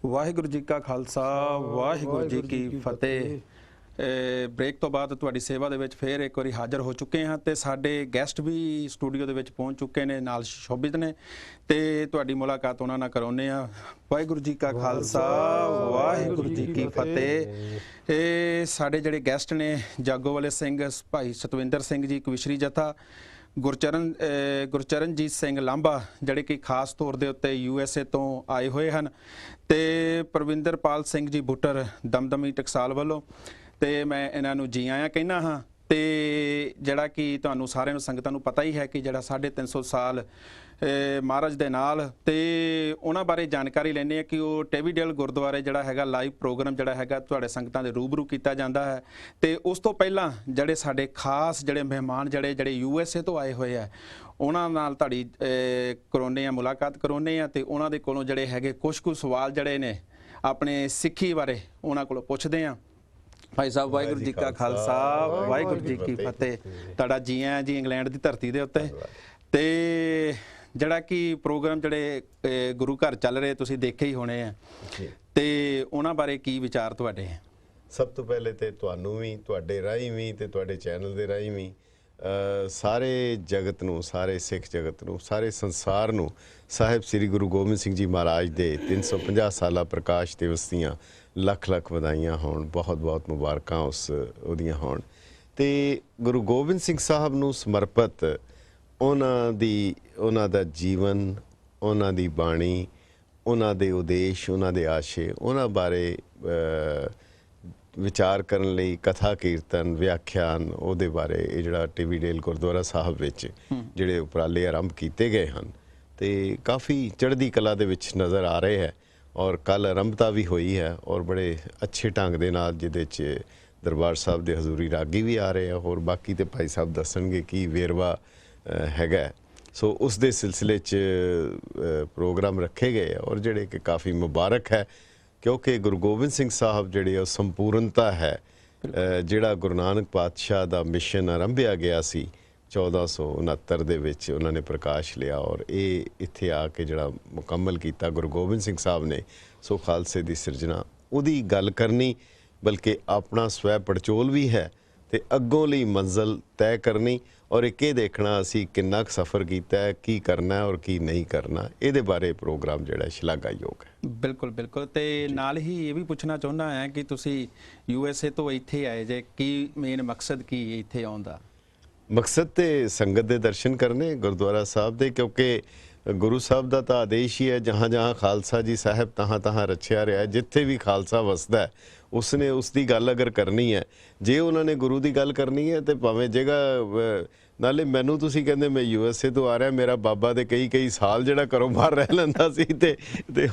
ਵਾਹਿਗੁਰੂ ਜੀ ਕਾ ਖਾਲਸਾ ਵਾਹਿਗੁਰੂ ਜੀ ਕੀ ਫਤਿਹ। ਬ੍ਰੇਕ ਤੋਂ ਬਾਅਦ ਤੁਹਾਡੀ ਸੇਵਾ ਦੇ ਵਿੱਚ ਫੇਰ ਇੱਕ ਵਾਰੀ ਹਾਜ਼ਰ ਹੋ ਚੁੱਕੇ ਹਾਂ ਤੇ ਸਾਡੇ ਗੈਸਟ ਵੀ ਸਟੂਡੀਓ ਦੇ ਵਿੱਚ ਪਹੁੰਚ ਚੁੱਕੇ ਨੇ, ਨਾਲ ਸ਼ੋਭਿਤ ਨੇ ਤੇ ਤੁਹਾਡੀ ਮੁਲਾਕਾਤ ਉਹਨਾਂ ਨਾਲ ਕਰਾਉਂਦੇ ਆ। ਵਾਹਿਗੁਰੂ ਜੀ ਕਾ ਖਾਲਸਾ ਵਾਹਿਗੁਰੂ ਜੀ ਕੀ ਫਤਿਹ। ਇਹ ਸਾਡੇ ਜਿਹੜੇ ਗੈਸਟ ਨੇ ਜਾਗੋਵਾਲੇ ਸਿੰਘ ਭਾਈ ਸਤਵਿੰਦਰ ਸਿੰਘ ਜੀ ਕਵਿਸ਼ਰੀ ਜਥਾ, ਗੁਰਚਰਨਜੀਤ ਸਿੰਘ ਲਾਂਬਾ ਜਿਹੜੇ ਕਿ ਖਾਸ ਤੌਰ ਦੇ ਉੱਤੇ USA ਤੋਂ ਆਏ ਹੋਏ ਹਨ, ਤੇ ਪ੍ਰਵਿੰਦਰਪਾਲ ਸਿੰਘ ਜੀ ਬੁੱਟਰ ਦਮਦਮੀ ਟਕਸਾਲ ਵੱਲੋਂ, ਤੇ ਮੈਂ ਇਹਨਾਂ ਨੂੰ ਜੀ ਆਇਆਂ ਕਹਿੰਦਾ ਹਾਂ। ਤੇ ਜਿਹੜਾ ਕਿ ਤੁਹਾਨੂੰ ਸਾਰਿਆਂ ਨੂੰ ਸੰਗਤਾਂ ਨੂੰ ਪਤਾ ਹੀ ਹੈ ਕਿ ਜਿਹੜਾ 350 ਸਾਲ ਮਹਾਰਾਜ ਦੇ ਨਾਲ, ਤੇ ਉਹਨਾਂ ਬਾਰੇ ਜਾਣਕਾਰੀ ਲੈਂਦੇ ਆ ਕਿ ਉਹ ਟੇਵੀਡੇਲ ਗੁਰਦੁਆਰੇ ਜਿਹੜਾ ਹੈਗਾ ਲਾਈਵ ਪ੍ਰੋਗਰਾਮ ਜਿਹੜਾ ਹੈਗਾ ਤੁਹਾਡੇ ਸੰਗਤਾਂ ਦੇ ਰੂਬਰੂ ਕੀਤਾ ਜਾਂਦਾ ਹੈ। ਤੇ ਉਸ ਤੋਂ ਪਹਿਲਾਂ ਜਿਹੜੇ ਸਾਡੇ ਖਾਸ ਜਿਹੜੇ ਮਹਿਮਾਨ ਜਿਹੜੇ USA ਤੋਂ ਆਏ ਹੋਏ ਆ, ਉਹਨਾਂ ਨਾਲ ਤੁਹਾਡੀ ਕਰਾਉਂਦੇ ਆ, ਮੁਲਾਕਾਤ ਕਰਾਉਂਦੇ ਆ, ਤੇ ਉਹਨਾਂ ਦੇ ਕੋਲੋਂ ਜਿਹੜੇ ਹੈਗੇ ਕੁਝ ਸਵਾਲ ਜਿਹੜੇ ਨੇ ਆਪਣੇ ਸਿੱਖੀ ਬਾਰੇ ਉਹਨਾਂ ਕੋਲੋਂ ਪੁੱਛਦੇ ਆ। ਭਾਈ ਸਾਹਿਬ ਵਾਹਿਗੁਰੂ ਜੀ ਕਾ ਖਾਲਸਾ ਵਾਹਿਗੁਰੂ ਜੀ ਕੀ ਫਤਿਹ। ਤੁਹਾਡਾ ਜੀ ਆਇਆਂ ਜੀ ਇੰਗਲੈਂਡ ਦੀ ਧਰਤੀ ਦੇ ਉੱਤੇ। ਤੇ ਜਿਹੜਾ ਕਿ ਪ੍ਰੋਗਰਾਮ ਜਿਹੜੇ ਗੁਰੂ ਘਰ ਚੱਲ ਰਹੇ ਤੁਸੀਂ ਦੇਖੇ ਹੀ ਹੋਣੇ ਆ, ਤੇ ਉਹਨਾਂ ਬਾਰੇ ਕੀ ਵਿਚਾਰ ਤੁਹਾਡੇ? ਸਭ ਤੋਂ ਪਹਿਲੇ ਤੇ ਤੁਹਾਨੂੰ ਵੀ, ਤੁਹਾਡੇ ਰਾਹੀਂ ਵੀ ਤੇ ਤੁਹਾਡੇ ਚੈਨਲ ਦੇ ਰਾਹੀਂ ਵੀ ਸਾਰੇ ਜਗਤ ਨੂੰ, ਸਾਰੇ ਸਿੱਖ ਜਗਤ ਨੂੰ, ਸਾਰੇ ਸੰਸਾਰ ਨੂੰ ਸਾਹਿਬ ਸ੍ਰੀ ਗੁਰੂ ਗੋਬਿੰਦ ਸਿੰਘ ਜੀ ਮਹਾਰਾਜ ਦੇ 350 ਸਾਲਾ ਪ੍ਰਕਾਸ਼ ਦਿਵਸ ਦੀਆਂ ਲੱਖ ਲੱਖ ਵਧਾਈਆਂ ਹੋਣ, ਬਹੁਤ ਬਹੁਤ ਮੁਬਾਰਕਾਂ ਉਹਦੀਆਂ ਹੋਣ। ਤੇ ਗੁਰੂ ਗੋਬਿੰਦ ਸਿੰਘ ਸਾਹਿਬ ਨੂੰ ਸਮਰਪਿਤ ਉਹਨਾਂ ਦਾ ਜੀਵਨ, ਉਹਨਾਂ ਦੀ ਬਾਣੀ, ਉਹਨਾਂ ਦੇ ਉਦੇਸ਼, ਉਹਨਾਂ ਦੇ ਆਸ਼ੇ, ਉਹਨਾਂ ਬਾਰੇ ਵਿਚਾਰ ਕਰਨ ਲਈ ਕਥਾ ਕੀਰਤਨ ਵਿਆਖਿਆਨ, ਉਹਦੇ ਬਾਰੇ ਇਹ ਜਿਹੜਾ ਟੇਵੀਡੇਲ ਗੁਰਦੁਆਰਾ ਸਾਹਿਬ ਵਿੱਚ ਜਿਹੜੇ ਉਪਰਾਲੇ ਆਰੰਭ ਕੀਤੇ ਗਏ ਹਨ ਤੇ ਕਾਫੀ ਚੜ੍ਹਦੀ ਕਲਾ ਦੇ ਵਿੱਚ ਨਜ਼ਰ ਆ ਰਹੇ ਹੈ। ਔਰ ਕੱਲ੍ਹ ਆਰੰਭਤਾ ਵੀ ਹੋਈ ਹੈ ਔਰ ਬੜੇ ਅੱਛੇ ਢੰਗ ਦੇ ਨਾਲ, ਜਿਹਦੇ 'ਚ ਦਰਬਾਰ ਸਾਹਿਬ ਦੇ ਹਜ਼ੂਰੀ ਰਾਗੀ ਵੀ ਆ ਰਹੇ ਆ, ਹੋਰ ਬਾਕੀ ਤੇ ਭਾਈ ਸਾਹਿਬ ਦੱਸਣਗੇ ਕੀ ਵੇਰਵਾ ਹੈਗਾ। ਸੋ ਉਸ ਦੇ ਸਿਲਸਿਲੇ 'ਚ ਪ੍ਰੋਗਰਾਮ ਰੱਖੇ ਗਏ ਔਰ ਜਿਹੜੇ ਕਿ ਕਾਫੀ ਮੁਬਾਰਕ ਹੈ, ਕਿਉਂਕਿ ਗੁਰੂ ਗੋਬਿੰਦ ਸਿੰਘ ਸਾਹਿਬ ਜਿਹੜੇ ਉਹ ਸੰਪੂਰਨਤਾ ਹੈ। ਜਿਹੜਾ ਗੁਰੂ ਨਾਨਕ ਪਾਤਸ਼ਾਹ ਦਾ ਮਿਸ਼ਨ ਆਰੰਭਿਆ ਗਿਆ ਸੀ 1469 ਦੇ ਵਿੱਚ, ਉਹਨਾਂ ਨੇ ਪ੍ਰਕਾਸ਼ ਲਿਆ ਔਰ ਇਹ ਇੱਥੇ ਆ ਕੇ ਜਿਹੜਾ ਮੁਕੰਮਲ ਕੀਤਾ ਗੁਰੂ ਗੋਬਿੰਦ ਸਿੰਘ ਸਾਹਿਬ ਨੇ। ਸੋ ਖਾਲਸੇ ਦੀ ਸਿਰਜਣਾ, ਉਹਦੀ ਗੱਲ ਕਰਨੀ, ਬਲਕਿ ਆਪਣਾ ਸਵੈ ਪੜਚੋਲ ਵੀ ਹੈ ਤੇ ਅੱਗੋਂ ਲਈ ਮੰਜ਼ਿਲ ਤੈਅ ਕਰਨੀ ਔਰ ਇਹ ਦੇਖਣਾ ਅਸੀਂ ਕਿੰਨਾ ਕੁ ਸਫ਼ਰ ਕੀਤਾ ਹੈ, ਕੀ ਕਰਨਾ ਹੈ ਔਰ ਕੀ ਨਹੀਂ ਕਰਨਾ, ਇਹਦੇ ਬਾਰੇ ਪ੍ਰੋਗਰਾਮ ਜਿਹੜਾ ਸ਼ਲਾਘਾਯੋਗ ਹੈ। ਬਿਲਕੁਲ ਬਿਲਕੁਲ। ਤੇ ਨਾਲ ਹੀ ਇਹ ਵੀ ਪੁੱਛਣਾ ਚਾਹੁੰਦਾ ਹਾਂ ਕਿ ਤੁਸੀਂ USA ਤੋਂ ਇੱਥੇ ਆਏ ਜੇ, ਕੀ ਮੇਨ ਮਕਸਦ ਕੀ ਇੱਥੇ ਆਉਣ ਦਾ? ਮਕਸਦ ਤੇ ਸੰਗਤ ਦੇ ਦਰਸ਼ਨ ਕਰਨੇ ਗੁਰਦੁਆਰਾ ਸਾਹਿਬ ਦੇ, ਕਿਉਂਕਿ ਗੁਰੂ ਸਾਹਿਬ ਦਾ ਤਾਂ ਆਦੇਸ਼ ਹੀ ਹੈ, ਜਹਾਂ ਜਹਾਂ ਖਾਲਸਾ ਜੀ ਸਾਹਿਬ ਤਹਾਂ ਤਹਾਂ ਰਚਿਆ ਰਿਹਾ। ਜਿੱਥੇ ਵੀ ਖਾਲਸਾ ਵਸਦਾ ਉਸਨੇ ਉਸ ਦੀ ਗੱਲ ਅਗਰ ਕਰਨੀ ਹੈ, ਜੇ ਉਹਨਾਂ ਨੇ ਗੁਰੂ ਦੀ ਗੱਲ ਕਰਨੀ ਹੈ ਤੇ ਭਾਵੇਂ ਜਗ੍ਹਾ, ਨਾਲੇ ਮੈਨੂੰ ਤੁਸੀਂ ਕਹਿੰਦੇ ਮੈਂ USA ਤੋਂ ਆ ਰਿਹਾ, ਮੇਰਾ ਬਾਬਾ ਦੇ ਕਈ ਸਾਲ ਜਿਹੜਾ ਘਰੋਂ ਬਾਹਰ ਰਹਿ ਲੈਂਦਾ ਸੀ ਤੇ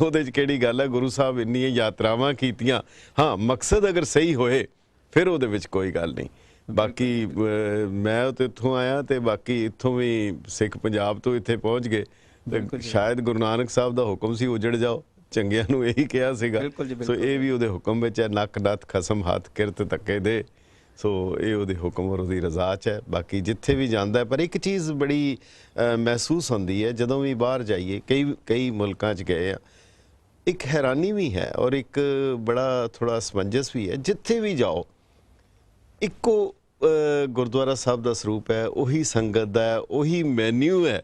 ਉਹਦੇ 'ਚ ਕਿਹੜੀ ਗੱਲ ਹੈ? ਗੁਰੂ ਸਾਹਿਬ ਇੰਨੀਆਂ ਯਾਤਰਾਵਾਂ ਕੀਤੀਆਂ। ਹਾਂ, ਮਕਸਦ ਅਗਰ ਸਹੀ ਹੋਏ ਫਿਰ ਉਹਦੇ ਵਿੱਚ ਕੋਈ ਗੱਲ ਨਹੀਂ। ਬਾਕੀ ਮੈਂ ਤਾਂ ਇੱਥੋਂ ਆਇਆ ਤੇ ਬਾਕੀ ਇੱਥੋਂ ਵੀ ਸਿੱਖ ਪੰਜਾਬ ਤੋਂ ਇੱਥੇ ਪਹੁੰਚ ਗਏ ਤੇ ਸ਼ਾਇਦ ਗੁਰੂ ਨਾਨਕ ਸਾਹਿਬ ਦਾ ਹੁਕਮ ਸੀ ਉਜੜ ਜਾਓ, ਚੰਗਿਆਂ ਨੂੰ ਇਹੀ ਕਿਹਾ ਸੀਗਾ। ਸੋ ਇਹ ਵੀ ਉਹਦੇ ਹੁਕਮ ਵਿੱਚ ਹੈ, ਨੱਕ ਨੱਥ ਖਸਮ ਹੱਥ ਕਿਰਤ ਧੱਕੇ ਦੇ। ਸੋ ਇਹ ਉਹਦੇ ਹੁਕਮ ਔਰ ਉਹਦੀ ਰਜ਼ਾ 'ਚ ਹੈ। ਬਾਕੀ ਜਿੱਥੇ ਵੀ ਜਾਂਦਾ, ਪਰ ਇੱਕ ਚੀਜ਼ ਬੜੀ ਮਹਿਸੂਸ ਹੁੰਦੀ ਹੈ ਜਦੋਂ ਵੀ ਬਾਹਰ ਜਾਈਏ, ਕਈ ਮੁਲਕਾਂ 'ਚ ਗਏ ਆ, ਇੱਕ ਹੈਰਾਨੀ ਵੀ ਹੈ ਔਰ ਇੱਕ ਬੜਾ ਥੋੜ੍ਹਾ ਸਮੰਜਸ ਵੀ ਹੈ। ਜਿੱਥੇ ਵੀ ਜਾਓ ਇੱਕੋ ਗੁਰਦੁਆਰਾ ਸਾਹਿਬ ਦਾ ਸਰੂਪ ਹੈ, ਉਹੀ ਸੰਗਤ ਦਾ ਹੈ, ਉਹੀ ਮੈਨਿਊ ਹੈ,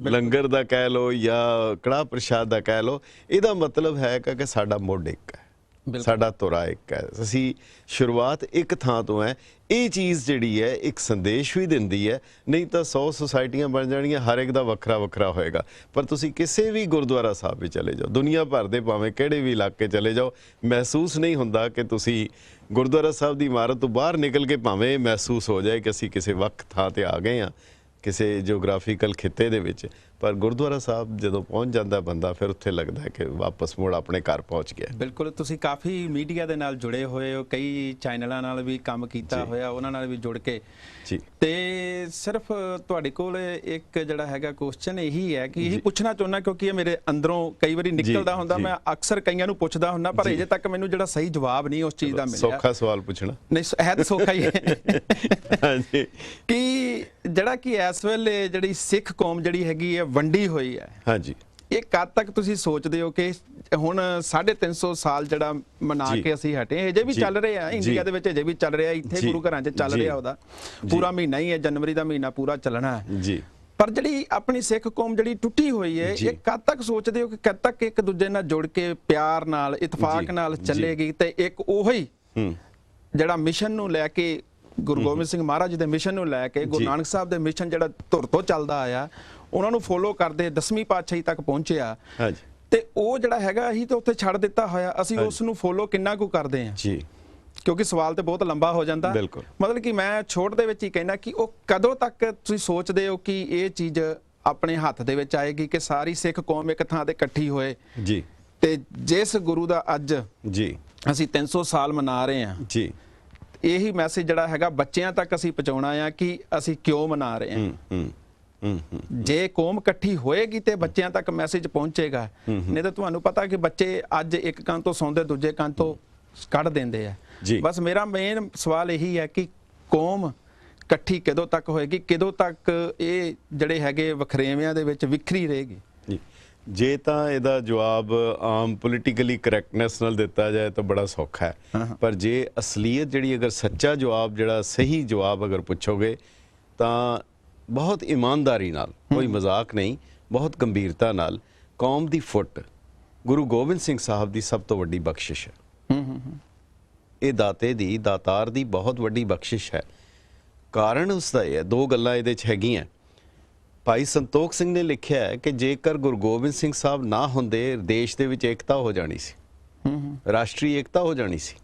ਲੰਗਰ ਦਾ ਕਹਿ ਲਓ ਜਾਂ ਕੜਾਹ ਪ੍ਰਸ਼ਾਦ ਦਾ ਕਹਿ ਲਓ। ਇਹਦਾ ਮਤਲਬ ਹੈ ਕਿ ਸਾਡਾ ਮੁੱਢ ਇੱਕ ਹੈ, ਸਾਡਾ ਤੁਰਾ ਇੱਕ ਹੈ, ਅਸੀਂ ਸ਼ੁਰੂਆਤ ਇੱਕ ਥਾਂ ਤੋਂ ਹੈ। ਇਹ ਚੀਜ਼ ਜਿਹੜੀ ਹੈ ਇੱਕ ਸੰਦੇਸ਼ ਵੀ ਦਿੰਦੀ ਹੈ। ਨਹੀਂ ਤਾਂ 100 ਸੁਸਾਇਟੀਆਂ ਬਣ ਜਾਣਗੀਆਂ, ਹਰ ਇੱਕ ਦਾ ਵੱਖਰਾ ਵੱਖਰਾ ਹੋਏਗਾ। ਪਰ ਤੁਸੀਂ ਕਿਸੇ ਵੀ ਗੁਰਦੁਆਰਾ ਸਾਹਿਬ ਵਿੱਚ ਚਲੇ ਜਾਓ, ਦੁਨੀਆ ਭਰ ਦੇ ਭਾਵੇਂ ਕਿਹੜੇ ਵੀ ਇਲਾਕੇ ਚਲੇ ਜਾਓ, ਮਹਿਸੂਸ ਨਹੀਂ ਹੁੰਦਾ ਕਿ ਤੁਸੀਂ ਗੁਰਦੁਆਰਾ ਸਾਹਿਬ ਦੀ ਇਮਾਰਤ ਤੋਂ ਬਾਹਰ ਨਿਕਲ ਕੇ ਭਾਵੇਂ ਮਹਿਸੂਸ ਹੋ ਜਾਏ ਕਿ ਅਸੀਂ ਕਿਸੇ ਵੱਖ ਥਾਂ 'ਤੇ ਆ ਗਏ ਹਾਂ, ਕਿਸੇ ਜਿਓਗ੍ਰਾਫੀਕਲ ਖਿੱਤੇ ਦੇ ਵਿੱਚ। ਪਰ ਗੁਰਦੁਆਰਾ ਸਾਹਿਬ ਜਦੋਂ ਪਹੁੰਚ ਜਾਂਦਾ ਬੰਦਾ, ਫਿਰ ਉੱਥੇ ਲੱਗਦਾ ਹੈ ਕਿ ਵਾਪਸ ਮੁੜ ਆਪਣੇ ਘਰ ਪਹੁੰਚ ਗਿਆ। ਬਿਲਕੁਲ। ਤੁਸੀਂ ਕਾਫੀ ਮੀਡੀਆ ਦੇ ਨਾਲ ਜੁੜੇ ਹੋਏ ਹੋ, ਕਈ ਚੈਨਲਾਂ ਨਾਲ ਵੀ ਕੰਮ ਕੀਤਾ ਹੋਇਆ, ਉਹਨਾਂ ਨਾਲ ਵੀ ਜੁੜ ਕੇ। ਤੇ ਸਿਰਫ ਤੁਹਾਡੇ ਕੋਲ ਇੱਕ ਜਿਹੜਾ ਹੈਗਾ ਕੁਐਸਚਨ ਇਹੀ ਹੈ ਕਿ ਇਹੀ ਪੁੱਛਣਾ ਚਾਹੁੰਦਾ, ਕਿਉਂਕਿ ਇਹ ਮੇਰੇ ਅੰਦਰੋਂ ਕਈ ਵਾਰੀ ਨਿਕਲਦਾ ਹੁੰਦਾ, ਮੈਂ ਅਕਸਰ ਕਈਆਂ ਨੂੰ ਪੁੱਛਦਾ ਹੁੰਦਾ, ਪਰ ਅਜੇ ਤੱਕ ਮੈਨੂੰ ਜਿਹੜਾ ਸਹੀ ਜਵਾਬ ਨਹੀਂ ਉਸ ਚੀਜ਼ ਦਾ ਮਿਲਿਆ। ਸੌਖਾ ਸਵਾਲ ਪੁੱਛਣਾ ਨਹੀਂ ਹੈ ਤਾਂ ਸੌਖਾ ਹੀ ਹੈ ਕਿ ਜਿਹੜਾ ਕਿ ਇਸ ਵੇਲੇ ਜਿਹੜੀ ਸਿੱਖ ਕੌਮ ਜਿਹੜੀ ਹੈਗੀ ਹੈ ਵੰਡੀ ਹੋਈ ਹੈ। ਹਾਂਜੀ। ਇਹ ਕਦ ਤੱਕ ਤੁਸੀਂ ਸੋਚਦੇ ਹੋ ਕਿ ਹੁਣ 350 ਸਾਲ ਜਿਹੜਾ ਮਨਾ ਕੇ ਅਸੀਂ ਹਟੇ, ਅਜੇ ਵੀ ਚੱਲ ਰਿਹਾ ਇੰਡੀਆ ਦੇ ਵਿੱਚ, ਅਜੇ ਵੀ ਚੱਲ ਰਿਹਾ ਇੱਥੇ ਗੁਰੂ ਘਰਾਂ 'ਚ ਚੱਲ ਰਿਹਾ, ਉਹਦਾ ਪੂਰਾ ਮਹੀਨਾ ਹੀ ਹੈ, ਜਨਵਰੀ ਦਾ ਮਹੀਨਾ ਪੂਰਾ ਚੱਲਣਾ ਹੈ ਜੀ। ਪਰ ਜਿਹੜੀ ਆਪਣੀ ਸਿੱਖ ਕੌਮ ਜਿਹੜੀ ਟੁੱਟੀ ਹੋਈ ਹੈ, ਇਹ ਕਦ ਤੱਕ ਸੋਚਦੇ ਹੋ ਕਿ ਕਦ ਤੱਕ ਇੱਕ ਦੂਜੇ ਨਾਲ ਜੁੜ ਕੇ ਪਿਆਰ ਨਾਲ ਇਤਫਾਕ ਨਾਲ ਚੱਲੇਗੀ ਤੇ ਇੱਕ ਉਹੀ ਜਿਹੜਾ ਮਿਸ਼ਨ ਨੂੰ ਲੈ ਕੇ ਗੁਰੂ ਗੋਬਿੰਦ ਸਿੰਘ ਮਹਾਰਾਜ ਦੇ ਮਿਸ਼ਨ ਨੂੰ ਲੈ ਕੇ ਗੁਰੂ ਨਾਨਕ ਸਾਹਿਬ ਦੇ ਮਿਸ਼ਨ ਜਿਹੜਾ ਧੁਰ ਤੋਂ ਚੱਲਦਾ ਆਇਆ ਉਹਨਾਂ ਨੂੰ ਫੋਲੋ ਕਰਦੇ 10ਵੀਂ ਪਾਤਸ਼ਾਹੀ ਤੱਕ ਪਹੁੰਚਿਆ ਤੇ ਉਹ ਜਿਹੜਾ ਹੈਗਾ ਅਸੀਂ ਤਾਂ ਉੱਥੇ ਛੱਡ ਦਿੱਤਾ ਹੋਇਆ, ਅਸੀਂ ਉਸ ਨੂੰ ਫੋਲੋ ਕਿੰਨਾ ਕੁ ਕਰਦੇ ਹਾਂ ਜੀ? ਕਿਉਂਕਿ ਸਵਾਲ ਤੇ ਬਹੁਤ ਲੰਬਾ ਹੋ ਜਾਂਦਾ। ਮਤਲਬ ਕਿ ਮੈਂ ਛੋਟ ਦੇ ਵਿੱਚ ਹੀ ਕਹਿਣਾ ਕਿ ਉਹ ਕਦੋਂ ਤੱਕ ਤੁਸੀਂ ਸੋਚਦੇ ਹੋ ਕਿ ਇਹ ਚੀਜ਼ ਆਪਣੇ ਹੱਥ ਦੇ ਵਿੱਚ ਆਏਗੀ ਕਿ ਸਾਰੀ ਸਿੱਖ ਕੌਮ ਇੱਕ ਥਾਂ ਤੇ ਇਕੱਠੀ ਹੋਏ ਜੀ ਤੇ ਜਿਸ ਗੁਰੂ ਦਾ ਅੱਜ ਜੀ ਅਸੀਂ 300 ਸਾਲ ਮਨਾ ਰਹੇ ਹਾਂ ਜੀ, ਇਹੀ ਮੈਸੇਜ ਜਿਹੜਾ ਹੈਗਾ ਬੱਚਿਆਂ ਤੱਕ ਅਸੀਂ ਪਹੁੰਚਾਉਣਾ ਆ ਕਿ ਅਸੀਂ ਕਿਉਂ ਮਨਾ ਰਹੇ ਹਾਂ। ਜੇ ਕੌਮ ਇਕੱਠੀ ਹੋਏਗੀ ਤੇ ਬੱਚਿਆਂ ਤੱਕ ਮੈਸੇਜ ਪਹੁੰਚੇਗਾ, ਨਹੀਂ ਤਾਂ ਤੁਹਾਨੂੰ ਪਤਾ ਕਿ ਬੱਚੇ ਅੱਜ ਇੱਕ ਕੰਨ ਤੋਂ ਸੌਂਦੇ ਦੂਜੇ ਕੰਨ ਤੋਂ ਕੱਢ ਦਿੰਦੇ ਆ। ਬਸ ਮੇਰਾ ਮੇਨ ਸਵਾਲ ਇਹੀ ਹੈ ਕਿ ਕੌਮ ਇਕੱਠੀ ਕਦੋਂ ਤੱਕ ਹੋਏਗੀ, ਕਦੋਂ ਤੱਕ ਇਹ ਜਿਹੜੇ ਹੈਗੇ ਵਖਰੇਵਿਆਂ ਦੇ ਵਿੱਚ ਵਿਖਰੀ ਰਹੇਗੀ? ਜੇ ਤਾਂ ਇਹਦਾ ਜਵਾਬ ਆਮ ਪੋਲੀਟੀਕਲੀ ਕਰੈਕਟਨੈਸ ਨਾਲ ਦਿੱਤਾ ਜਾਏ ਤਾਂ ਬੜਾ ਸੌਖਾ ਹੈ, ਪਰ ਜੇ ਅਸਲੀਅਤ ਜਿਹੜੀ ਅਗਰ ਸੱਚਾ ਜਵਾਬ ਜਿਹੜਾ ਸਹੀ ਜਵਾਬ ਅਗਰ ਪੁੱਛੋਗੇ ਤਾਂ ਬਹੁਤ ਇਮਾਨਦਾਰੀ ਨਾਲ, ਕੋਈ ਮਜ਼ਾਕ ਨਹੀਂ, ਬਹੁਤ ਗੰਭੀਰਤਾ ਨਾਲ ਕੌਮ ਦੀ ਫੁੱਟ ਗੁਰੂ ਗੋਬਿੰਦ ਸਿੰਘ ਸਾਹਿਬ ਦੀ ਸਭ ਤੋਂ ਵੱਡੀ ਬਖਸ਼ਿਸ਼ ਹੈ। ਇਹ ਦਾਤੇ ਦੀ, ਦਾਤਾਰ ਦੀ ਬਹੁਤ ਵੱਡੀ ਬਖਸ਼ਿਸ਼ ਹੈ। ਕਾਰਨ ਉਸ ਦਾ ਇਹ ਹੈ, ਦੋ ਗੱਲਾਂ ਇਹਦੇ 'ਚ ਹੈਗੀਆਂ। ਭਾਈ ਸੰਤੋਖ ਸਿੰਘ ਨੇ ਲਿਖਿਆ ਹੈ ਕਿ ਜੇਕਰ ਗੁਰੂ ਗੋਬਿੰਦ ਸਿੰਘ ਸਾਹਿਬ ਨਾ ਹੁੰਦੇ ਦੇਸ਼ ਦੇ ਵਿੱਚ ਏਕਤਾ ਹੋ ਜਾਣੀ ਸੀ, ਰਾਸ਼ਟਰੀ ਏਕਤਾ ਹੋ ਜਾਣੀ ਸੀ।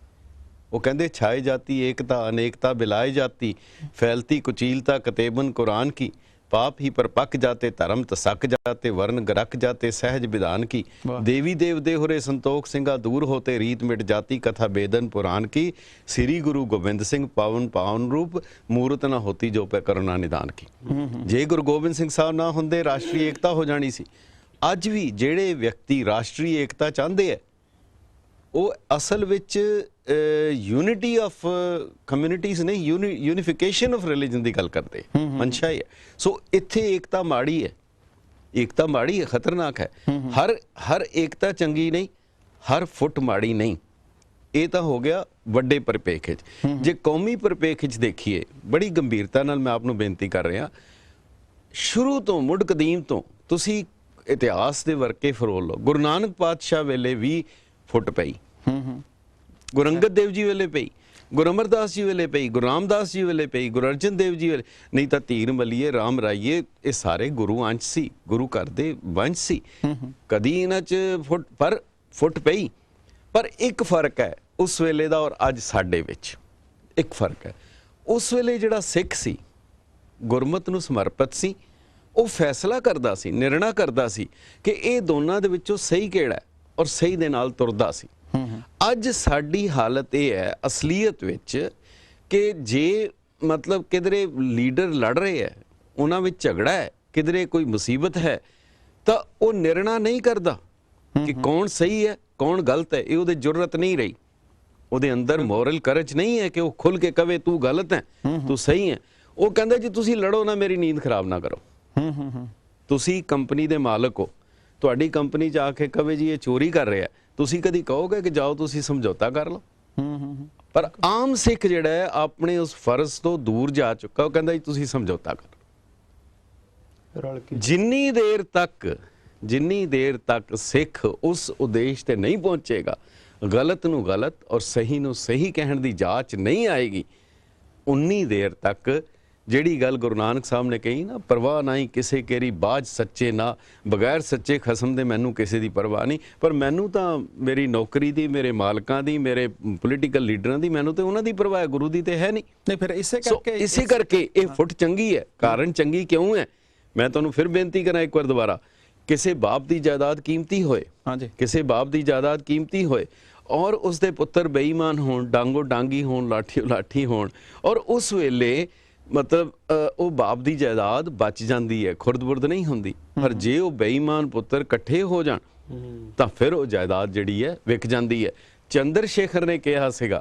ਉਹ ਕਹਿੰਦੇ ਛਾਏ ਜਾਤੀ ਏਕਤਾ ਅਨੇਕਤਾ ਬਿਲਾਏ ਜਾਤੀ, ਫੈਲਤੀ ਕੁਚੀਲਤਾ ਕਤੇਬਨ ਕੁਰਾਨ ਕੀ, पाप ही पर पक जाते धर्म तसक जाते वर्ण गरक जाते सहज विधान की, देवी देव देहुरे संतोख सिंगा दूर होते रीत मिट जाती कथा बेदन पुराण की, श्री गुरु गोबिंद सिंह पावन पावन रूप मूरत ना होती जो पे करुणा निदान की। जे गुरु गोबिंद सिंह साहब ना होंदे राष्ट्रीय एकता हो जानी सी। अज भी जेड़े व्यक्ति राष्ट्रीय एकता चाहते है वो असल विच यूनिटी ऑफ कम्यूनिटीज़ नहीं, यूनिफिकेशन ऑफ रिलीजन की गल करते मंशा ही है। सो इत्थे एकता माड़ी है, एकता माड़ी है, खतरनाक है। हर एकता चंगी नहीं, हर फुट माड़ी नहीं। ये तो हो गया वड्डे परिपेख च। जे कौमी परिपेख च देखिए, बड़ी गंभीरता नाल मैं आपनूं बेनती कर रहा, शुरू तो मुढ़ कदीम तो तुसी इतिहास के वरके फरोल लो। गुरु नानक पातशाह वेले भी फुट पई, गुरु अंगद देव जी वेले पई, गुरु अमरदास जी वेले पई, गुरु रामदास जी वेले पई, गुरु अर्जन देव जी वेले, नहीं तो तीर मलिए राम राइए ये सारे गुरु अंश सी, गुरु घर दे वंश सी। कदी इन्हां च फुट पई, पर एक फर्क है उस वेले दा और अज साडे विच एक फर्क है। उस वेले जिहड़ा सिख सी, गुरमत नूं समर्पित सी, वो फैसला करदा सी, निर्णय करदा सी कि ये दोनों दे विचों सही किहड़ा है और सही दे नाल तुरदा सी। अज साडी हालत ये है असलीयत विच कि जे मतलब किधरे लीडर लड़ रहे हैं, उन्हां विच झगड़ा है, किधरे कोई मुसीबत है, तो वो निर्णय नहीं करता कि कौन सही है कौन गलत है। ये उहदे जुर्रत नहीं रही, उहदे अंदर मॉरल करज नहीं है कि वो खुल के कहे तू गलत है तू सही है। वो कहंदा जी तुसी लड़ो ना, मेरी नींद खराब ना करो। तुसी कंपनी दे मालक हो, तुहाडी कंपनी च आके कहे जी ये चोरी कर रहा है, तुसी कदी कहोगे कि जाओ तुसी समझौता कर लो। पर आम सिख जिहड़ा है अपने उस फर्ज तो दूर जा चुका, वो कहंदा जी तुसी समझौता करो। जिन्नी देर तक सिख उस उद्देश ते नहीं पहुंचेगा, गलत नूं गलत और सही नूं सही कहण दी जांच नहीं आएगी, उन्नी देर तक ਜਿਹੜੀ ਗੱਲ ਗੁਰੂ ਨਾਨਕ ਸਾਹਿਬ ਨੇ ਕਹੀ ਨਾ, ਪਰਵਾਹ ਨਹੀਂ ਕਿਸੇ ਕੇਰੀ ਬਾਜ ਸੱਚੇ ਨਾ, ਬਗੈਰ ਸੱਚੇ ਖਸਮ ਦੇ ਮੈਨੂੰ ਕਿਸੇ ਦੀ ਪਰਵਾਹ ਨਹੀਂ। ਪਰ ਮੈਨੂੰ ਤਾਂ ਮੇਰੀ ਨੌਕਰੀ ਦੀ, ਮੇਰੇ ਮਾਲਕਾਂ ਦੀ, ਮੇਰੇ ਪੋਲੀਟੀਕਲ ਲੀਡਰਾਂ ਦੀ, ਮੈਨੂੰ ਤੇ ਉਹਨਾਂ ਦੀ ਪਰਵਾਹ ਹੈ, ਗੁਰੂ ਦੀ ਤੇ ਹੈ ਨਹੀਂ। ਫਿਰ ਇਸੇ ਕਰਕੇ ਇਹ ਫੁੱਟ ਚੰਗੀ ਹੈ। ਕਾਰਨ ਚੰਗੀ ਕਿਉਂ ਹੈ, ਮੈਂ ਤੁਹਾਨੂੰ ਫਿਰ ਬੇਨਤੀ ਕਰਾਂ ਇੱਕ ਵਾਰ ਦੁਬਾਰਾ, ਕਿਸੇ ਬਾਪ ਦੀ ਜਾਇਦਾਦ ਕੀਮਤੀ ਹੋਏ, ਕਿਸੇ ਬਾਪ ਦੀ ਜਾਇਦਾਦ ਕੀਮਤੀ ਹੋਏ ਔਰ ਉਸਦੇ ਪੁੱਤਰ ਬੇਈਮਾਨ ਹੋਣ, ਡਾਂਗੋ ਡਾਂਗੀ ਹੋਣ, ਲਾਠੀ ਲਾਠੀ ਹੋਣ, ਔਰ ਉਸ ਵੇਲੇ मतलब वो बाप की जायदाद बच जाती है, खुरद-बुरद नहीं होंदी। पर जे वो बेईमान पुत्र इकट्ठे हो जान तो फिर वो जायदाद जिहड़ी है विक जाती है। चंद्र शेखर ने कहा सीगा,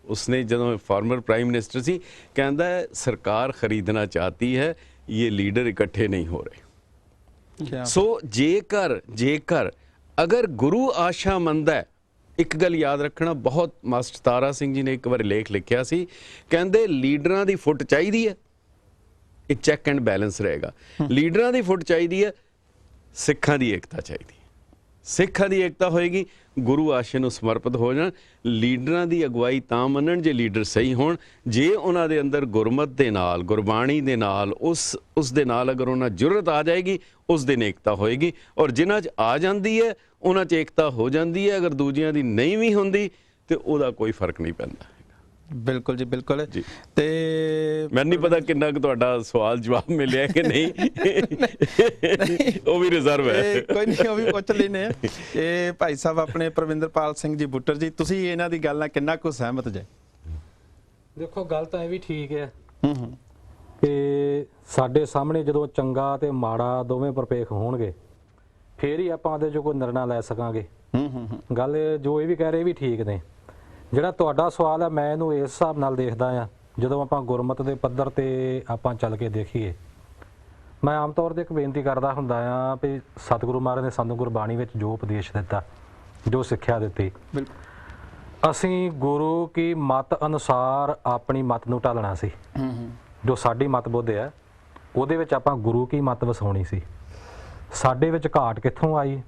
उसने जदों फॉर्मर प्राइम मिनिस्टर सी, कहता है सरकार खरीदना चाहती है, ये लीडर इकट्ठे नहीं हो रहे। ਸੋ ਜੇਕਰ ਅਗਰ ਗੁਰੂ ਆਸ਼ਾਮੰਦ ਹੈ, ਇੱਕ ਗੱਲ ਯਾਦ ਰੱਖਣਾ, ਬਹੁਤ ਮਾਸਟਰ ਤਾਰਾ ਸਿੰਘ ਜੀ ਨੇ ਇੱਕ ਵਾਰ ਲੇਖ ਲਿਖਿਆ ਸੀ, ਕਹਿੰਦੇ ਲੀਡਰਾਂ ਦੀ ਫੁੱਟ ਚਾਹੀਦੀ ਹੈ, ਇੱਕ ਚੈੱਕ ਐਂਡ ਬੈਲੈਂਸ ਰਹੇਗਾ। ਲੀਡਰਾਂ ਦੀ ਫੁੱਟ ਚਾਹੀਦੀ ਹੈ, ਸਿੱਖਾਂ ਦੀ ਏਕਤਾ ਚਾਹੀਦੀ ਹੈ। ਸਿੱਖਾਂ ਦੀ ਏਕਤਾ ਹੋਏਗੀ, ਗੁਰੂ ਆਸ਼ੇ ਨੂੰ ਸਮਰਪਿਤ ਹੋ ਜਾਣ। ਲੀਡਰਾਂ ਦੀ ਅਗਵਾਈ ਤਾਂ ਮੰਨਣ ਜੇ ਲੀਡਰ ਸਹੀ ਹੋਣ, ਜੇ ਉਹਨਾਂ ਦੇ ਅੰਦਰ ਗੁਰਮਤ ਦੇ ਨਾਲ, ਗੁਰਬਾਣੀ ਦੇ ਨਾਲ, ਉਸ ਦੇ ਨਾਲ ਅਗਰ ਉਹਨਾਂ ਜੁਰਤ ਆ ਜਾਏਗੀ, ਉਸ ਦਿਨ ਏਕਤਾ ਹੋਏਗੀ। ਔਰ ਜਿਨ੍ਹਾਂ 'ਚ ਆ ਜਾਂਦੀ ਹੈ ਉਹਨਾਂ 'ਚ ਏਕਤਾ ਹੋ ਜਾਂਦੀ ਹੈ। ਅਗਰ ਦੂਜਿਆਂ ਦੀ ਨਹੀਂ ਵੀ ਹੁੰਦੀ ਤੇ ਉਹਦਾ ਕੋਈ ਫਰਕ ਨਹੀਂ ਪੈਂਦਾ। ਬਿਲਕੁਲ ਜੀ, ਬਿਲਕੁਲ। ਤੇ ਮੈਨੂੰ ਨਹੀਂ ਪਤਾ ਕਿੰਨਾ ਕੁ ਤੁਹਾਡਾ ਸਵਾਲ ਜਵਾਬ ਮਿਲਿਆ ਕਿ ਨਹੀਂ, ਉਹ ਵੀ ਰਿਜ਼ਰਵ ਹੈ। ਕੋਈ ਨਹੀਂ, ਉਹ ਵੀ ਪੁੱਛ ਲੈਨੇ ਆ। ਇਹ ਭਾਈ ਸਾਹਿਬ ਆਪਣੇ ਪ੍ਰਵਿੰਦਰਪਾਲ ਸਿੰਘ ਜੀ ਬੁੱਟਰ ਜੀ, ਤੁਸੀਂ ਇਹਨਾਂ ਦੀ ਗੱਲ ਨਾਲ ਕਿੰਨਾ ਕੁ ਸਹਿਮਤ ਜੇ? ਦੇਖੋ, ਗੱਲ ਤਾਂ ਇਹ ਵੀ ਠੀਕ ਹੈ ਕਿ ਸਾਡੇ ਸਾਹਮਣੇ ਜਦੋਂ ਚੰਗਾ ਤੇ ਮਾੜਾ ਦੋਵੇਂ ਪਰਪੇਖ ਹੋਣਗੇ, ਫੇਰ ਹੀ ਆਪਾਂ ਉਹਦੇ 'ਚ ਕੋਈ ਨਿਰਣਾ ਲੈ ਸਕਾਂਗੇ। ਗੱਲ ਜੋ ਇਹ ਵੀ ਕਹਿ ਰਹੇ ਵੀ ਠੀਕ ਨੇ। ਜਿਹੜਾ ਤੁਹਾਡਾ ਸਵਾਲ ਹੈ, ਮੈਂ ਇਹਨੂੰ ਇਸ ਹਿਸਾਬ ਨਾਲ ਦੇਖਦਾ ਆ, ਜਦੋਂ ਆਪਾਂ ਗੁਰਮਤ ਦੇ ਪੱਧਰ ਤੇ ਆਪਾਂ ਚੱਲ ਕੇ ਦੇਖੀਏ, ਮੈਂ ਆਮ ਤੌਰ ਤੇ ਇੱਕ ਬੇਨਤੀ ਕਰਦਾ ਹੁੰਦਾ ਆ ਵੀ ਸਤਿਗੁਰੂ ਮਹਾਰਾਜ ਨੇ ਸਾਨੂੰ ਗੁਰਬਾਣੀ ਵਿੱਚ ਜੋ ਉਪਦੇਸ਼ ਦਿੱਤਾ, ਜੋ ਸਿੱਖਿਆ ਦਿੱਤੀ, ਅਸੀਂ ਗੁਰੂ ਕੀ ਮਤ ਅਨੁਸਾਰ ਆਪਣੀ ਮਤ ਨੂੰ ਢਾਲਣਾ ਸੀ। ਜੋ ਸਾਡੀ ਮਤ ਬੁੱਧ ਹੈ ਉਹਦੇ ਵਿੱਚ ਆਪਾਂ ਗੁਰੂ ਕੀ ਮਤ ਵਸਾਉਣੀ ਸੀ। ਸਾਡੇ ਵਿੱਚ ਘਾਟ ਕਿੱਥੋਂ ਆਈ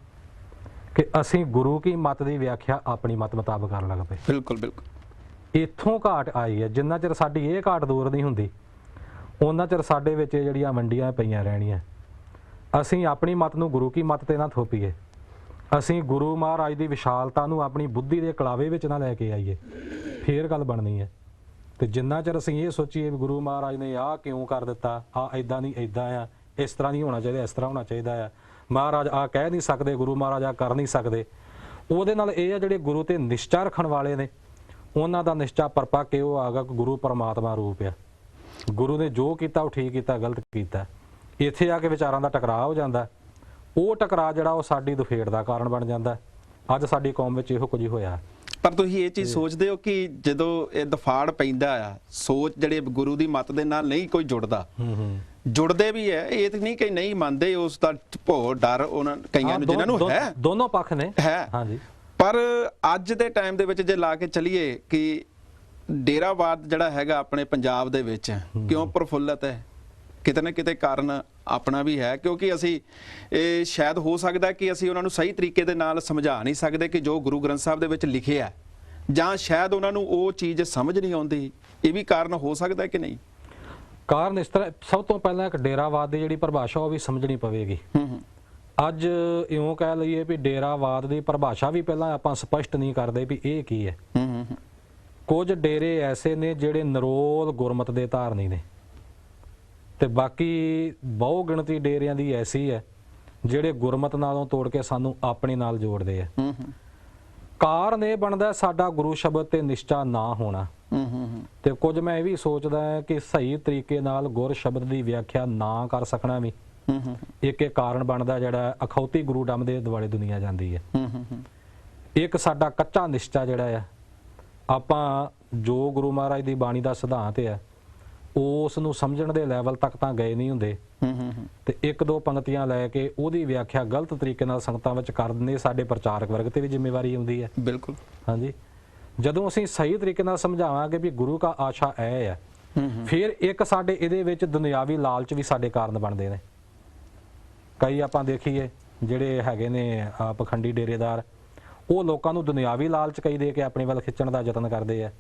ਕਿ ਅਸੀਂ ਗੁਰੂ ਕੀ ਮਤ ਦੀ ਵਿਆਖਿਆ ਆਪਣੀ ਮਤ ਮੁਤਾਬਕ ਕਰਨ ਲੱਗ ਪਏ। ਬਿਲਕੁਲ ਬਿਲਕੁਲ, ਇੱਥੋਂ ਘਾਟ ਆਈ ਹੈ। ਜਿੰਨਾ ਚਿਰ ਸਾਡੀ ਇਹ ਘਾਟ ਦੂਰ ਨਹੀਂ ਹੁੰਦੀ, ਉਹਨਾਂ ਚਿਰ ਸਾਡੇ ਵਿੱਚ ਜਿਹੜੀਆਂ ਮੰਡੀਆਂ ਪਈਆਂ ਰਹਿਣੀਆਂ। ਅਸੀਂ ਆਪਣੀ ਮਤ ਨੂੰ ਗੁਰੂ ਕੀ ਮਤ ਤੇ ਨਾ ਥੋਪੀਏ, ਅਸੀਂ ਗੁਰੂ ਮਹਾਰਾਜ ਦੀ ਵਿਸ਼ਾਲਤਾ ਨੂੰ ਆਪਣੀ ਬੁੱਧੀ ਦੇ ਕਲਾਵੇ ਵਿੱਚ ਨਾ ਲੈ ਕੇ ਆਈਏ, ਫੇਰ ਗੱਲ ਬਣਨੀ ਹੈ। ਤੇ ਜਿੰਨਾ ਚਿਰ ਅਸੀਂ ਇਹ ਸੋਚੀਏ ਵੀ ਗੁਰੂ ਮਹਾਰਾਜ ਨੇ ਆਹ ਕਿਉਂ ਕਰ ਦਿੱਤਾ, ਆਹ ਇਦਾਂ ਨਹੀਂ ਇਦਾਂ ਆ, ਇਸ ਤਰ੍ਹਾਂ ਨਹੀਂ ਹੋਣਾ ਚਾਹੀਦਾ, ਇਸ ਤਰ੍ਹਾਂ ਹੋਣਾ ਚਾਹੀਦਾ ਆ, ਮਹਾਰਾਜ ਆ ਕਹਿ ਨਹੀਂ ਸਕਦੇ, ਗੁਰੂ ਮਹਾਰਾਜ ਆ ਕਰ ਨਹੀਂ ਸਕਦੇ, ਉਹਦੇ ਨਾਲ ਇਹ ਆ ਜਿਹੜੇ ਗੁਰੂ ਤੇ ਨਿਸ਼ਚਾ ਰੱਖਣ ਵਾਲੇ ਨੇ, ਉਹਨਾਂ ਦਾ ਨਿਸ਼ਚਾ ਪਰਪੱਕ ਉਹ ਆਗਾ ਕਿ ਗੁਰੂ ਪਰਮਾਤਮਾ ਰੂਪ ਆ। ਗੁਰੂ ਨੇ ਜੋ ਕੀਤਾ ਉਹ ਠੀਕ ਕੀਤਾ, ਗਲਤ ਕੀਤਾ। ਇੱਥੇ ਆ ਕੇ ਵਿਚਾਰਾਂ ਦਾ ਟਕਰਾਅ ਹੋ ਜਾਂਦਾ। ਉਹ ਟਕਰਾਅ ਜਿਹੜਾ ਉਹ ਸਾਡੀ ਦੁਫੇੜ ਦਾ ਕਾਰਨ ਬਣ ਜਾਂਦਾ। ਅੱਜ ਸਾਡੀ ਕੌਮ ਵਿੱਚ ਇਹੋ ਕੁਝ ਹੀ ਹੋਇਆ। ਪਰ ਤੁਸੀਂ ਇਹ ਚੀਜ਼ ਸੋਚਦੇ ਹੋ ਕਿ ਜਦੋਂ ਇਹ ਦਫਾੜ ਪੈਂਦਾ ਆ, ਸੋਚ ਜਿਹੜੇ ਗੁਰੂ ਦੀ ਮੱਤ ਦੇ ਨਾਲ ਨਹੀਂ ਕੋਈ ਜੁੜਦਾ, ਜੁੜਦੇ ਵੀ ਹੈ, ਇਹ ਤਾਂ ਨਹੀਂ ਕਿ ਨਹੀਂ ਮੰਨਦੇ, ਉਸ ਦਾ ਭੋ ਡਰ ਉਹਨਾਂ ਕਈਆਂ ਨੂੰ ਜਿਨ੍ਹਾਂ ਨੂੰ ਹੈ, ਦੋਨੋਂ ਪੱਖ ਨੇ ਹੈ। ਹਾਂਜੀ, ਪਰ ਅੱਜ ਦੇ ਟਾਈਮ ਦੇ ਵਿੱਚ ਜੇ ਲਾ ਕੇ ਚੱਲੀਏ ਕਿ ਡੇਰਾਵਾਦ ਜਿਹੜਾ ਹੈਗਾ ਆਪਣੇ ਪੰਜਾਬ ਦੇ ਵਿੱਚ ਕਿਉਂ ਪ੍ਰਫੁੱਲਤ ਹੈ, ਕਿਤੇ ਨਾ ਕਿਤੇ ਕਾਰਨ ਆਪਣਾ ਵੀ ਹੈ। ਕਿਉਂਕਿ ਅਸੀਂ ਇਹ ਸ਼ਾਇਦ ਹੋ ਸਕਦਾ ਕਿ ਅਸੀਂ ਉਹਨਾਂ ਨੂੰ ਸਹੀ ਤਰੀਕੇ ਦੇ ਨਾਲ ਸਮਝਾ ਨਹੀਂ ਸਕਦੇ ਕਿ ਜੋ ਗੁਰੂ ਗ੍ਰੰਥ ਸਾਹਿਬ ਦੇ ਵਿੱਚ ਲਿਖਿਆ, ਜਾਂ ਸ਼ਾਇਦ ਉਹਨਾਂ ਨੂੰ ਉਹ ਚੀਜ਼ ਸਮਝ ਨਹੀਂ ਆਉਂਦੀ। ਇਹ ਵੀ ਕਾਰਨ ਹੋ ਸਕਦਾ ਕਿ ਨਹੀਂ? ਕਾਰਨ ਇਸ ਤਰ੍ਹਾਂ, ਸਭ ਤੋਂ ਪਹਿਲਾਂ ਇੱਕ ਡੇਰਾਵਾਦ ਦੀ ਜਿਹੜੀ ਪਰਿਭਾਸ਼ਾ ਉਹ ਵੀ ਸਮਝਣੀ ਪਵੇਗੀ। ਅੱਜ ਇਉਂ ਕਹਿ ਲਈਏ ਵੀ ਡੇਰਾਵਾਦ ਦੀ ਪਰਿਭਾਸ਼ਾ ਵੀ ਪਹਿਲਾਂ ਆਪਾਂ ਸਪਸ਼ਟ ਨਹੀਂ ਕਰਦੇ ਵੀ ਇਹ ਕੀ ਹੈ। ਕੁਝ ਡੇਰੇ ਐਸੇ ਨੇ ਜਿਹੜੇ ਨਿਰੋਲ ਗੁਰਮਤ ਦੇ ਧਾਰਨੀ ਨੇ, ਤੇ ਬਾਕੀ ਬਹੁ ਗਿਣਤੀ ਡੇਰਿਆਂ ਦੀ ਐਸੀ ਹੈ ਜਿਹੜੇ ਗੁਰਮਤ ਨਾਲੋਂ ਤੋੜ ਕੇ ਸਾਨੂੰ ਆਪਣੇ ਨਾਲ ਜੋੜਦੇ ਆ। ਕਾਰਨ ਇਹ ਬਣਦਾ ਸਾਡਾ ਗੁਰੂ ਸ਼ਬਦ ਤੇ ਨਿਸ਼ਚਾ ਨਾ ਹੋਣਾ। ਤੇ ਕੁਝ ਮੈਂ ਇਹ ਵੀ ਸੋਚਦਾ ਕਿ ਸਹੀ ਤਰੀਕੇ ਨਾਲ ਗੁਰ ਸ਼ਬਦ ਦੀ ਵਿਆਖਿਆ ਨਾ ਕਰ ਸਕਣਾ ਵੀ ਇੱਕ ਕਾਰਨ ਬਣਦਾ ਜਿਹੜਾ ਅਖੌਤੀ ਗੁਰੂ ਡੰਮ ਦੇ ਦੁਆਲੇ ਦੁਨੀਆ ਜਾਂਦੀ ਹੈ। ਇੱਕ ਸਾਡਾ ਕੱਚਾ ਨਿਸ਼ਚਾ ਜਿਹੜਾ ਆ, ਆਪਾਂ ਜੋ ਗੁਰੂ ਮਹਾਰਾਜ ਦੀ ਬਾਣੀ ਦਾ ਸਿਧਾਂਤ ਹੈ ਉਸ ਨੂੰ ਸਮਝਣ ਦੇ ਲੈਵਲ ਤੱਕ ਤਾਂ ਗਏ ਨਹੀਂ ਹੁੰਦੇ, ਤੇ ਇੱਕ ਦੋ ਪੰਕਤੀਆਂ ਲੈ ਕੇ ਉਹਦੀ ਵਿਆਖਿਆ ਗਲਤ ਤਰੀਕੇ ਨਾਲ ਸੰਗਤਾਂ ਵਿੱਚ ਕਰ ਦਿੰਦੇ। ਸਾਡੇ ਪ੍ਰਚਾਰਕ ਵਰਗ ਤੇ ਵੀ ਜ਼ਿੰਮੇਵਾਰੀ ਆਉਂਦੀ ਹੈ। ਬਿਲਕੁਲ, ਹਾਂਜੀ। ਜਦੋਂ ਅਸੀਂ ਸਹੀ ਤਰੀਕੇ ਨਾਲ ਸਮਝਾਵਾਂਗੇ ਵੀ ਗੁਰੂ ਕਾ ਆਸ਼ਾ ਇਹ ਹੈ, ਫਿਰ ਇੱਕ ਸਾਡੇ ਇਹਦੇ ਵਿੱਚ ਦੁਨਿਆਵੀ ਲਾਲਚ ਵੀ ਸਾਡੇ ਕਾਰਨ ਬਣਦੇ ਨੇ। ਕਈ ਆਪਾਂ ਦੇਖੀਏ ਜਿਹੜੇ ਹੈਗੇ ਨੇ ਪਖੰਡੀ ਡੇਰੇਦਾਰ, ਉਹ ਲੋਕਾਂ ਨੂੰ ਦੁਨਿਆਵੀ ਲਾਲਚ ਕਈ ਦੇ ਕੇ ਆਪਣੇ ਵੱਲ ਖਿੱਚਣ ਦਾ ਯਤਨ ਕਰਦੇ ਆ।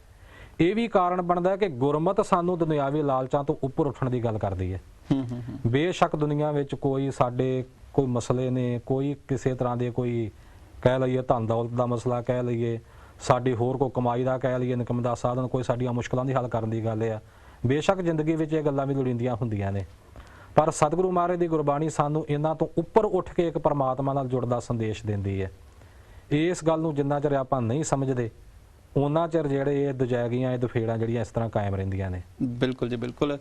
ਇਹ ਵੀ ਕਾਰਨ ਬਣਦਾ ਕਿ ਗੁਰਮਤ ਸਾਨੂੰ ਦੁਨਿਆਵੀ ਲਾਲਚਾਂ ਤੋਂ ਉੱਪਰ ਉੱਠਣ ਦੀ ਗੱਲ ਕਰਦੀ ਹੈ। ਬੇਸ਼ੱਕ ਦੁਨੀਆ ਵਿੱਚ ਕੋਈ ਸਾਡੇ ਕੋਈ ਮਸਲੇ ਨੇ, ਕੋਈ ਕਿਸੇ ਤਰ੍ਹਾਂ ਦੇ ਕੋਈ ਕਹਿ ਲਈਏ ਧਨ ਦੌਲਤ ਦਾ ਮਸਲਾ ਕਹਿ ਲਈਏ, ਸਾਡੀ ਹੋਰ ਕੋਈ ਕਮਾਈ ਦਾ ਕਹਿ ਲਈਏ ਇਨਕਮ ਦਾ ਸਾਧਨ, ਕੋਈ ਸਾਡੀਆਂ ਮੁਸ਼ਕਲਾਂ ਦੀ ਹੱਲ ਕਰਨ ਦੀ ਗੱਲ ਆ। ਬੇਸ਼ੱਕ ਜ਼ਿੰਦਗੀ ਵਿੱਚ ਇਹ ਗੱਲਾਂ ਵੀ ਲੋੜੀਂਦੀਆਂ ਹੁੰਦੀਆਂ ਨੇ, ਪਰ ਸਤਿਗੁਰੂ ਮਹਾਰਾਜ ਦੀ ਗੁਰਬਾਣੀ ਸਾਨੂੰ ਇਹਨਾਂ ਤੋਂ ਉੱਪਰ ਉੱਠ ਕੇ ਇੱਕ ਪਰਮਾਤਮਾ ਨਾਲ ਜੁੜਦਾ ਸੰਦੇਸ਼ ਦਿੰਦੀ ਹੈ। ਇਸ ਗੱਲ ਨੂੰ ਜਿੰਨਾ ਚਿਰ ਆਪਾਂ ਨਹੀਂ ਸਮਝਦੇ, ਉਹਨਾਂ ਚਿਰ ਜਿਹੜੇ ਇਹ ਦੁਜੈਗੀਆਂ, ਇਹ ਦੁਫੇੜਾਂ ਜਿਹੜੀਆਂ ਇਸ ਤਰ੍ਹਾਂ ਕਾਇਮ ਰਹਿੰਦੀਆਂ ਨੇ। ਬਿਲਕੁਲ ਜੀ, ਬਿਲਕੁਲ।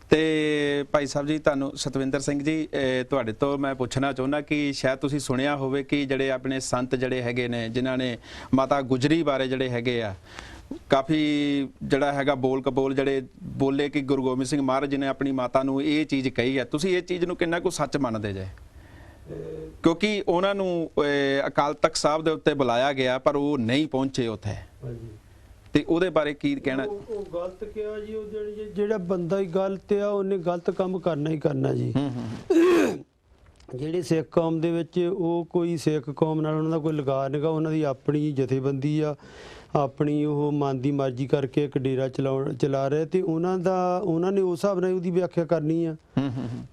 ਤੇ ਭਾਈ ਸਾਹਿਬ ਜੀ, ਤੁਹਾਨੂੰ ਸਤਵਿੰਦਰ ਸਿੰਘ ਜੀ, ਤੁਹਾਡੇ ਤੋਂ ਮੈਂ ਪੁੱਛਣਾ ਚਾਹੁੰਦਾ ਕਿ ਸ਼ਾਇਦ ਤੁਸੀਂ ਸੁਣਿਆ ਹੋਵੇ ਕਿ ਜਿਹੜੇ ਆਪਣੇ ਸੰਤ ਜਿਹੜੇ ਹੈਗੇ ਨੇ, ਜਿਨ੍ਹਾਂ ਨੇ ਮਾਤਾ ਗੁਜਰੀ ਬਾਰੇ ਜਿਹੜੇ ਹੈਗੇ ਆ, ਕਾਫੀ ਜਿਹੜਾ ਹੈਗਾ ਬੋਲ ਕਬੋਲ ਜਿਹੜੇ ਬੋਲੇ ਕਿ ਗੁਰੂ ਗੋਬਿੰਦ ਸਿੰਘ ਮਹਾਰਾਜ ਜੀ ਨੇ ਆਪਣੀ ਮਾਤਾ ਨੂੰ ਇਹ ਚੀਜ਼ ਕਹੀ ਹੈ। ਤੁਸੀਂ ਇਹ ਚੀਜ਼ ਨੂੰ ਕਿੰਨਾ ਕੁ ਸੱਚ ਮੰਨਦੇ ਜੇ? ਕਿਉਂਕਿ ਉਹਨਾਂ ਨੂੰ ਅਕਾਲ ਤਖਤ ਸਾਹਿਬ ਦੇ ਉੱਤੇ ਬੁਲਾਇਆ ਗਿਆ ਪਰ ਉਹ ਨਹੀਂ ਪਹੁੰਚੇ ਉੱਥੇ, ਤੇ ਉਹਦੇ ਬਾਰੇ ਕੀ ਕਹਿਣਾ? ਉਹ ਗਲਤ ਕਿਹਾ ਜੀ, ਉਹ ਜਿਹੜਾ ਬੰਦਾ ਹੀ ਗਲਤ ਆ ਉਹਨੇ ਗਲਤ ਕੰਮ ਕਰਨਾ ਹੀ ਕਰਨਾ ਜੀ। ਜਿਹੜੇ ਸਿੱਖ ਕੌਮ ਦੇ ਵਿੱਚ ਉਹ ਕੋਈ ਸਿੱਖ ਕੌਮ ਨਾਲ ਉਹਨਾਂ ਦਾ ਕੋਈ ਲਗਾਅ ਨਹੀਂਗਾ, ਉਹਨਾਂ ਦੀ ਆਪਣੀ ਜਥੇਬੰਦੀ ਆ, ਆਪਣੀ ਉਹ ਮਨ ਦੀ ਮਰਜ਼ੀ ਕਰਕੇ ਇੱਕ ਡੇਰਾ ਚਲਾ ਰਹੇ, ਤੇ ਉਹਨਾਂ ਨੇ ਉਸ ਹਿਸਾਬ ਨਾਲ ਉਹਦੀ ਵਿਆਖਿਆ ਕਰਨੀ ਆ।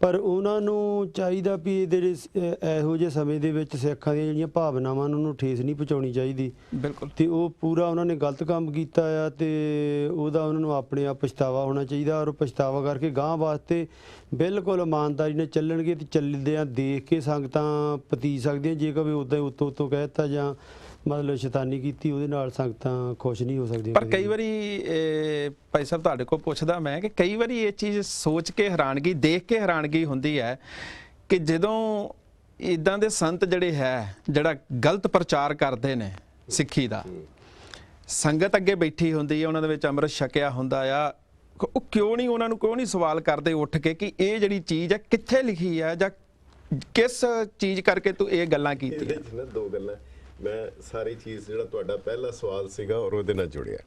ਪਰ ਉਹਨਾਂ ਨੂੰ ਚਾਹੀਦਾ ਵੀ ਇਹਦੇ ਇਹੋ ਜਿਹੇ ਸਮੇਂ ਦੇ ਵਿੱਚ ਸਿੱਖਾਂ ਦੀਆਂ ਜਿਹੜੀਆਂ ਭਾਵਨਾਵਾਂ ਨੂੰ ਠੇਸ ਨਹੀਂ ਪਹੁੰਚਾਉਣੀ ਚਾਹੀਦੀ। ਬਿਲਕੁਲ। ਤੇ ਉਹ ਪੂਰਾ ਉਹਨਾਂ ਨੇ ਗਲਤ ਕੰਮ ਕੀਤਾ ਆ, ਤੇ ਉਹਦਾ ਉਹਨਾਂ ਨੂੰ ਆਪਣੇ ਆਪ ਪਛਤਾਵਾ ਹੋਣਾ ਚਾਹੀਦਾ, ਔਰ ਪਛਤਾਵਾ ਕਰਕੇ ਗਾਂਹ ਵਾਸਤੇ ਬਿਲਕੁਲ ਇਮਾਨਦਾਰੀ ਨਾਲ ਚੱਲਣਗੇ ਤੇ ਚੱਲਦਿਆਂ ਦੇਖ ਕੇ ਸੰਗਤਾਂ ਪਤੀ ਸਕਦੀਆਂ। ਜੇ ਕਦੇ ਉੱਦਾਂ ਹੀ ਉੱਤੋਂ ਕਹਿ ਦਿੱਤਾ ਜਾਂ ਮਤਲਬ ਸ਼ੈਤਾਨੀ ਕੀਤੀ, ਉਹਦੇ ਨਾਲ ਸੰਗਤਾਂ ਖੁਸ਼ ਨਹੀਂ ਹੋ ਸਕਦੀਆਂ। ਪਰ ਕਈ ਵਾਰੀ ਭਾਈ ਸਾਹਿਬ ਤੁਹਾਡੇ ਕੋਲ ਪੁੱਛਦਾ ਮੈਂ ਕਿ ਕਈ ਵਾਰੀ ਇਹ ਚੀਜ਼ ਸੋਚ ਕੇ ਹੈਰਾਨਗੀ, ਦੇਖ ਕੇ ਹੈਰਾਨਗੀ ਹੁੰਦੀ ਹੈ ਕਿ ਜਦੋਂ ਇਦਾਂ ਦੇ ਸੰਤ ਜਿਹੜਾ ਗਲਤ ਪ੍ਰਚਾਰ ਕਰਦੇ ਨੇ ਸਿੱਖੀ ਦਾ, ਸੰਗਤ ਅੱਗੇ ਬੈਠੀ ਹੁੰਦੀ ਹੈ, ਉਹਨਾਂ ਦੇ ਵਿੱਚ ਅੰਮ੍ਰਿਤ ਛਕਿਆ ਹੁੰਦਾ ਆ, ਉਹ ਕਿਉਂ ਨਹੀਂ ਸਵਾਲ ਕਰਦੇ ਉੱਠ ਕੇ ਕਿ ਇਹ ਜਿਹੜੀ ਚੀਜ਼ ਹੈ ਕਿੱਥੇ ਲਿਖੀ ਹੈ ਜਾਂ ਕਿਸ ਚੀਜ਼ ਕਰਕੇ ਤੂੰ ਇਹ ਗੱਲਾਂ ਕੀਤੀਆਂ? ਇਹਦੇ 'ਚ ਨਾ ਦੋ ਗੱਲਾਂ ਮੈਂ ਸਾਰੀ ਚੀਜ਼ ਜਿਹੜਾ ਤੁਹਾਡਾ ਪਹਿਲਾ ਸਵਾਲ ਸੀਗਾ ਔਰ ਉਹਦੇ ਨਾਲ ਜੁੜਿਆ।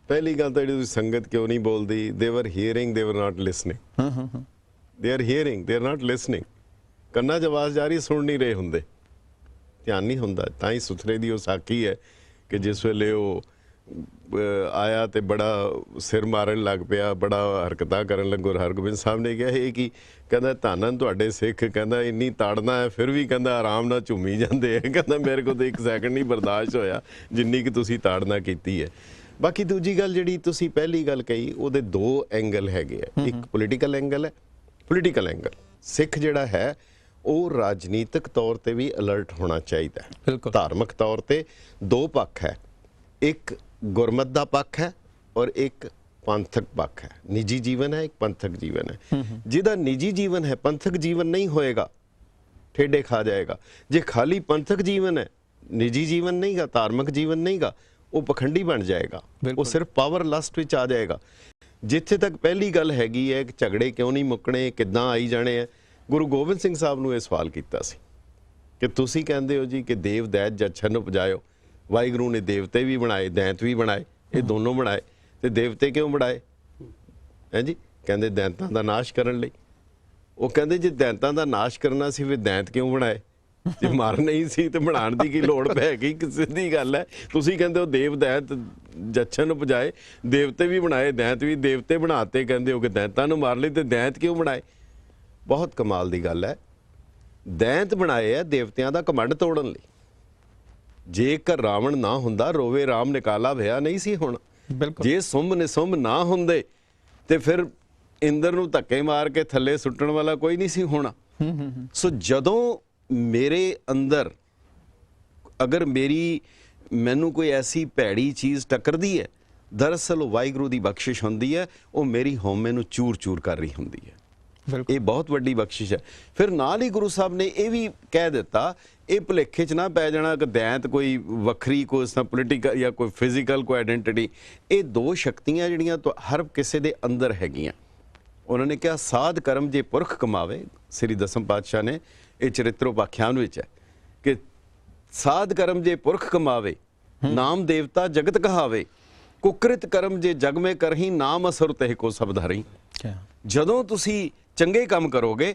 ਪਹਿਲੀ ਗੱਲ ਤਾਂ ਜਿਹੜੀ ਸੰਗਤ ਕਿਉਂ ਨਹੀਂ ਬੋਲਦੀ, they were hearing, they were not listening. they are hearing, they are not listening. ਕੰਨਾਂ 'ਚ ਆਵਾਜ਼ ਜਾ ਰਹੀ, ਸੁਣ ਨਹੀਂ ਰਹੇ ਹੁੰਦੇ, ਧਿਆਨ ਨਹੀਂ ਹੁੰਦਾ। ਤਾਂ ਹੀ ਸੁਥਰੇ ਦੀ ਉਹ ਸਾਖੀ ਹੈ ਕਿ ਜਿਸ ਵੇਲੇ ਉਹ ਆਇਆ ਤੇ ਬੜਾ ਸਿਰ ਮਾਰਨ ਲੱਗ ਪਿਆ, ਬੜਾ ਹਰਕਤਾਂ ਕਰਨ ਲੱਗੋ, ਹਰਗੋਬਿੰਦ ਸਾਹਿਬ ਨੇ ਕਿਹਾ ਇਹ ਕੀ? ਕਹਿੰਦਾ ਧੰਨ ਤੁਹਾਡੇ ਸਿੱਖ, ਕਹਿੰਦਾ ਇੰਨੀ ਤਾੜਨਾ ਹੈ ਫਿਰ ਵੀ ਕਹਿੰਦਾ ਆਰਾਮ ਨਾਲ ਝੂਮੀ ਜਾਂਦੇ ਹੈ, ਕਹਿੰਦਾ ਮੇਰੇ ਕੋਲ ਤਾਂ 1 ਸੈਕਿੰਡ ਨਹੀਂ ਬਰਦਾਸ਼ਤ ਹੋਇਆ ਜਿੰਨੀ ਕਿ ਤੁਸੀਂ ਤਾੜਨਾ ਕੀਤੀ ਹੈ। ਬਾਕੀ ਦੂਜੀ ਗੱਲ ਜਿਹੜੀ ਤੁਸੀਂ ਪਹਿਲੀ ਗੱਲ ਕਹੀ, ਉਹਦੇ 2 ਐਂਗਲ ਹੈਗੇ ਆ। ਇੱਕ ਪੋਲੀਟੀਕਲ ਐਂਗਲ ਹੈ, ਪੋਲੀਟੀਕਲ ਐਂਗਲ ਸਿੱਖ ਜਿਹੜਾ ਹੈ ਉਹ ਰਾਜਨੀਤਿਕ ਤੌਰ ਤੇ ਵੀ ਅਲਰਟ ਹੋਣਾ ਚਾਹੀਦਾ ਹੈ। ਬਿਲਕੁਲ। ਧਾਰਮਿਕ ਤੌਰ ਤੇ 2 ਪੱਖ ਹੈ, ਇੱਕ ਗੁਰਮਤ ਦਾ ਪੱਖ ਹੈ ਔਰ ਇੱਕ ਪੰਥਕ ਪੱਖ ਹੈ। ਨਿੱਜੀ ਜੀਵਨ ਹੈ, ਇੱਕ ਪੰਥਕ ਜੀਵਨ ਹੈ। ਜਿਹਦਾ ਨਿੱਜੀ ਜੀਵਨ ਹੈ, ਪੰਥਕ ਜੀਵਨ ਨਹੀਂ ਹੋਏਗਾ, ਠੇਡੇ ਖਾ ਜਾਏਗਾ। ਜੇ ਖਾਲੀ ਪੰਥਕ ਜੀਵਨ ਹੈ, ਨਿੱਜੀ ਜੀਵਨ ਨਹੀਂਗਾ, ਧਾਰਮਿਕ ਜੀਵਨ ਨਹੀਂਗਾ, ਉਹ ਪਖੰਡੀ ਬਣ ਜਾਏਗਾ, ਉਹ ਸਿਰਫ ਪਾਵਰ ਲਸਟ ਵਿੱਚ ਆ ਜਾਏਗਾ। ਜਿੱਥੇ ਤੱਕ ਪਹਿਲੀ ਗੱਲ ਹੈਗੀ ਹੈ ਕਿ ਝਗੜੇ ਕਿਉਂ ਨਹੀਂ ਮੁੱਕਣੇ, ਕਿੱਦਾਂ ਆਈ ਜਾਣੇ ਆ, ਗੁਰੂ ਗੋਬਿੰਦ ਸਿੰਘ ਸਾਹਿਬ ਨੂੰ ਇਹ ਸਵਾਲ ਕੀਤਾ ਸੀ ਕਿ ਤੁਸੀਂ ਕਹਿੰਦੇ ਹੋ ਜੀ ਕਿ ਦੇਵ ਦੈਤ ਜਛਨ ਉਪਜਾਇਓ, ਵਾਹਿਗੁਰੂ ਨੇ ਦੇਵਤੇ ਵੀ ਬਣਾਏ, ਦੈਂਤ ਵੀ ਬਣਾਏ, ਇਹ ਦੋਨੋਂ ਬਣਾਏ, ਤੇ ਦੇਵਤੇ ਕਿਉਂ ਬਣਾਏ ਹੈ ਜੀ? ਕਹਿੰਦੇ ਦੈਂਤਾਂ ਦਾ ਨਾਸ਼ ਕਰਨ ਲਈ। ਉਹ ਕਹਿੰਦੇ ਜੇ ਦੈਂਤਾਂ ਦਾ ਨਾਸ਼ ਕਰਨਾ ਸੀ ਫਿਰ ਦੈਂਤ ਕਿਉਂ ਬਣਾਏ? ਜੇ ਮਰ ਨਹੀਂ ਸੀ ਤੇ ਬਣਾਉਣ ਦੀ ਕੀ ਲੋੜ ਪੈ ਗਈ? ਸਿੱਧੀ ਗੱਲ ਹੈ। ਤੁਸੀਂ ਕਹਿੰਦੇ ਹੋ ਦੇਵ ਦੈਂਤ ਜਛਨ ਉਪਜਾਏ, ਦੇਵਤੇ ਵੀ ਬਣਾਏ, ਦੈਂਤ ਵੀ ਦੇਵਤੇ ਬਣਾਤੇ, ਕਹਿੰਦੇ ਹੋ ਕਿ ਦੈਂਤਾਂ ਨੂੰ ਮਾਰ ਲਈ, ਤੇ ਦੈਂਤ ਕਿਉਂ ਬਣਾਏ? ਬਹੁਤ ਕਮਾਲ ਦੀ ਗੱਲ ਹੈ। ਦੈਂਤ ਬਣਾਏ ਆ ਦੇਵਤਿਆਂ ਦਾ ਘਮੰਡ ਤੋੜਨ ਲਈ। ਜੇਕਰ ਰਾਵਣ ਨਾ ਹੁੰਦਾ, ਰੋਵੇ ਰਾਮ ਨਿਕਾਲਾ ਭਇਆ ਨਹੀਂ ਸੀ ਹੁਣ। ਜੇ ਸੁੰਭ ਨਿਸੁੰਭ ਨਾ ਹੁੰਦੇ ਤੇ ਫਿਰ ਇੰਦਰ ਨੂੰ ਧੱਕੇ ਮਾਰ ਕੇ ਥੱਲੇ ਸੁੱਟਣ ਵਾਲਾ ਕੋਈ ਨਹੀਂ ਸੀ ਹੋਣਾ। ਸੋ ਜਦੋਂ ਮੇਰੇ ਅੰਦਰ ਅਗਰ ਮੈਨੂੰ ਕੋਈ ਐਸੀ ਭੈੜੀ ਚੀਜ਼ ਟੱਕਰਦੀ ਹੈ, ਦਰਅਸਲ ਉਹ ਵਾਹਿਗੁਰੂ ਦੀ ਬਖਸ਼ਿਸ਼ ਹੁੰਦੀ ਹੈ, ਉਹ ਮੇਰੀ ਹਉਮੈ ਨੂੰ ਚੂਰ ਚੂਰ ਕਰ ਰਹੀ ਹੁੰਦੀ ਹੈ। ਇਹ ਬਹੁਤ ਵੱਡੀ ਬਖਸ਼ਿਸ਼ ਹੈ। ਫਿਰ ਨਾਲ ਹੀ ਗੁਰੂ ਸਾਹਿਬ ਨੇ ਇਹ ਵੀ ਕਹਿ ਦਿੱਤਾ, ਇਹ ਭੁਲੇਖੇ 'ਚ ਨਾ ਪੈ ਜਾਣਾ ਕਿ ਦੈਂਤ ਕੋਈ ਵੱਖਰੀ, ਕੋਈ ਇਸ ਤਰ੍ਹਾਂ ਪੋਲੀਟੀਕਲ ਜਾਂ ਕੋਈ ਫਿਜ਼ੀਕਲ ਕੋਈ ਆਇਡੈਂਟੀਟੀ। ਇਹ 2 ਸ਼ਕਤੀਆਂ ਜਿਹੜੀਆਂ ਹਰ ਕਿਸੇ ਦੇ ਅੰਦਰ ਹੈਗੀਆਂ। ਉਹਨਾਂ ਨੇ ਕਿਹਾ ਸਾਧ ਕਰਮ ਜੇ ਪੁਰਖ ਕਮਾਵੇ, ਸ੍ਰੀ ਦਸਮ ਪਾਤਸ਼ਾਹ ਨੇ ਇਹ ਚਰਿਤ੍ਰ ਉਪਾਖਿਆਨ ਵਿੱਚ ਹੈ ਕਿ ਸਾਧ ਕਰਮ ਜੇ ਪੁਰਖ ਕਮਾਵੇ, ਨਾਮ ਦੇਵਤਾ ਜਗਤ ਕਹਾਵੇ, ਕੁਕ੍ਰਿਤ ਕਰਮ ਜੇ ਜਗ ਮੇ ਕਰਹੀ, ਨਾਮ ਅਸੁਰ ਤਹਿ ਕੋ ਸਬਦ ਹਰੀ। ਜਦੋਂ ਤੁਸੀਂ ਚੰਗੇ ਕੰਮ ਕਰੋਗੇ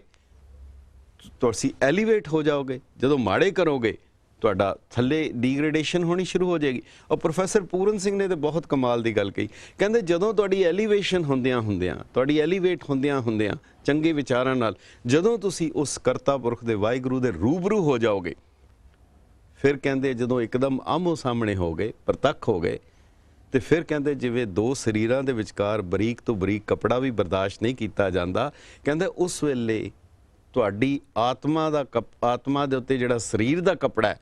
ਤੁਸੀਂ ਐਲੀਵੇਟ ਹੋ ਜਾਓਗੇ, ਜਦੋਂ ਮਾੜੇ ਕਰੋਗੇ ਤੁਹਾਡਾ ਥੱਲੇ ਡੀਗ੍ਰੇਡੇਸ਼ਨ ਹੋਣੀ ਸ਼ੁਰੂ ਹੋ ਜਾਏਗੀ। ਔਰ ਪ੍ਰੋਫੈਸਰ ਪੂਰਨ ਸਿੰਘ ਨੇ ਤਾਂ ਬਹੁਤ ਕਮਾਲ ਦੀ ਗੱਲ ਕਹੀ, ਕਹਿੰਦੇ ਜਦੋਂ ਤੁਹਾਡੀ ਐਲੀਵੇਸ਼ਨ ਹੁੰਦਿਆਂ ਤੁਹਾਡੀ ਐਲੀਵੇਟ ਹੁੰਦਿਆਂ ਚੰਗੇ ਵਿਚਾਰਾਂ ਨਾਲ ਜਦੋਂ ਤੁਸੀਂ ਉਸ ਕਰਤਾ ਪੁਰਖ ਦੇ ਵਾਹਿਗੁਰੂ ਦੇ ਰੂਬਰੂ ਹੋ ਜਾਓਗੇ, ਫਿਰ ਕਹਿੰਦੇ ਜਦੋਂ ਇੱਕਦਮ ਆਮੋ ਸਾਹਮਣੇ ਹੋ ਗਏ, ਪ੍ਰਤੱਖ ਹੋ ਗਏ, ਤੇ ਫਿਰ ਕਹਿੰਦੇ ਜਿਵੇਂ 2 ਸਰੀਰਾਂ ਦੇ ਵਿਚਕਾਰ ਬਰੀਕ ਤੋਂ ਬਰੀਕ ਕਪੜਾ ਵੀ ਬਰਦਾਸ਼ਤ ਨਹੀਂ ਕੀਤਾ ਜਾਂਦਾ, ਕਹਿੰਦੇ ਉਸ ਵੇਲੇ ਤੁਹਾਡੀ ਆਤਮਾ ਦੇ ਉੱਤੇ ਜਿਹੜਾ ਸਰੀਰ ਦਾ ਕਪੜਾ ਹੈ,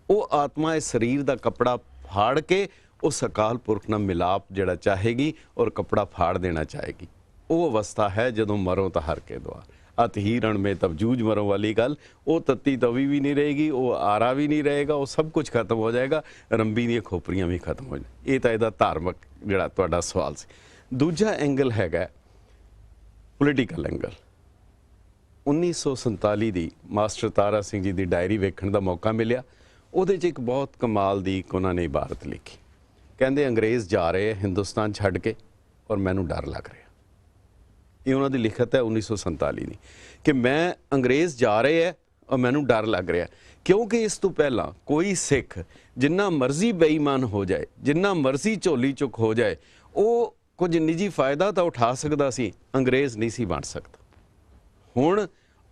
ਉਹ ਆਤਮਾ ਇਸ ਸਰੀਰ ਦਾ ਕਪੜਾ ਫਾੜ ਕੇ ਉਸ ਅਕਾਲ ਪੁਰਖ ਨਾਲ ਮਿਲਾਪ ਜਿਹੜਾ ਚਾਹੇਗੀ ਔਰ ਕਪੜਾ ਫਾੜ ਦੇਣਾ ਚਾਹੇਗੀ। ਉਹ ਅਵਸਥਾ ਹੈ ਜਦੋਂ ਮਰੋ ਤਾਂ ਹਰ ਕੇ ਦੁਆਰ, ਅਤ ਹੀ ਰਣ ਮੇ ਤਬ ਜੂਝ ਮਰੋ ਵਾਲੀ ਗੱਲ। ਉਹ ਤੱਤੀ ਤਵੀ ਵੀ ਨਹੀਂ ਰਹੇਗੀ, ਉਹ ਆਰਾ ਵੀ ਨਹੀਂ ਰਹੇਗਾ, ਉਹ ਸਭ ਕੁਝ ਖਤਮ ਹੋ ਜਾਏਗਾ, ਰੰਬੀ ਦੀਆਂ ਖੋਪਰੀਆਂ ਵੀ ਖਤਮ ਹੋ ਜਾਣ। ਇਹ ਤਾਂ ਇਹਦਾ ਧਾਰਮਿਕ ਜਿਹੜਾ ਤੁਹਾਡਾ ਸਵਾਲ ਸੀ। ਦੂਜਾ ਐਂਗਲ ਹੈਗਾ ਪੋਲੀਟੀਕਲ ਐਂਗਲ। 1947 ਦੀ ਮਾਸਟਰ ਤਾਰਾ ਸਿੰਘ ਜੀ ਦੀ ਡਾਇਰੀ ਵੇਖਣ ਦਾ ਮੌਕਾ ਮਿਲਿਆ। ਉਹਦੇ 'ਚ ਇੱਕ ਬਹੁਤ ਕਮਾਲ ਦੀ ਇੱਕ ਉਹਨਾਂ ਨੇ ਇਬਾਰਤ ਲਿਖੀ। ਕਹਿੰਦੇ ਅੰਗਰੇਜ਼ ਜਾ ਰਹੇ ਹਿੰਦੁਸਤਾਨ ਛੱਡ ਕੇ ਔਰ ਮੈਨੂੰ ਡਰ ਲੱਗ ਰਿਹਾ। ਇਹ ਉਹਨਾਂ ਦੀ ਲਿਖਤ ਹੈ 1947 ਦੀ ਕਿ ਮੈਂ ਅੰਗਰੇਜ਼ ਜਾ ਰਹੇ ਹੈ ਔਰ ਮੈਨੂੰ ਡਰ ਲੱਗ ਰਿਹਾ, ਕਿਉਂਕਿ ਇਸ ਤੋਂ ਪਹਿਲਾਂ ਕੋਈ ਸਿੱਖ ਜਿੰਨਾ ਮਰਜ਼ੀ ਬੇਈਮਾਨ ਹੋ ਜਾਏ, ਜਿੰਨਾ ਮਰਜ਼ੀ ਝੋਲੀ ਚੁੱਕ ਹੋ ਜਾਏ, ਉਹ ਕੁਝ ਨਿੱਜੀ ਫਾਇਦਾ ਤਾਂ ਉਠਾ ਸਕਦਾ ਸੀ, ਅੰਗਰੇਜ਼ ਨਹੀਂ ਸੀ ਬਣ ਸਕਦਾ। ਹੁਣ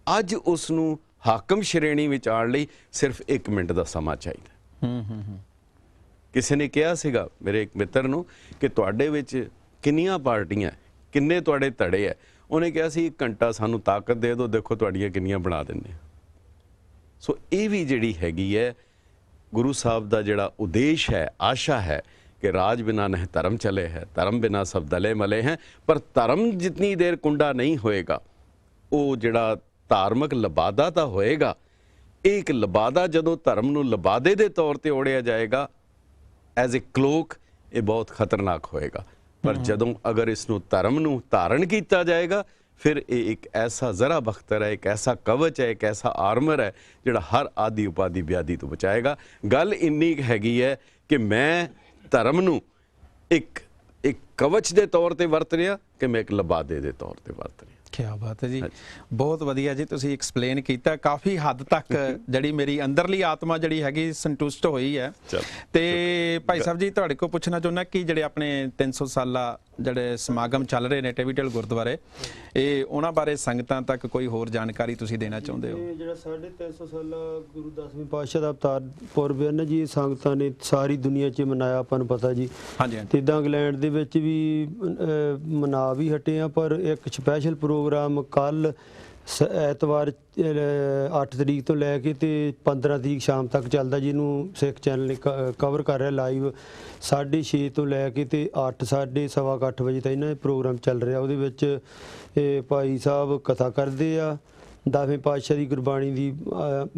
ਅੱਜ ਉਸ ਨੂੰ ਹਾਕਮ ਸ਼੍ਰੇਣੀ ਵਿੱਚ ਆਉਣ ਲਈ ਸਿਰਫ 1 ਮਿੰਟ ਦਾ ਸਮਾਂ ਚਾਹੀਦਾ। ਕਿਸੇ ਨੇ ਕਿਹਾ ਸੀਗਾ ਮੇਰੇ ਇੱਕ ਮਿੱਤਰ ਨੂੰ ਕਿ ਤੁਹਾਡੇ ਵਿੱਚ ਕਿੰਨੀਆਂ ਪਾਰਟੀਆਂ, ਕਿੰਨੇ ਤੁਹਾਡੇ ਧੜੇ ਹੈ? ਉਹਨੇ ਕਿਹਾ ਸੀ 1 ਘੰਟਾ ਸਾਨੂੰ ਤਾਕਤ ਦੇ ਦਿਓ, ਦੇਖੋ ਤੁਹਾਡੀਆਂ ਕਿੰਨੀਆਂ ਬਣਾ ਦਿੰਦੇ। ਸੋ ਇਹ ਵੀ ਜਿਹੜੀ ਹੈਗੀ ਹੈ ਗੁਰੂ ਸਾਹਿਬ ਦਾ ਜਿਹੜਾ ਉਦੇਸ਼ ਹੈ, ਆਸ਼ਾ ਹੈ कि राज बिना नहीं धर्म चले है, धर्म बिना सब दले मले हैं। पर धर्म जितनी देर कुंडा नहीं होएगा, वो जिहड़ा धार्मिक लबादा तो होएगा। एक लबादा जदों धर्म नूं लबादे दे तौर ते ओढ़िया जाएगा एज ए क्लोक, ये बहुत खतरनाक होएगा। पर जदों अगर इसनूं धर्म नूं धारण किया जाएगा, फिर ये एक ऐसा जरा बख्तर है, एक ऐसा कवच है, एक ऐसा आर्मर है जिहड़ा हर आदि उपाधि व्याधि तो बचाएगा। गल इन्नी हैगी है कि मैं धर्म नूं एक कवच के तौर पर वरत रहा कि मैं एक लबादे के तौर पर वरत रहा। क्या बात है जी, बहुत वधिया जी तुसीं एक्सप्लेन किया। काफ़ी हद तक जिहड़ी मेरी अंदरली आत्मा जिहड़ी हैगी संतुष्ट होई है। ते भाई साहब जी तुहाडे कोल पुछना चाहुंदा कि जिहड़े अपने 300 साला जिहड़े समागम चल रहे ने टेवीटल गुरुद्वारे, ये उन्हां बारे संगतां तक कोई होर जानकारी तुसीं देना चाहुंदे हो? ਜਿਹੜਾ 350 ਸਾਲਾ ਗੁਰੂ 10ਵੇਂ ਪਾਤਸ਼ਾਹ ਦਾ ਅਵਤਾਰ ਪੁਰਬ ਹੈ ਨਾ ਜੀ, ਸੰਗਤਾਂ ਨੇ ਸਾਰੀ ਦੁਨੀਆ 'ਚ ਮਨਾਇਆ, ਆਪਾਂ ਨੂੰ ਪਤਾ ਜੀ। ਹਾਂਜੀ ਤੇ ਇੱਦਾਂ ਇੰਗਲੈਂਡ ਦੇ ਵਿੱਚ ਵੀ ਮਨਾ ਵੀ ਹਟੇ ਆ, ਪਰ ਇੱਕ ਸਪੈਸ਼ਲ ਪ੍ਰੋਗਰਾਮ ਕੱਲ ਐਤਵਾਰ 8 ਤਰੀਕ ਤੋਂ ਲੈ ਕੇ ਤੇ 15 ਤਰੀਕ ਸ਼ਾਮ ਤੱਕ ਚੱਲਦਾ, ਜਿਹਨੂੰ ਸਿੱਖ ਚੈਨਲ ਨੇ ਕਵਰ ਕਰ ਰਿਹਾ ਲਾਈਵ 6:30 ਤੋਂ ਲੈ ਕੇ ਤੇ 8 ਸਵਾ 8 ਵਜੇ ਤੱਕ ਇਹਨਾਂ ਪ੍ਰੋਗਰਾਮ ਚੱਲ ਰਿਹਾ। ਉਹਦੇ ਵਿੱਚ ਇਹ ਭਾਈ ਸਾਹਿਬ ਕਥਾ ਕਰਦੇ ਆ 10ਵੇਂ ਪਾਤਸ਼ਾਹ ਦੀ ਗੁਰਬਾਣੀ ਦੀ,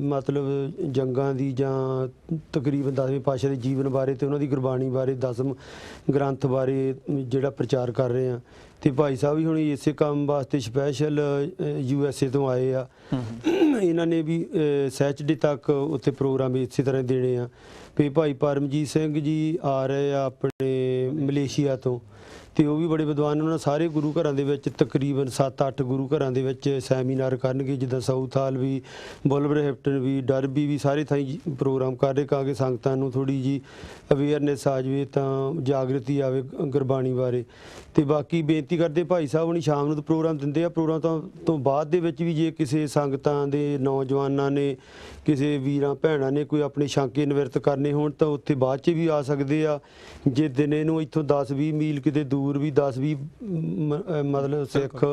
ਮਤਲਬ ਜੰਗਾਂ ਦੀ ਜਾਂ ਤਕਰੀਬਨ 10ਵੇਂ ਪਾਤਸ਼ਾਹ ਦੇ ਜੀਵਨ ਬਾਰੇ ਤੇ ਉਹਨਾਂ ਦੀ ਗੁਰਬਾਣੀ ਬਾਰੇ, 10ਮ ਗ੍ਰੰਥ ਬਾਰੇ ਜਿਹੜਾ ਪ੍ਰਚਾਰ ਕਰ ਰਹੇ ਆ। ਤੇ ਭਾਈ ਸਾਹਿਬ ਵੀ ਹੁਣ ਇਸੇ ਕੰਮ ਵਾਸਤੇ ਸਪੈਸ਼ਲ USA ਤੋਂ ਆਏ ਆ। ਇਹਨਾਂ ਨੇ ਵੀ ਸੈਚਰਡੇ ਤੱਕ ਉੱਥੇ ਪ੍ਰੋਗਰਾਮ ਇਸੇ ਤਰ੍ਹਾਂ ਦੇਣੇ ਆ। ਤੇ ਭਾਈ ਪਰਮਜੀਤ ਸਿੰਘ ਜੀ ਆ ਰਹੇ ਆ ਆਪਣੇ ਮਲੇਸ਼ੀਆ ਤੋਂ, ਤੇ ਉਹ ਵੀ ਬੜੇ ਵਿਦਵਾਨ, ਉਹਨਾਂ ਸਾਰੇ ਗੁਰੂ ਘਰਾਂ ਦੇ ਵਿੱਚ ਤਕਰੀਬਨ 7-8 ਗੁਰੂ ਘਰਾਂ ਦੇ ਵਿੱਚ ਸੈਮੀਨਾਰ ਕਰਨਗੇ, ਜਿੱਦਾਂ ਸਾਊਥ ਹਾਲ ਵੀ, ਵੁਲਵਰਹੈਂਪਟਨ ਵੀ, ਡਰਬੀ ਵੀ, ਸਾਰੇ ਥਾਈਂ ਪ੍ਰੋਗਰਾਮ ਕਰ ਰਹੇ ਤਾਂ ਕਿ ਸੰਗਤਾਂ ਨੂੰ ਥੋੜ੍ਹੀ ਜਿਹੀ ਅਵੇਅਰਨੈਸ ਆ ਜਾਵੇ, ਤਾਂ ਜਾਗਰਤੀ ਆਵੇ ਗੁਰਬਾਣੀ ਬਾਰੇ। ਤੇ ਬਾਕੀ ਬੇਨਤੀ ਕਰਦੇ ਭਾਈ ਸਾਹਿਬ ਹੁਣੀ ਸ਼ਾਮ ਨੂੰ ਪ੍ਰੋਗਰਾਮ ਦਿੰਦੇ ਆ। ਪ੍ਰੋਗਰਾਮ ਤੋਂ ਬਾਅਦ ਦੇ ਵਿੱਚ ਵੀ ਜੇ ਕਿਸੇ ਸੰਗਤਾਂ ਦੇ ਨੌਜਵਾਨਾਂ ਨੇ, ਕਿਸੇ ਵੀਰਾਂ ਭੈਣਾਂ ਨੇ ਕੋਈ ਆਪਣੇ ਸ਼ਾਂਕੇ ਨਿਵਰਤ ਕਰਨੇ ਹੋਣ ਤਾਂ ਉੱਥੇ ਬਾਅਦ 'ਚ ਵੀ ਆ ਸਕਦੇ ਆ। ਜੇ ਦਿਨੇ ਨੂੰ ਇੱਥੋਂ 10-20 ਮੀਲ ਕਿਤੇ ਦੂਰ ਵੀ 10-20 ਮਤਲਬ ਸਿੱਖ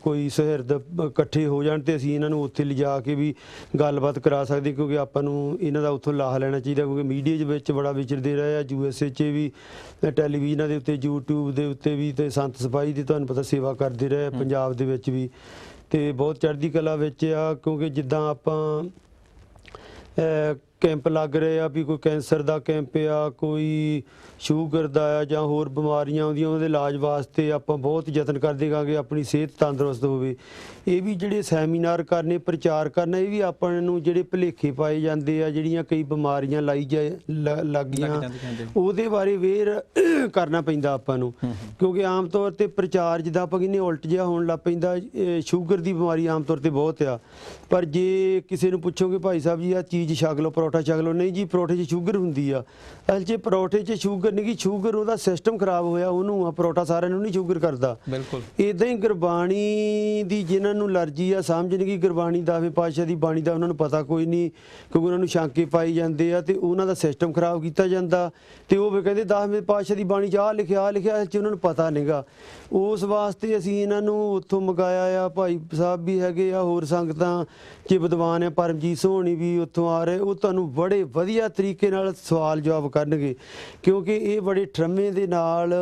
ਕੋਈ ਸੁਹਿਰਦ ਇਕੱਠੇ ਹੋ ਜਾਣ ਤੇ ਅਸੀਂ ਇਹਨਾਂ ਨੂੰ ਉੱਥੇ ਲਿਜਾ ਕੇ ਵੀ ਗੱਲਬਾਤ ਕਰਾ ਸਕਦੇ, ਕਿਉਂਕਿ ਆਪਾਂ ਨੂੰ ਇਹਨਾਂ ਦਾ ਉੱਥੋਂ ਲਾਹਾ ਲੈਣਾ ਚਾਹੀਦਾ, ਕਿਉਂਕਿ ਮੀਡੀਆ ਦੇ ਵਿੱਚ ਬੜਾ ਵਿਚਰਦੇ ਰਹੇ ਆ। USA 'ਚ ਵੀ ਟੈਲੀਵਿਜ਼ਨਾਂ ਦੇ ਉੱਤੇ, YouTube ਦੇ ਉੱਤੇ ਵੀ, ਤੇ ਸੰਤ ਸਿਪਾਹੀ ਦੀ ਤੁਹਾਨੂੰ ਪਤਾ ਸੇਵਾ ਕਰਦੇ ਰਹੇ ਪੰਜਾਬ ਦੇ ਵਿੱਚ ਵੀ, ਤੇ ਬਹੁਤ ਚੜ੍ਹਦੀ ਕਲਾ ਵਿੱਚ ਆ। ਕਿਉਂਕਿ ਜਿੱਦਾਂ ਆਪਾਂ ਕੈਂਪ ਲੱਗ ਰਹੇ ਆ ਵੀ ਕੋਈ ਕੈਂਸਰ ਦਾ ਕੈਂਪ ਆ, ਕੋਈ ਸ਼ੂਗਰ ਦਾ ਆ, ਜਾਂ ਹੋਰ ਬਿਮਾਰੀਆਂ ਆਉਂਦੀਆਂ, ਉਹਦੇ ਇਲਾਜ ਵਾਸਤੇ ਆਪਾਂ ਬਹੁਤ ਯਤਨ ਕਰਦੇ ਹਾਂ ਕਿ ਆਪਣੀ ਸਿਹਤ ਤੰਦਰੁਸਤ ਹੋਵੇ। ਇਹ ਵੀ ਜਿਹੜੇ ਸੈਮੀਨਾਰ ਕਰਨੇ, ਪ੍ਰਚਾਰ ਕਰਨਾ, ਇਹ ਵੀ ਆਪਾਂ ਨੂੰ ਜਿਹੜੇ ਭੁਲੇਖੇ ਪਾਏ ਜਾਂਦੇ ਆ, ਜਿਹੜੀਆਂ ਕਈ ਬਿਮਾਰੀਆਂ ਲੱਗ ਗਈਆਂ, ਉਹਦੇ ਬਾਰੇ ਅਵੇਅਰ ਕਰਨਾ ਪੈਂਦਾ ਆਪਾਂ ਨੂੰ। ਕਿਉਂਕਿ ਆਮ ਤੌਰ ਤੇ ਪ੍ਰਚਾਰ ਜਿੱਦਾਂ ਆਪਾਂ ਕਹਿੰਦੇ ਉਲਟ ਜਿਹਾ ਹੋਣ ਲੱਗ ਪੈਂਦਾ। ਸ਼ੂਗਰ ਦੀ ਬਿਮਾਰੀ ਆਮ ਤੌਰ ਤੇ ਬਹੁਤ ਆ, ਪਰ ਜੇ ਕਿਸੇ ਨੂੰ ਪੁੱਛੋਗੇ ਭਾਈ ਸਾਹਿਬ ਜੀ ਆਹ ਚੀਜ਼ ਛਕ ਲਓ, ਪਰੌਠਾ ਛਕ ਲਓ, ਨਹੀਂ ਜੀ ਪਰੌਠੇ 'ਚ ਸ਼ੂਗਰ ਹੁੰਦੀ ਆ। ਅਸਲ 'ਚ ਪਰੌਠੇ 'ਚ ਸ਼ੂਗਰ ਨਹੀਂ ਗੀ, ਸ਼ੂਗਰ ਉਹਦਾ ਸਿਸਟਮ ਖਰਾਬ ਹੋਇਆ ਉਹਨੂੰ ਆ, ਪਰੌਠਾ ਸਾਰਿਆਂ ਨੂੰ ਨਹੀਂ ਸ਼ੂਗਰ ਕਰਦਾ। ਬਿਲਕੁਲ ਇੱਦਾਂ ਹੀ ਗੁਰਬਾਣੀ ਦੀ ਜਿਹਨਾਂ ਨੂੰ ਅਲਰਜੀ ਆ, ਸਮਝ ਨਹੀਂ ਗਈ ਗੁਰਬਾਣੀ 10ਵੇਂ ਪਾਤਸ਼ਾਹ ਦੀ ਬਾਣੀ ਦਾ, ਉਹਨਾਂ ਨੂੰ ਪਤਾ ਕੋਈ ਨਹੀਂ, ਕਿਉਂਕਿ ਉਹਨਾਂ ਨੂੰ ਸ਼ਾਂਕੇ ਪਾਈ ਜਾਂਦੇ ਆ ਤੇ ਉਹਨਾਂ ਦਾ ਸਿਸਟਮ ਖਰਾਬ ਕੀਤਾ ਜਾਂਦਾ। ਤੇ ਉਹ ਵੀ ਕਹਿੰਦੇ 10ਵੇਂ ਪਾਤਸ਼ਾਹ ਦੀ ਬਾਣੀ 'ਚ ਆਹ ਲਿਖਿਆ, ਅਸਲ 'ਚ ਉਹਨਾਂ ਨੂੰ ਪਤਾ ਨਹੀਂਗਾ। ਉਸ ਵਾਸਤੇ ਅਸੀਂ ਇਹਨਾਂ ਨੂੰ ਉੱਥੋਂ ਮੰਗਾਇਆ ਆ। ਭਾਈ ਸਾਹਿਬ ਵੀ ਹੈਗੇ ਆ, ਹੋਰ ਸੰਗਤਾਂ 'ਚ ਵਿਦਵਾਨ ਆ, ਪਰਮਜੀਤ ਸੋਹਣੀ ਵੀ ਉੱਥੋਂ ਆ ਰਹੇ, ਉਹ ਤੁਹਾਨੂੰ ਬੜੇ ਵਧੀਆ ਤਰੀਕੇ ਨਾਲ ਸਵਾਲ ਜਵਾਬ ਕਰਨਗੇ, ਕਿਉਂਕਿ ਇਹ ਬੜੇ ਠਰਮੇ ਦੇ ਨਾਲ,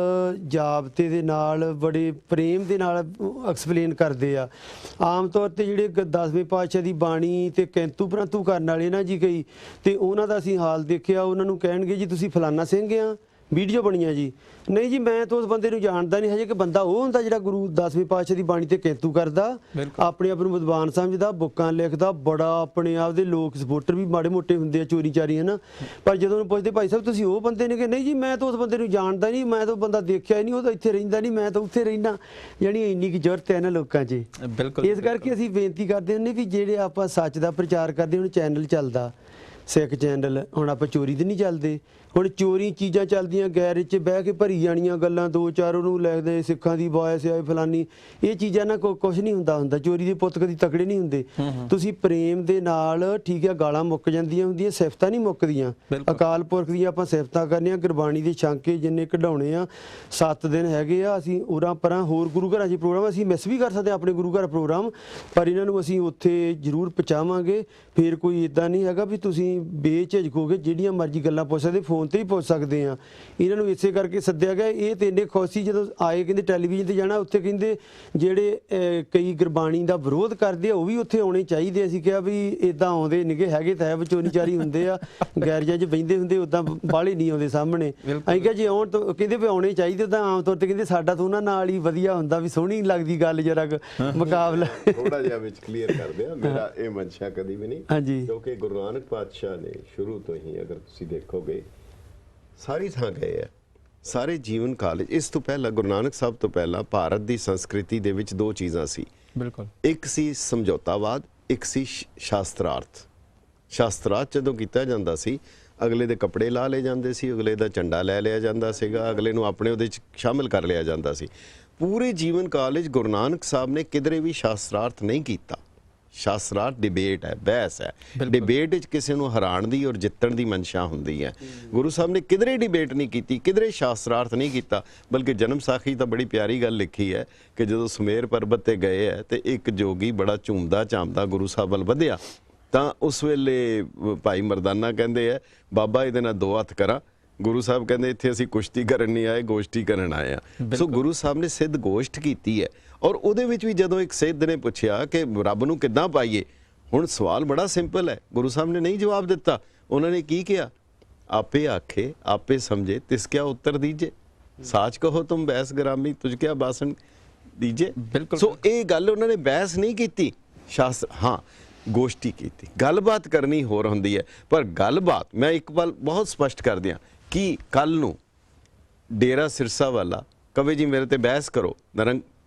ਜਾਬਤੇ ਦੇ ਨਾਲ, ਬੜੇ ਪ੍ਰੇਮ ਦੇ ਨਾਲ ਐਕਸਪਲੇਨ ਕਰਦੇ ਆ। ਆਮ ਤੌਰ ਤੇ ਜਿਹੜੇ 10ਵੇਂ ਪਾਤਸ਼ਾਹ ਦੀ ਬਾਣੀ ਤੇ ਕੈਂਤੂ ਪ੍ਰੰਤੂ ਕਰਨ ਵਾਲੇ ਨਾ ਜੀ ਕਈ, ਤੇ ਉਹਨਾਂ ਦਾ ਅਸੀਂ ਹਾਲ ਦੇਖਿਆ, ਉਹਨਾਂ ਨੂੰ ਕਹਿਣਗੇ ਜੀ ਤੁਸੀਂ ਫਲਾਨਾ ਸਿੰਘ ਆ, ਵੀਡੀਓ ਬਣੀਆਂ ਜੀ। ਨਹੀਂ ਜੀ ਮੈਂ ਤਾਂ ਉਸ ਬੰਦੇ ਨੂੰ ਜਾਣਦਾ ਨਹੀਂ ਹਜੇ ਕਿ ਬੰਦਾ ਉਹ ਹੁੰਦਾ ਜਿਹੜਾ ਗੁਰੂ 10ਵੇਂ ਪਾਤਸ਼ਾਹ ਦੀ ਬਾਣੀ ਤੇ ਕਿੰਤੂ ਕਰਦਾ, ਆਪਣੇ ਆਪ ਨੂੰ ਵਿਦਵਾਨ ਸਮਝਦਾ, ਬੁੱਕਾਂ ਲਿਖਦਾ, ਬੜਾ ਆਪਣੇ ਆਪ ਦੇ ਲੋਕ ਸਪੋਰਟਰ ਵੀ ਮਾੜੇ ਮੋਟੇ ਹੁੰਦੇ ਆ ਚੋਰੀ ਚਾਰੀ, ਹੈ ਨਾ। ਪਰ ਜਦੋਂ ਉਹਨੂੰ ਪੁੱਛਦੇ ਭਾਈ ਸਾਹਿਬ ਤੁਸੀਂ ਉਹ ਬੰਦੇ ਨੇ ਕਿ ਨਹੀਂ ਜੀ ਮੈਂ ਤਾਂ ਉਸ ਬੰਦੇ ਨੂੰ ਜਾਣਦਾ ਨਹੀਂ, ਮੈਂ ਤਾਂ ਬੰਦਾ ਦੇਖਿਆ ਹੀ ਨਹੀਂ, ਉਹ ਤਾਂ ਇੱਥੇ ਰਹਿੰਦਾ ਨਹੀਂ, ਮੈਂ ਤਾਂ ਉੱਥੇ ਰਹਿੰਦਾ। ਯਾਨੀ ਇੰਨੀ ਕੁ ਜ਼ਰੂਰਤ ਹੈ ਨਾ ਲੋਕਾਂ 'ਚ। ਇਸ ਕਰਕੇ ਅਸੀਂ ਬੇਨਤੀ ਕਰਦੇ ਹੁੰਦੇ ਵੀ ਜਿਹੜੇ ਆਪਾਂ ਸੱਚ ਦਾ ਪ੍ਰਚਾਰ ਕਰਦੇ, ਹੁਣ ਚੈਨਲ ਚੱਲਦਾ ਸਿੱਖ ਚੈਨਲ, ਹੁਣ ਆਪਾਂ ਚੋਰੀ ਤੇ ਨਹੀਂ ਚੱਲਦੇ। ਹੁਣ ਚੋਰੀ ਚੀਜ਼ਾਂ ਚੱਲਦੀਆਂ ਗੈਰੇਜ 'ਚ ਬਹਿ ਕੇ ਭਰੀ ਜਾਣੀਆਂ ਗੱਲਾਂ, ਦੋ ਚਾਰ ਉਹਨੂੰ ਲਿਖਦੇ ਸਿੱਖਾਂ ਦੀ ਬਾਇਸ ਆ ਫਲਾਨੀ, ਇਹ ਚੀਜ਼ਾਂ ਨਾਲ ਕੁਝ ਨਹੀਂ ਹੁੰਦਾ। ਚੋਰੀ ਦੇ ਪੁੱਤ ਕਦੀ ਤਕੜੇ ਨਹੀਂ ਹੁੰਦੇ। ਤੁਸੀਂ ਪ੍ਰੇਮ ਦੇ ਨਾਲ, ਠੀਕ ਹੈ, ਗਾਲਾਂ ਮੁੱਕ ਜਾਂਦੀਆਂ ਹੁੰਦੀਆਂ, ਸਿਫਤਾਂ ਨਹੀਂ ਮੁੱਕਦੀਆਂ। ਅਕਾਲ ਪੁਰਖ ਦੀਆਂ ਆਪਾਂ ਸਿਫਤਾਂ ਕਰਨੀਆਂ, ਗੁਰਬਾਣੀ ਦੇ ਛਾਂਕੇ ਜਿੰਨੇ ਕਢਾਉਣੇ ਆ, 7 ਦਿਨ ਹੈਗੇ ਆ। ਅਸੀਂ ਉਰਾਂ ਪਰਾਂ ਹੋਰ ਗੁਰੂ ਘਰਾਂ 'ਚ ਪ੍ਰੋਗਰਾਮ ਅਸੀਂ ਮਿਸ ਵੀ ਕਰ ਸਕਦੇ ਆਪਣੇ ਗੁਰੂ ਘਰ ਪ੍ਰੋਗਰਾਮ, ਪਰ ਇਹਨਾਂ ਨੂੰ ਅਸੀਂ ਉੱਥੇ ਜ਼ਰੂਰ ਪਹੁੰਚਾਵਾਂਗੇ। ਫਿਰ ਕੋਈ ਇੱਦਾਂ ਨਹੀਂ ਹੈਗਾ ਵੀ ਤੁਸੀਂ ਬੇਝਿਜਕ ਹੋ ਕੇ ਜਿਹੜੀਆਂ ਮਰਜ਼ੀ ਗੱਲਾਂ ਪੁੱਛ ਸਕਦੇ, ਫੋਨ ਤੇ ਹੀ ਪੁੱਛ ਸਕਦੇ ਆ। ਇਹਨਾਂ ਨੂੰ ਇਸੇ ਕਰਕੇ ਸੱਦਿਆ ਗਿਆ। ਇਹ ਤੇ ਇੰਨੇ ਖੁਸ਼ ਸੀ ਜਦੋਂ ਆਏ, ਕਹਿੰਦੇ ਟੈਲੀਵਿਜ਼ਨ ਤੇ ਜਾਣਾ, ਉੱਥੇ ਕਹਿੰਦੇ ਜਿਹੜੇ ਕਈ ਗੁਰਬਾਣੀ ਦਾ ਵਿਰੋਧ ਕਰਦੇ ਆ ਉਹ ਵੀ ਉੱਥੇ ਆਉਣੇ ਚਾਹੀਦੇ। ਅਸੀਂ ਕਿਹਾ ਵੀ ਇਦਾਂ ਆਉਂਦੇ ਨਿਗੇ ਹੈਗੇ ਤਾਂ ਹੈ, ਵਿਚੋਰੀ ਚਾਰੀ ਹੁੰਦੇ ਆ, ਗੈਰਜਾਂ 'ਚ ਬਹਿੰਦੇ ਹੁੰਦੇ, ਉਦਾਂ ਬਾਹਲੇ ਨਹੀਂ ਆਉਂਦੇ ਸਾਹਮਣੇ। ਅਸੀਂ ਕਿਹਾ ਜੇ ਆਉਣ ਤਾਂ ਕਹਿੰਦੇ ਵੀ ਆਉਣੇ ਚਾਹੀਦੇ, ਤਾਂ ਆਮ ਤੌਰ ਤੇ ਕਹਿੰਦੇ ਸਾਡਾ ਤਾਂ ਉਹਨਾਂ ਨਾਲ ਹੀ ਵਧੀਆ ਹੁੰਦਾ, ਵੀ ਸੋਹਣੀ ਲੱਗਦੀ ਗੱਲ ਜਰਾ ਮੁਕਾਬਲਾ। ਥੋੜਾ ਜਿਹਾ ਵਿੱਚ ਕਲੀਅਰ ਕਰਦੇ ਆ, ਮੇਰਾ ਇਹ ਮਨਸ਼ਾ ਕਦੀ ਵੀ ਨਹੀਂ, ਹਾਂਜੀ, ਕਿਉਂਕਿ ਗੁਰੂ ਨਾਨਕ ਪਾਤਸ਼ਾਹ ਨੇ ਸ਼ੁਰੂ ਤੋਂ ਹੀ, ਅਗਰ ਤੁਸੀਂ ਦੇਖੋਗੇ, ਸਾਰੀ ਥਾਂ ਗਏ ਆ, ਸਾਰੇ ਜੀਵਨ ਕਾਲ। ਇਸ ਤੋਂ ਪਹਿਲਾਂ ਗੁਰੂ ਨਾਨਕ ਸਾਹਿਬ ਤੋਂ ਪਹਿਲਾਂ ਭਾਰਤ ਦੀ ਸੰਸਕ੍ਰਿਤੀ ਦੇ ਵਿੱਚ ਦੋ ਚੀਜ਼ਾਂ ਸੀ। ਬਿਲਕੁਲ, ਇੱਕ ਸੀ ਸਮਝੌਤਾਵਾਦ, ਇੱਕ ਸੀ ਸ਼ਾਸਤਰਾਰਥ। ਸ਼ਾਸਤਰਾਰਥ ਜਦੋਂ ਕੀਤਾ ਜਾਂਦਾ ਸੀ, ਅਗਲੇ ਦੇ ਕੱਪੜੇ ਲਾ ਲਏ ਜਾਂਦੇ ਸੀ, ਅਗਲੇ ਦਾ ਝੰਡਾ ਲੈ ਲਿਆ ਜਾਂਦਾ ਸੀਗਾ, ਅਗਲੇ ਨੂੰ ਆਪਣੇ ਉਹਦੇ 'ਚ ਸ਼ਾਮਿਲ ਕਰ ਲਿਆ ਜਾਂਦਾ ਸੀ। ਪੂਰੇ ਜੀਵਨ ਕਾਲ ਵਿੱਚ ਗੁਰੂ ਨਾਨਕ ਸਾਹਿਬ ਨੇ ਕਿਧਰੇ ਵੀ ਸ਼ਾਸਤਰਾਰਥ ਨਹੀਂ ਕੀਤਾ। ਸ਼ਾਸਤਰਾਰਥ ਡਿਬੇਟ ਹੈ, ਬਹਿਸ ਹੈ। ਡਿਬੇਟ ਵਿੱਚ ਕਿਸੇ ਨੂੰ ਹਰਾਉਣ ਦੀ ਔਰ ਜਿੱਤਣ ਦੀ ਮਨਸ਼ਾ ਹੁੰਦੀ ਹੈ। ਗੁਰੂ ਸਾਹਿਬ ਨੇ ਕਿਧਰੇ ਡਿਬੇਟ ਨਹੀਂ ਕੀਤੀ, ਕਿਧਰੇ ਸ਼ਾਸਤਰਾਰਥ ਨਹੀਂ ਕੀਤਾ, ਬਲਕਿ ਜਨਮ ਸਾਖੀ ਤਾਂ ਬੜੀ ਪਿਆਰੀ ਗੱਲ ਲਿਖੀ ਹੈ ਕਿ ਜਦੋਂ ਸੁਮੇਰ ਪਰਬਤ ਤੇ ਗਏ ਹੈ ਤੇ ਇੱਕ ਜੋਗੀ ਬੜਾ ਝੂਮਦਾ ਝਾਮਦਾ ਗੁਰੂ ਸਾਹਿਬ ਵੱਲ ਵਧਿਆ, ਤਾਂ ਉਸ ਵੇਲੇ ਭਾਈ ਮਰਦਾਨਾ ਕਹਿੰਦੇ ਹੈ ਬਾਬਾ ਇਹਦੇ ਨਾਲ 2 ਹੱਥ ਕਰਾਂ। ਗੁਰੂ ਸਾਹਿਬ ਕਹਿੰਦੇ ਇੱਥੇ ਅਸੀਂ ਕੁਸ਼ਤੀ ਕਰਨ ਨਹੀਂ ਆਏ, ਗੋਸ਼ਟੀ ਕਰਨ ਆਏ ਆ। ਸੋ ਗੁਰੂ ਸਾਹਿਬ ਨੇ ਸਿੱਧ ਗੋਸ਼ਟ ਕੀਤੀ ਹੈ। ਔਰ ਉਹਦੇ ਵਿੱਚ ਵੀ ਜਦੋਂ ਇੱਕ ਸਿੱਧ ਨੇ ਪੁੱਛਿਆ ਕਿ ਰੱਬ ਨੂੰ ਕਿੱਦਾਂ ਪਾਈਏ, ਹੁਣ ਸਵਾਲ ਬੜਾ ਸਿੰਪਲ ਹੈ, ਗੁਰੂ ਸਾਹਿਬ ਨੇ ਨਹੀਂ ਜਵਾਬ ਦਿੱਤਾ। ਉਹਨਾਂ ਨੇ ਕੀ ਕਿਹਾ? ਆਪੇ ਆਖੇ ਆਪੇ ਸਮਝੇ ਤਿਸ ਕਿਆ ਉੱਤਰ ਦੀਜੇ, ਸਾਚ ਕਹੋ ਤੁਮ ਬੈਸ ਗਰਾਮੀ ਤੁਝ ਕਿਆ ਬਾਸਨ ਦੀਜੇ। ਸੋ ਇਹ ਗੱਲ ਉਹਨਾਂ ਨੇ ਬਹਿਸ ਨਹੀਂ ਕੀਤੀ, ਸ਼ਾਸਤਰ ਹਾਂ ਗੋਸ਼ਟੀ ਕੀਤੀ। ਗੱਲਬਾਤ ਕਰਨੀ ਹੋਰ ਹੁੰਦੀ ਹੈ, ਪਰ ਗੱਲਬਾਤ ਮੈਂ ਇੱਕ ਵਾਰ ਬਹੁਤ ਸਪਸ਼ਟ ਕਰ ਦਿਆਂ ਕਿ ਕੱਲ ਨੂੰ ਡੇਰਾ ਸਿਰਸਾ ਵਾਲਾ ਕਵੇ ਜੀ ਮੇਰੇ ਤੇ ਬਹਿਸ ਕਰੋ,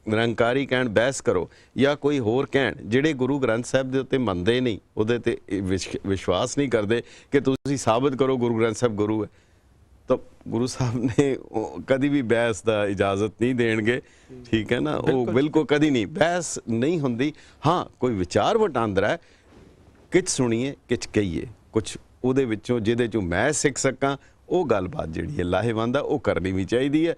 ਨਿਰੰਕਾਰੀ ਕਹਿਣ ਬਹਿਸ ਕਰੋ, ਜਾਂ ਕੋਈ ਹੋਰ ਕਹਿਣ, ਜਿਹੜੇ ਗੁਰੂ ਗ੍ਰੰਥ ਸਾਹਿਬ ਦੇ ਉੱਤੇ ਮੰਨਦੇ ਨਹੀਂ, ਉਹਦੇ ਤੇ ਵਿਸ਼ਵਾਸ ਨਹੀਂ ਕਰਦੇ ਕਿ ਤੁਸੀਂ ਸਾਬਤ ਕਰੋ ਗੁਰੂ ਗ੍ਰੰਥ ਸਾਹਿਬ ਗੁਰੂ ਹੈ, ਤਾਂ ਗੁਰੂ ਸਾਹਿਬ ਨੇ ਕਦੀ ਵੀ ਬਹਿਸ ਦਾ ਇਜਾਜ਼ਤ ਨਹੀਂ ਦੇਣਗੇ। ਠੀਕ ਹੈ ਨਾ, ਉਹ ਬਿਲਕੁਲ ਕਦੀ ਨਹੀਂ, ਬਹਿਸ ਨਹੀਂ ਹੁੰਦੀ। ਹਾਂ ਕੋਈ ਵਿਚਾਰ ਵਟਾਂਦਰਾ ਹੈ, ਕਿਛ ਸੁਣੀਏ ਕਿਛ ਕਹੀਏ, ਕੁਛ ਉਹਦੇ ਵਿੱਚੋਂ ਜਿਹਦੇ ਚੋਂ ਮੈਂ ਸਿੱਖ ਸਕਾਂ, ਉਹ ਗੱਲਬਾਤ ਜਿਹੜੀ ਹੈ ਲਾਹੇਵੰਦ ਆ, ਉਹ ਕਰਨੀ ਵੀ ਚਾਹੀਦੀ ਹੈ।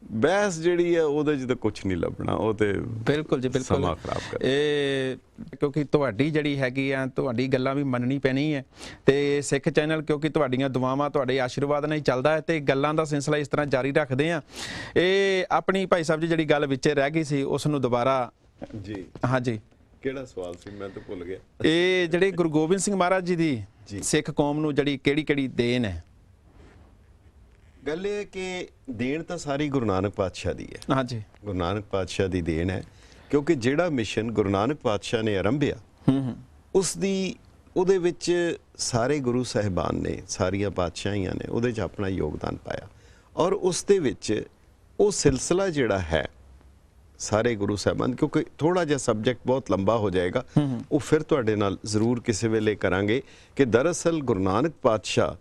ਬਹਿਸ ਜਿਹੜੀ ਹੈ ਉਹਦੇ 'ਚ ਤਾਂ ਕੁਛ ਨਹੀਂ ਲੱਭਣਾ, ਉਹ ਤੇ ਬਿਲਕੁਲ ਜੀ ਬਿਲਕੁਲ ਸਮਾਂ ਖਰਾਬ ਕਰ। ਇਹ ਕਿਉਂਕਿ ਤੁਹਾਡੀ ਜਿਹੜੀ ਹੈਗੀ ਆ, ਤੁਹਾਡੀ ਗੱਲਾਂ ਵੀ ਮੰਨਣੀ ਪੈਣੀ ਹੈ, ਤੇ ਸਿੱਖ ਚੈਨਲ ਕਿਉਂਕਿ ਤੁਹਾਡੀਆਂ ਦੁਆਵਾਂ ਤੁਹਾਡੇ ਆਸ਼ੀਰਵਾਦ ਨਾਲ ਹੀ ਚੱਲਦਾ ਹੈ, ਤੇ ਗੱਲਾਂ ਦਾ ਸਿਲਸਿਲਾ ਇਸ ਤਰ੍ਹਾਂ ਜਾਰੀ ਰੱਖਦੇ ਆ। ਇਹ ਆਪਣੀ ਭਾਈ ਸਾਹਿਬ ਜੀ ਜਿਹੜੀ ਗੱਲ ਵਿੱਚੇ ਰਹਿ ਗਈ ਸੀ, ਉਸ ਨੂੰ ਦੁਬਾਰਾ ਜੀ ਹਾਂਜੀ ਕਿਹੜਾ ਸਵਾਲ ਸੀ, ਮੈਂ ਤਾਂ ਭੁੱਲ ਗਿਆ। ਇਹ ਜਿਹੜੇ ਗੁਰੂ ਗੋਬਿੰਦ ਸਿੰਘ ਮਹਾਰਾਜ ਜੀ ਦੀ ਸਿੱਖ ਕੌਮ ਨੂੰ ਜਿਹੜੀ ਕਿਹੜੀ ਦੇਣ ਹੈ? ਗੱਲ ਇਹ ਕਿ ਦੇਣ ਤਾਂ ਸਾਰੀ ਗੁਰੂ ਨਾਨਕ ਪਾਤਸ਼ਾਹ ਦੀ ਹੈ। ਹਾਂਜੀ, ਗੁਰੂ ਨਾਨਕ ਪਾਤਸ਼ਾਹ ਦੀ ਦੇਣ ਹੈ, ਕਿਉਂਕਿ ਜਿਹੜਾ ਮਿਸ਼ਨ ਗੁਰੂ ਨਾਨਕ ਪਾਤਸ਼ਾਹ ਨੇ ਆਰੰਭਿਆ, ਉਹਦੇ ਵਿੱਚ ਸਾਰੇ ਗੁਰੂ ਸਾਹਿਬਾਨ ਨੇ, ਸਾਰੀਆਂ ਪਾਤਸ਼ਾਹੀਆਂ ਨੇ ਉਹਦੇ 'ਚ ਆਪਣਾ ਯੋਗਦਾਨ ਪਾਇਆ। ਔਰ ਉਸ ਦੇ ਵਿੱਚ ਉਹ ਸਿਲਸਿਲਾ ਜਿਹੜਾ ਹੈ ਸਾਰੇ ਗੁਰੂ ਸਾਹਿਬਾਨ, ਕਿਉਂਕਿ ਥੋੜਾ ਜਿਹਾ ਸਬਜੈਕਟ ਬਹੁਤ ਲੰਬਾ ਹੋ ਜਾਏਗਾ, ਉਹ ਫਿਰ ਤੁਹਾਡੇ ਨਾਲ ਜ਼ਰੂਰ ਕਿਸੇ ਵੇਲੇ ਕਰਾਂਗੇ ਕਿ ਦਰਅਸਲ ਗੁਰੂ ਨਾਨਕ ਪਾਤਸ਼ਾਹ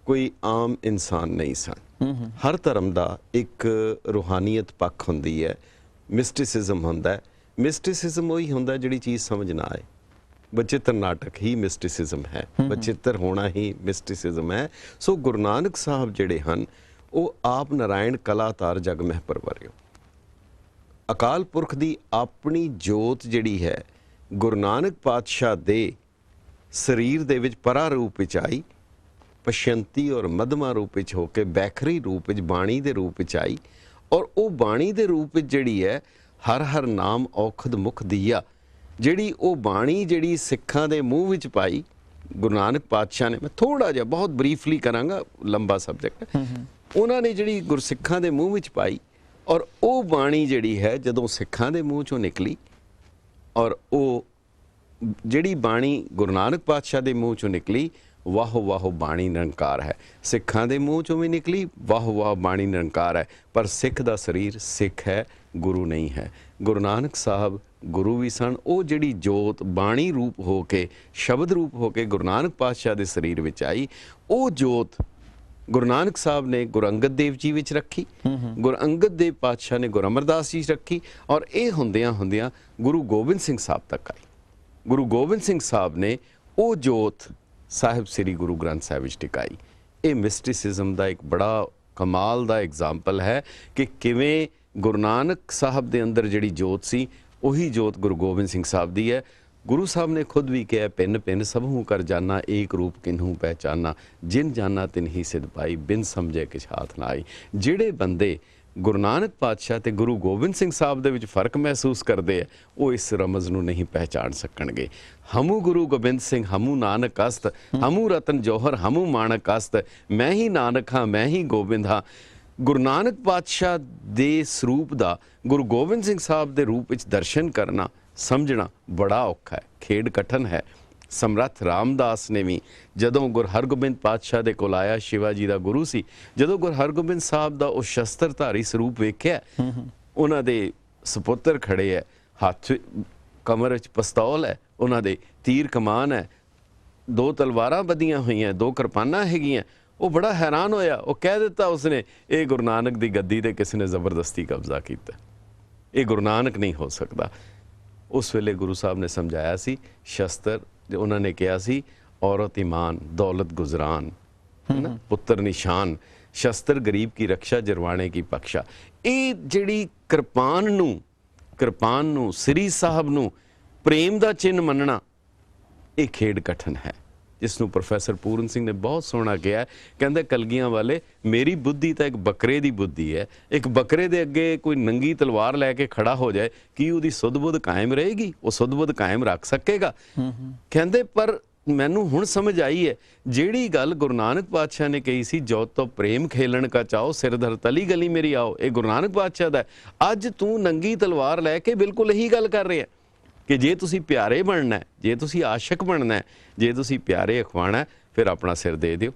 ਕੋਈ ਆਮ ਇਨਸਾਨ ਨਹੀਂ ਸਨ। ਹਰ ਧਰਮ ਦਾ ਇੱਕ ਰੂਹਾਨੀਅਤ ਪੱਖ ਹੁੰਦੀ ਹੈ, ਮਿਸਟਿਸਿਜ਼ਮ ਹੁੰਦਾ ਹੈ। ਮਿਸਟਿਸਿਜ਼ਮ ਉਹੀ ਹੁੰਦਾ ਜਿਹੜੀ ਚੀਜ਼ ਸਮਝ ਨਾ ਆਏ। ਬਚਿੱਤਰ ਨਾਟਕ ਹੀ ਮਿਸਟਿਸਿਜ਼ਮ ਹੈ, ਬਚਿੱਤਰ ਹੋਣਾ ਹੀ ਮਿਸਟਿਸਿਜ਼ਮ ਹੈ। ਸੋ ਗੁਰੂ ਨਾਨਕ ਸਾਹਿਬ ਜਿਹੜੇ ਹਨ, ਉਹ ਆਪ ਨਾਰਾਇਣ ਕਲਾਤਾਰ ਜਗ ਮਹਿ ਪਰਵਰਿਓ, ਅਕਾਲ ਪੁਰਖ ਦੀ ਆਪਣੀ ਜੋਤ ਜਿਹੜੀ ਹੈ ਗੁਰੂ ਨਾਨਕ ਪਾਤਸ਼ਾਹ ਦੇ ਸਰੀਰ ਦੇ ਵਿੱਚ ਪਰਾ ਰੂਪ ਵਿੱਚ ਆਈ, ਪਸ਼ਯੰਤੀ ਔਰ ਮਧਮਾ ਰੂਪ ਵਿੱਚ ਹੋ ਕੇ ਬੈਖਰੀ ਰੂਪ ਵਿੱਚ ਬਾਣੀ ਦੇ ਰੂਪ ਵਿੱਚ ਆਈ। ਔਰ ਉਹ ਬਾਣੀ ਦੇ ਰੂਪ ਵਿੱਚ ਜਿਹੜੀ ਹੈ ਹਰ ਹਰ ਨਾਮ ਔਖਦ ਮੁਖ ਦੀਆ, ਜਿਹੜੀ ਉਹ ਬਾਣੀ ਜਿਹੜੀ ਸਿੱਖਾਂ ਦੇ ਮੂੰਹ ਵਿੱਚ ਪਾਈ ਗੁਰੂ ਨਾਨਕ ਪਾਤਸ਼ਾਹ ਨੇ। ਮੈਂ ਥੋੜਾ ਜਿਹਾ ਬਹੁਤ ਬਰੀਫਲੀ ਕਰਾਂਗਾ, ਲੰਬਾ ਸਬਜੈਕਟ ਹੈ। ਉਹਨਾਂ ਨੇ ਜਿਹੜੀ ਗੁਰਸਿੱਖਾਂ ਦੇ ਮੂੰਹ ਵਿੱਚ ਪਾਈ, ਔਰ ਉਹ ਬਾਣੀ ਜਿਹੜੀ ਹੈ ਜਦੋਂ ਸਿੱਖਾਂ ਦੇ ਮੂੰਹ ਚੋਂ ਨਿਕਲੀ, ਔਰ ਉਹ ਜਿਹੜੀ ਬਾਣੀ ਗੁਰੂ ਨਾਨਕ ਪਾਤਸ਼ਾਹ ਦੇ ਮੂੰਹ ਚੋਂ ਨਿਕਲੀ, ਵਾਹੋ ਵਾਹੋ ਬਾਣੀ ਨਿਰੰਕਾਰ ਹੈ। ਸਿੱਖਾਂ ਦੇ ਮੂੰਹ ਚੋਂ ਵੀ ਨਿਕਲੀ, ਵਾਹੋ ਵਾਹ ਬਾਣੀ ਨਿਰੰਕਾਰ ਹੈ। ਪਰ ਸਿੱਖ ਦਾ ਸਰੀਰ ਸਿੱਖ ਹੈ, ਗੁਰੂ ਨਹੀਂ ਹੈ। ਗੁਰੂ ਨਾਨਕ ਸਾਹਿਬ ਗੁਰੂ ਵੀ ਸਨ। ਉਹ ਜਿਹੜੀ ਜੋਤ ਬਾਣੀ ਰੂਪ ਹੋ ਕੇ, ਸ਼ਬਦ ਰੂਪ ਹੋ ਕੇ ਗੁਰੂ ਨਾਨਕ ਪਾਤਸ਼ਾਹ ਦੇ ਸਰੀਰ ਵਿੱਚ ਆਈ, ਉਹ ਜੋਤ ਗੁਰੂ ਨਾਨਕ ਸਾਹਿਬ ਨੇ ਗੁਰੂ ਅੰਗਦ ਦੇਵ ਜੀ ਵਿੱਚ ਰੱਖੀ, ਗੁਰੂ ਅੰਗਦ ਦੇਵ ਪਾਤਸ਼ਾਹ ਨੇ ਗੁਰੂ ਅਮਰਦਾਸ ਜੀ ਰੱਖੀ, ਔਰ ਇਹ ਹੁੰਦਿਆਂ ਹੁੰਦਿਆਂ ਗੁਰੂ ਗੋਬਿੰਦ ਸਿੰਘ ਸਾਹਿਬ ਤੱਕ ਆਈ। ਗੁਰੂ ਗੋਬਿੰਦ ਸਿੰਘ ਸਾਹਿਬ ਨੇ ਉਹ ਜੋਤ ਸਾਹਿਬ ਸ੍ਰੀ ਗੁਰੂ ਗ੍ਰੰਥ ਸਾਹਿਬ ਵਿੱਚ ਟਿਕਾਈ। ਇਹ ਮਿਸਟਿਸਿਜ਼ਮ ਦਾ ਇੱਕ ਬੜਾ ਕਮਾਲ ਦਾ ਐਗਜ਼ਾਮਪਲ ਹੈ ਕਿ ਕਿਵੇਂ ਗੁਰੂ ਨਾਨਕ ਸਾਹਿਬ ਦੇ ਅੰਦਰ ਜਿਹੜੀ ਜੋਤ ਸੀ, ਉਹੀ ਜੋਤ ਗੁਰੂ ਗੋਬਿੰਦ ਸਿੰਘ ਸਾਹਿਬ ਦੀ ਹੈ। ਗੁਰੂ ਸਾਹਿਬ ਨੇ ਖੁਦ ਵੀ ਕਿਹਾ, ਪਿੰਨ ਪਿੰਨ ਸਭੂ ਕਰ ਜਾਨਾ, ਏਕ ਰੂਪ ਕਿਨਹੂ ਪਹਿਚਾਨਾ, ਜਿਨ ਜਾਨਾ ਤਿਨ ਹੀ ਸਿਧ ਪਾਈ, ਬਿਨ ਸਮਝੇ ਕਿਛ ਹਾਥ ਨਾ ਆਈ। ਜਿਹੜੇ ਬੰਦੇ ਗੁਰੂ ਨਾਨਕ ਪਾਤਸ਼ਾਹ ਤੇ ਗੁਰੂ ਗੋਬਿੰਦ ਸਿੰਘ ਸਾਹਿਬ ਦੇ ਵਿੱਚ ਫਰਕ ਮਹਿਸੂਸ ਕਰਦੇ ਆ, ਉਹ ਇਸ ਰਮਜ਼ ਨੂੰ ਨਹੀਂ ਪਹਿਚਾਣ ਸਕਣਗੇ। ਹਮੂ ਗੁਰੂ ਗੋਬਿੰਦ ਸਿੰਘ ਹਮੂ ਨਾਨਕ ਅਸਤ, ਹਮੂ ਰਤਨ ਜੋਹਰ ਹਮੂ ਮਾਣਕ ਅਸਤ, ਮੈਂ ਹੀ ਨਾਨਕ ਹਾਂ ਮੈਂ ਹੀ ਗੋਬਿੰਦ ਹਾਂ। ਗੁਰੂ ਨਾਨਕ ਪਾਤਸ਼ਾਹ ਦੇ ਸਰੂਪ ਦਾ ਗੁਰੂ ਗੋਬਿੰਦ ਸਿੰਘ ਸਾਹਿਬ ਦੇ ਰੂਪ ਵਿੱਚ ਦਰਸ਼ਨ ਕਰਨਾ, ਸਮਝਣਾ ਬੜਾ ਔਖਾ ਹੈ, ਖੇਡ ਕਠਨ ਹੈ। ਸਮਰੱਥ ਰਾਮਦਾਸ ਨੇ ਵੀ ਜਦੋਂ ਗੁਰੂ ਹਰਗੋਬਿੰਦ ਪਾਤਸ਼ਾਹ ਦੇ ਕੋਲ ਆਇਆ, ਸ਼ਿਵਾ ਜੀ ਦਾ ਗੁਰੂ ਸੀ, ਜਦੋਂ ਗੁਰੂ ਹਰਗੋਬਿੰਦ ਸਾਹਿਬ ਦਾ ਉਹ ਸ਼ਸਤਰਧਾਰੀ ਸਰੂਪ ਵੇਖਿਆ, ਉਹਨਾਂ ਦੇ ਸਪੁੱਤਰ ਖੜੇ ਹੈ, ਹੱਥ ਕਮਰ ਵਿੱਚ ਪਿਸਤੌਲ ਹੈ, ਉਹਨਾਂ ਦੇ ਤੀਰ ਕਮਾਨ ਹੈ, 2 ਤਲਵਾਰਾਂ ਬੱਧੀਆਂ ਹੋਈਆਂ, 2 ਕਿਰਪਾਨਾਂ ਹੈਗੀਆਂ। ਉਹ ਬੜਾ ਹੈਰਾਨ ਹੋਇਆ। ਉਹ ਕਹਿ ਦਿੱਤਾ ਉਸਨੇ, ਇਹ ਗੁਰੂ ਨਾਨਕ ਦੀ ਗੱਦੀ ਤੇ ਕਿਸੇ ਨੇ ਜ਼ਬਰਦਸਤੀ ਕਬਜ਼ਾ ਕੀਤਾ, ਇਹ ਗੁਰੂ ਨਾਨਕ ਨਹੀਂ ਹੋ ਸਕਦਾ। ਉਸ ਵੇਲੇ ਗੁਰੂ ਸਾਹਿਬ ਨੇ ਸਮਝਾਇਆ ਸੀ, ਸ਼ਸਤਰ ਉਹਨਾਂ ਨੇ ਕਿਹਾ ਸੀ, ਔਰਤ ਈਮਾਨ ਦੌਲਤ ਗੁਜ਼ਰਾਨ, ਪੁੱਤਰ ਨਿਸ਼ਾਨ, ਸ਼ਸਤਰ ਗਰੀਬ ਕੀ ਰਕਸ਼ਾ ਜਰਵਾਣੇ ਕੀ ਬਖਸ਼ਾ। ਇਹ ਜਿਹੜੀ ਕਿਰਪਾਨ ਨੂੰ ਸ੍ਰੀ ਸਾਹਿਬ ਨੂੰ ਪ੍ਰੇਮ ਦਾ ਚਿੰਨ੍ਹ ਮੰਨਣਾ, ਇਹ ਖੇਡ ਕਠਨ ਹੈ, ਜਿਸ ਨੂੰ ਪ੍ਰੋਫੈਸਰ ਪੂਰਨ ਸਿੰਘ ਨੇ ਬਹੁਤ ਸੋਹਣਾ ਕਿਹਾ। ਕਹਿੰਦੇ, ਕਲਗੀਆਂ ਵਾਲੇ, ਮੇਰੀ ਬੁੱਧੀ ਤਾਂ ਇੱਕ ਬੱਕਰੇ ਦੀ ਬੁੱਧੀ ਹੈ। ਇੱਕ ਬੱਕਰੇ ਦੇ ਅੱਗੇ ਕੋਈ ਨੰਗੀ ਤਲਵਾਰ ਲੈ ਕੇ ਖੜਾ ਹੋ ਜਾਏ, ਕੀ ਉਹਦੀ ਸੁੱਧ-ਬੁੱਧ ਕਾਇਮ ਰਹੇਗੀ? ਉਹ ਸੁੱਧ-ਬੁੱਧ ਕਾਇਮ ਰੱਖ ਸਕੇਗਾ? ਕਹਿੰਦੇ, ਪਰ ਮੈਨੂੰ ਹੁਣ ਸਮਝ ਆਈ ਹੈ, ਜਿਹੜੀ ਗੱਲ ਗੁਰੂ ਨਾਨਕ ਪਾਤਸ਼ਾਹ ਨੇ ਕਹੀ ਸੀ, ਜੋ ਤੋ ਪ੍ਰੇਮ ਖੇਲਣ ਕਾ ਚਾਓ, ਸਿਰ ਧਰ ਤਲੀ ਗਲੀ ਮੇਰੀ ਆਓ, ਇਹ ਗੁਰੂ ਨਾਨਕ ਪਾਤਸ਼ਾਹ ਦਾ। ਅੱਜ ਤੂੰ ਨੰਗੀ ਤਲਵਾਰ ਲੈ ਕੇ ਬਿਲਕੁਲ ਇਹੀ ਗੱਲ ਕਰ ਰਿਹਾ ਕਿ ਜੇ ਤੁਸੀਂ ਪਿਆਰੇ ਬਣਨਾ, ਜੇ ਤੁਸੀਂ ਆਸ਼ਕ ਬਣਨਾ, ਜੇ ਤੁਸੀਂ ਪਿਆਰੇ ਅਖਵਾਣਾ, ਫਿਰ ਆਪਣਾ ਸਿਰ ਦੇ ਦਿਓ।